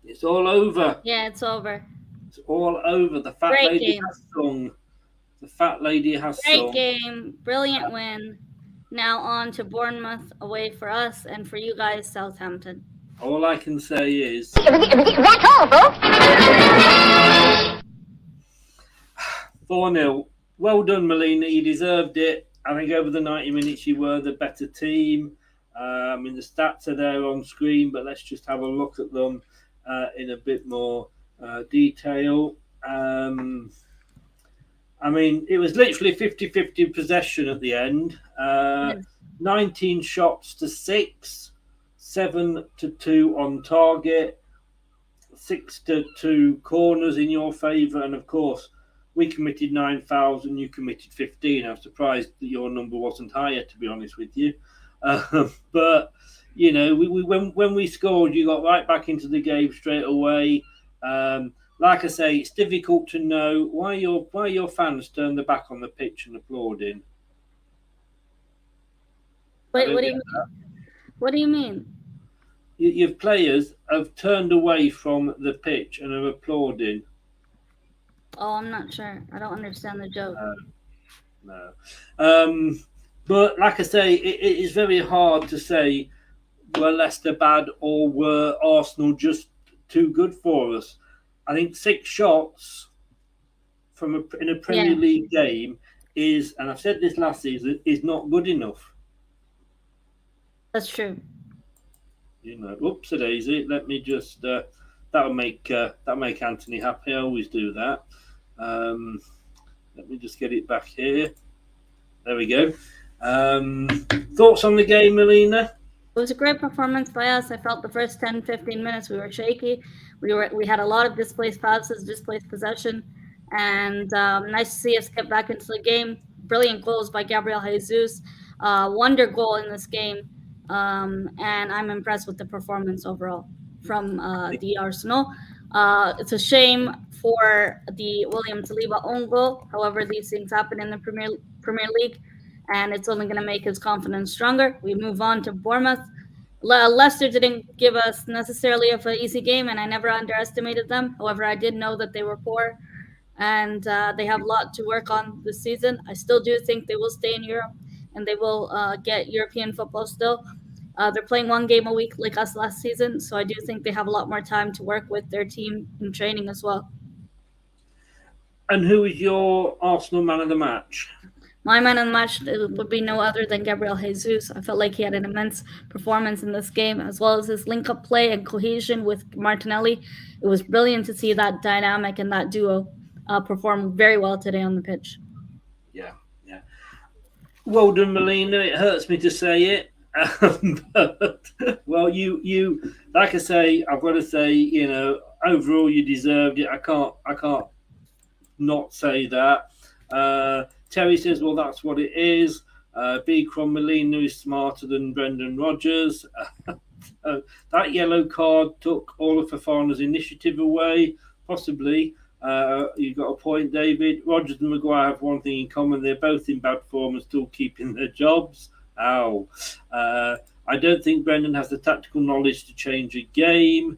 It's all over. Yeah, it's over. It's all over. The fat Great lady game. has sung. The fat lady has sung. Great game. Brilliant win. Now on to Bournemouth away for us and for you guys, Southampton. All I can say is... That's all, folks. 4-0. Well done, Melina. You deserved it. I think over the 90 minutes you were the better team. I mean, the stats are there on screen, but let's just have a look at them in a bit more detail. I mean, it was literally 50-50 possession at the end. 19 shots to 6, 7-2 on target, 6-2 corners in your favour, and of course, we committed 9,000. You committed 15. I'm surprised that your number wasn't higher, to be honest with you. But you know, when we scored, you got right back into the game straight away. Like I say, it's difficult to know why your fans turn their back on the pitch and applauding. Wait, what do you mean? What do you mean? Your players have turned away from the pitch and are applauding. Oh, I'm not sure. I don't understand the joke. No. But like I say, it is very hard to say were Leicester bad or were Arsenal just too good for us. I think 6 shots in a Premier League game is, and I've said this last season, is not good enough. That's true. You know, whoops a daisy. Let me just that'll make Anthony happy. I always do that. Let me just get it back here. There we go. Thoughts on the game, Melina? It was a great performance by us. I felt the first 10-15 minutes we were shaky. We had a lot of displaced passes, displaced possession, and nice to see us get back into the game. Brilliant goals by Gabriel Jesus. Wonder goal in this game. And I'm impressed with the performance overall from the Arsenal. It's a shame for the William Saliba own goal. However, these things happen in the Premier League, and it's only going to make his confidence stronger. We move on to Bournemouth. Leicester didn't give us necessarily an easy game, and I never underestimated them. However, I did know that they were poor, and they have a lot to work on this season. I still do think they will stay in Europe, and they will get European football still. They're playing 1 game a week like us last season, so I do think they have a lot more time to work with their team in training as well. And who is your Arsenal man of the match? My man of the match would be no other than Gabriel Jesus. I felt like he had an immense performance in this game, as well as his link-up play and cohesion with Martinelli. It was brilliant to see that dynamic and that duo perform very well today on the pitch. Yeah. Well done, Melina. It hurts me to say it. But, well, you like I say, I've got to say, you know, overall you deserved it. I can't not say that. Terry says, well, that's what it is. B. Cron Melina is smarter than Brendan Rodgers. That yellow card took all of Fofana's initiative away, possibly. You've got a point, David. Rodgers and Maguire have one thing in common. They're both in bad form and still keeping their jobs. Ow. I don't think Brendan has the tactical knowledge to change a game.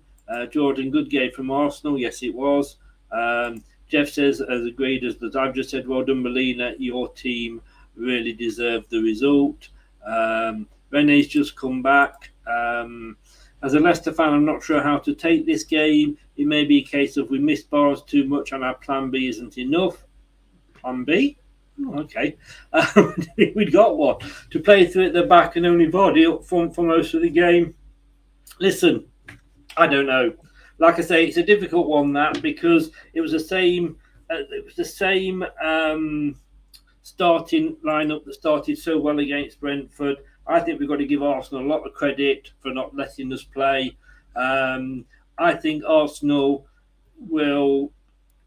Jordan, good game from Arsenal. Yes, it was. Jeff says, as agreed as I've just said, well done, Melina. Your team really deserved the result. Rene's just come back. As a Leicester fan, I'm not sure how to take this game. It may be a case of we missed bars too much and our plan B isn't enough. Plan B? Oh, okay. We'd got one. To play through at the back and only Vardy up front for most of the game. Listen, I don't know. Like I say, it's a difficult one, that, because it was the same starting lineup that started so well against Brentford. I think we've got to give Arsenal a lot of credit for not letting us play. I think Arsenal will...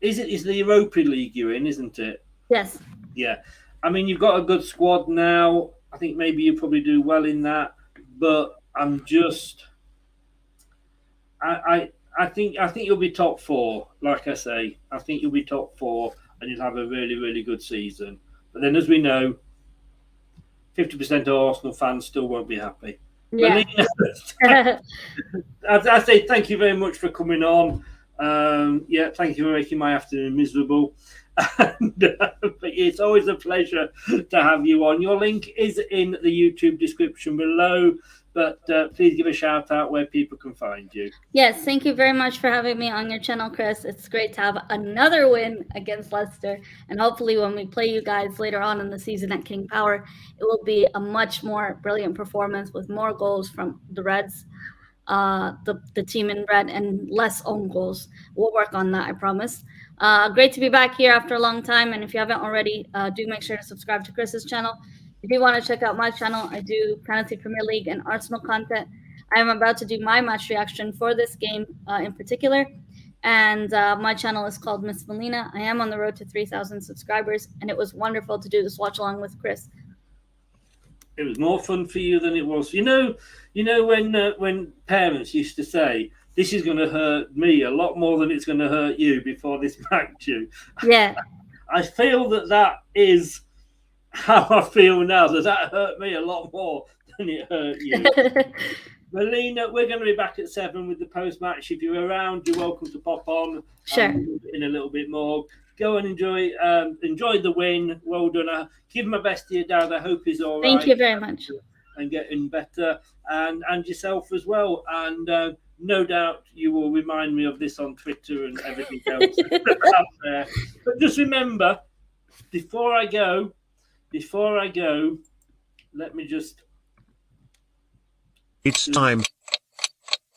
Is the Europa League you're in, isn't it? Yes. Yeah. I mean, you've got a good squad now. I think maybe you probably do well in that. But I'm just... I think you'll be top four, like I say. I think you'll be top four and you'll have a really, really good season. But then, as we know, 50% of Arsenal fans still won't be happy. Yeah. I say thank you very much for coming on. Thank you for making my afternoon miserable. But it's always a pleasure to have you on. Your link is in the YouTube description below, but please give a shout out where people can find you. Yes, thank you very much for having me on your channel, Chris. It's great to have another win against Leicester, and hopefully when we play you guys later on in the season at King Power, it will be a much more brilliant performance with more goals from the Reds, the team in red, and less own goals. We'll work on that, I promise. Great to be back here after a long time, and if you haven't already, do make sure to subscribe to Chris's channel. If you want to check out my channel, I do Fantasy Premier League and Arsenal content. I am about to do my match reaction for this game in particular, and my channel is called Miss Melina. I am on the road to 3,000 subscribers, and it was wonderful to do this watch along with Chris. It was more fun for you than it was. You know when parents used to say, this is going to hurt me a lot more than it's going to hurt you before this match you. Yeah. I feel that is how I feel now. Does that hurt me a lot more than it hurt you? Melina, we're going to be back at 7 with the post-match. If you're around, you're welcome to pop on. Sure. In a little bit more. Go and enjoy the win. Well done. Give my best to your dad. I hope he's all right. Thank you very much. And getting better. And yourself as well. And no doubt you will remind me of this on Twitter and everything else out there. But just remember, before I go, let me just... It's time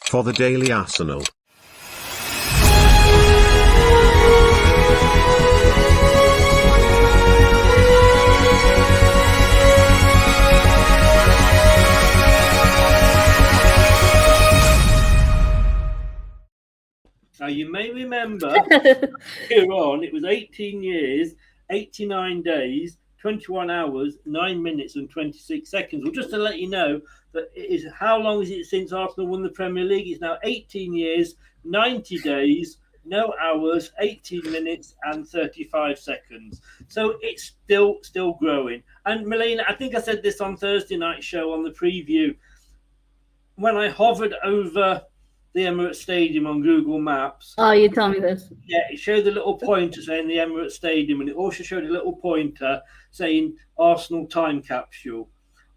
for the Daily Arsenal. Now, you may remember, here on, it was 18 years, 89 days, 21 hours, 9 minutes and 26 seconds. Well, just to let you know, that it is, how long is it since Arsenal won the Premier League? It's now 18 years, 90 days, no hours, 18 minutes and 35 seconds. So it's still growing. And Melina, I think I said this on Thursday night show on the preview. When I hovered over the Emirates Stadium on Google Maps. Oh, you told me this. Yeah, it showed the little pointer saying the Emirates Stadium, and it also showed a little pointer saying Arsenal time capsule.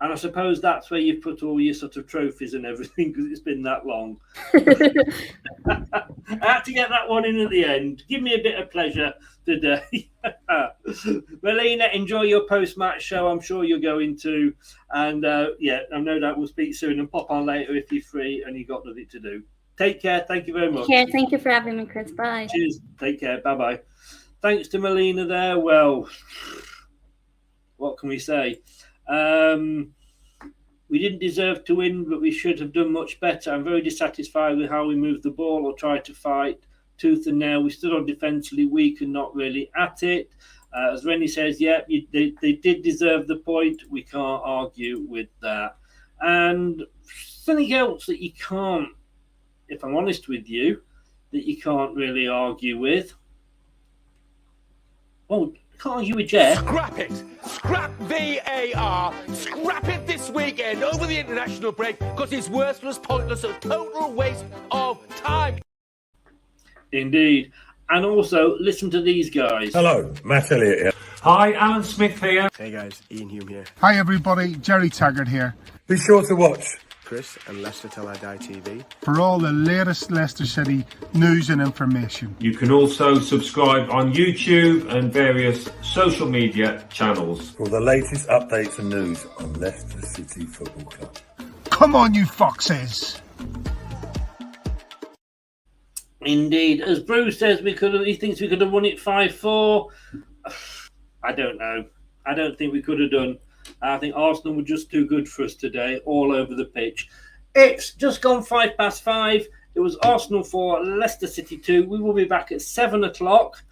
And I suppose that's where you put all your sort of trophies and everything, because it's been that long. I had to get that one in at the end. Give me a bit of pleasure today. Melina, enjoy your post-match show. I'm sure you're going to. And I'm no doubt we'll speak soon, and pop on later if you're free and you've got nothing to do. Take care. Thank you very much. Take care. Thank you for having me, Chris. Bye. Cheers. Take care. Bye-bye. Thanks to Melina there. Well, what can we say? We didn't deserve to win, but we should have done much better. I'm very dissatisfied with how we moved the ball or tried to fight tooth and nail. We stood on defensively weak and not really at it. As Rennie says, they did deserve the point. We can't argue with that. And something else that you can't, if I'm honest with you, that you can't really argue with. Oh, can't argue with Jeff. Scrap it! Scrap VAR! Scrap it this weekend over the international break because it's worthless, pointless, a total waste of time. Indeed. and also listen to these guys. Hello, Matt Elliott here. Hi, Alan Smith here. Hey guys, Ian Hume here. Hi everybody, Jerry Taggart here. Be sure to watch Chris and Leicester Till I Die TV for all the latest Leicester City news and information. You can also subscribe on YouTube and various social media channels. for the latest updates and news on Leicester City Football Club. Come on, you foxes! Indeed, as Bruce says, he thinks we could have won it 5-4. I don't know. I don't think we could have done. I think Arsenal were just too good for us today, all over the pitch. It's just gone 5:05. It was Arsenal 4, Leicester City 2. We will be back at 7 o'clock.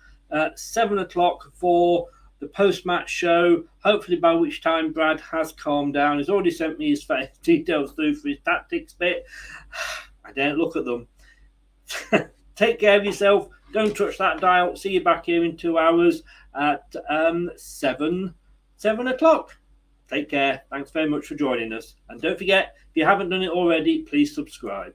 7 o'clock for the post-match show. Hopefully by which time Brad has calmed down. He's already sent me his details through for his tactics bit. I don't look at them. Take care of yourself. Don't touch that dial. See you back here in 2 hours at 7 o'clock. Take care. Thanks very much for joining us. And don't forget, if you haven't done it already, please subscribe.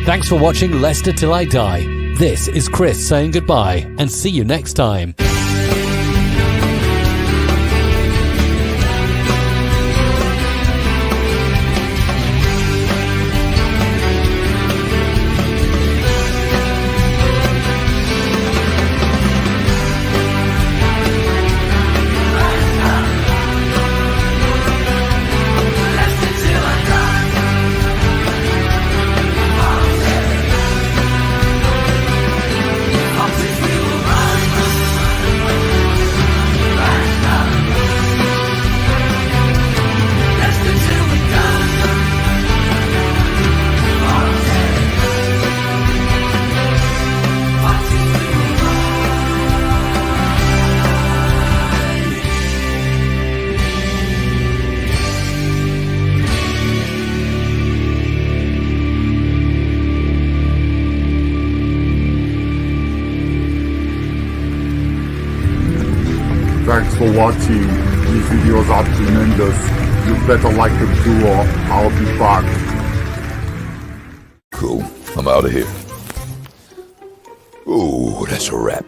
Thanks for watching Leicester Till I Die. This is Chris saying goodbye and see you next time. Thanks for watching. These videos are tremendous. You better like them too or I'll be back. Cool. I'm out of here. Ooh, that's a wrap.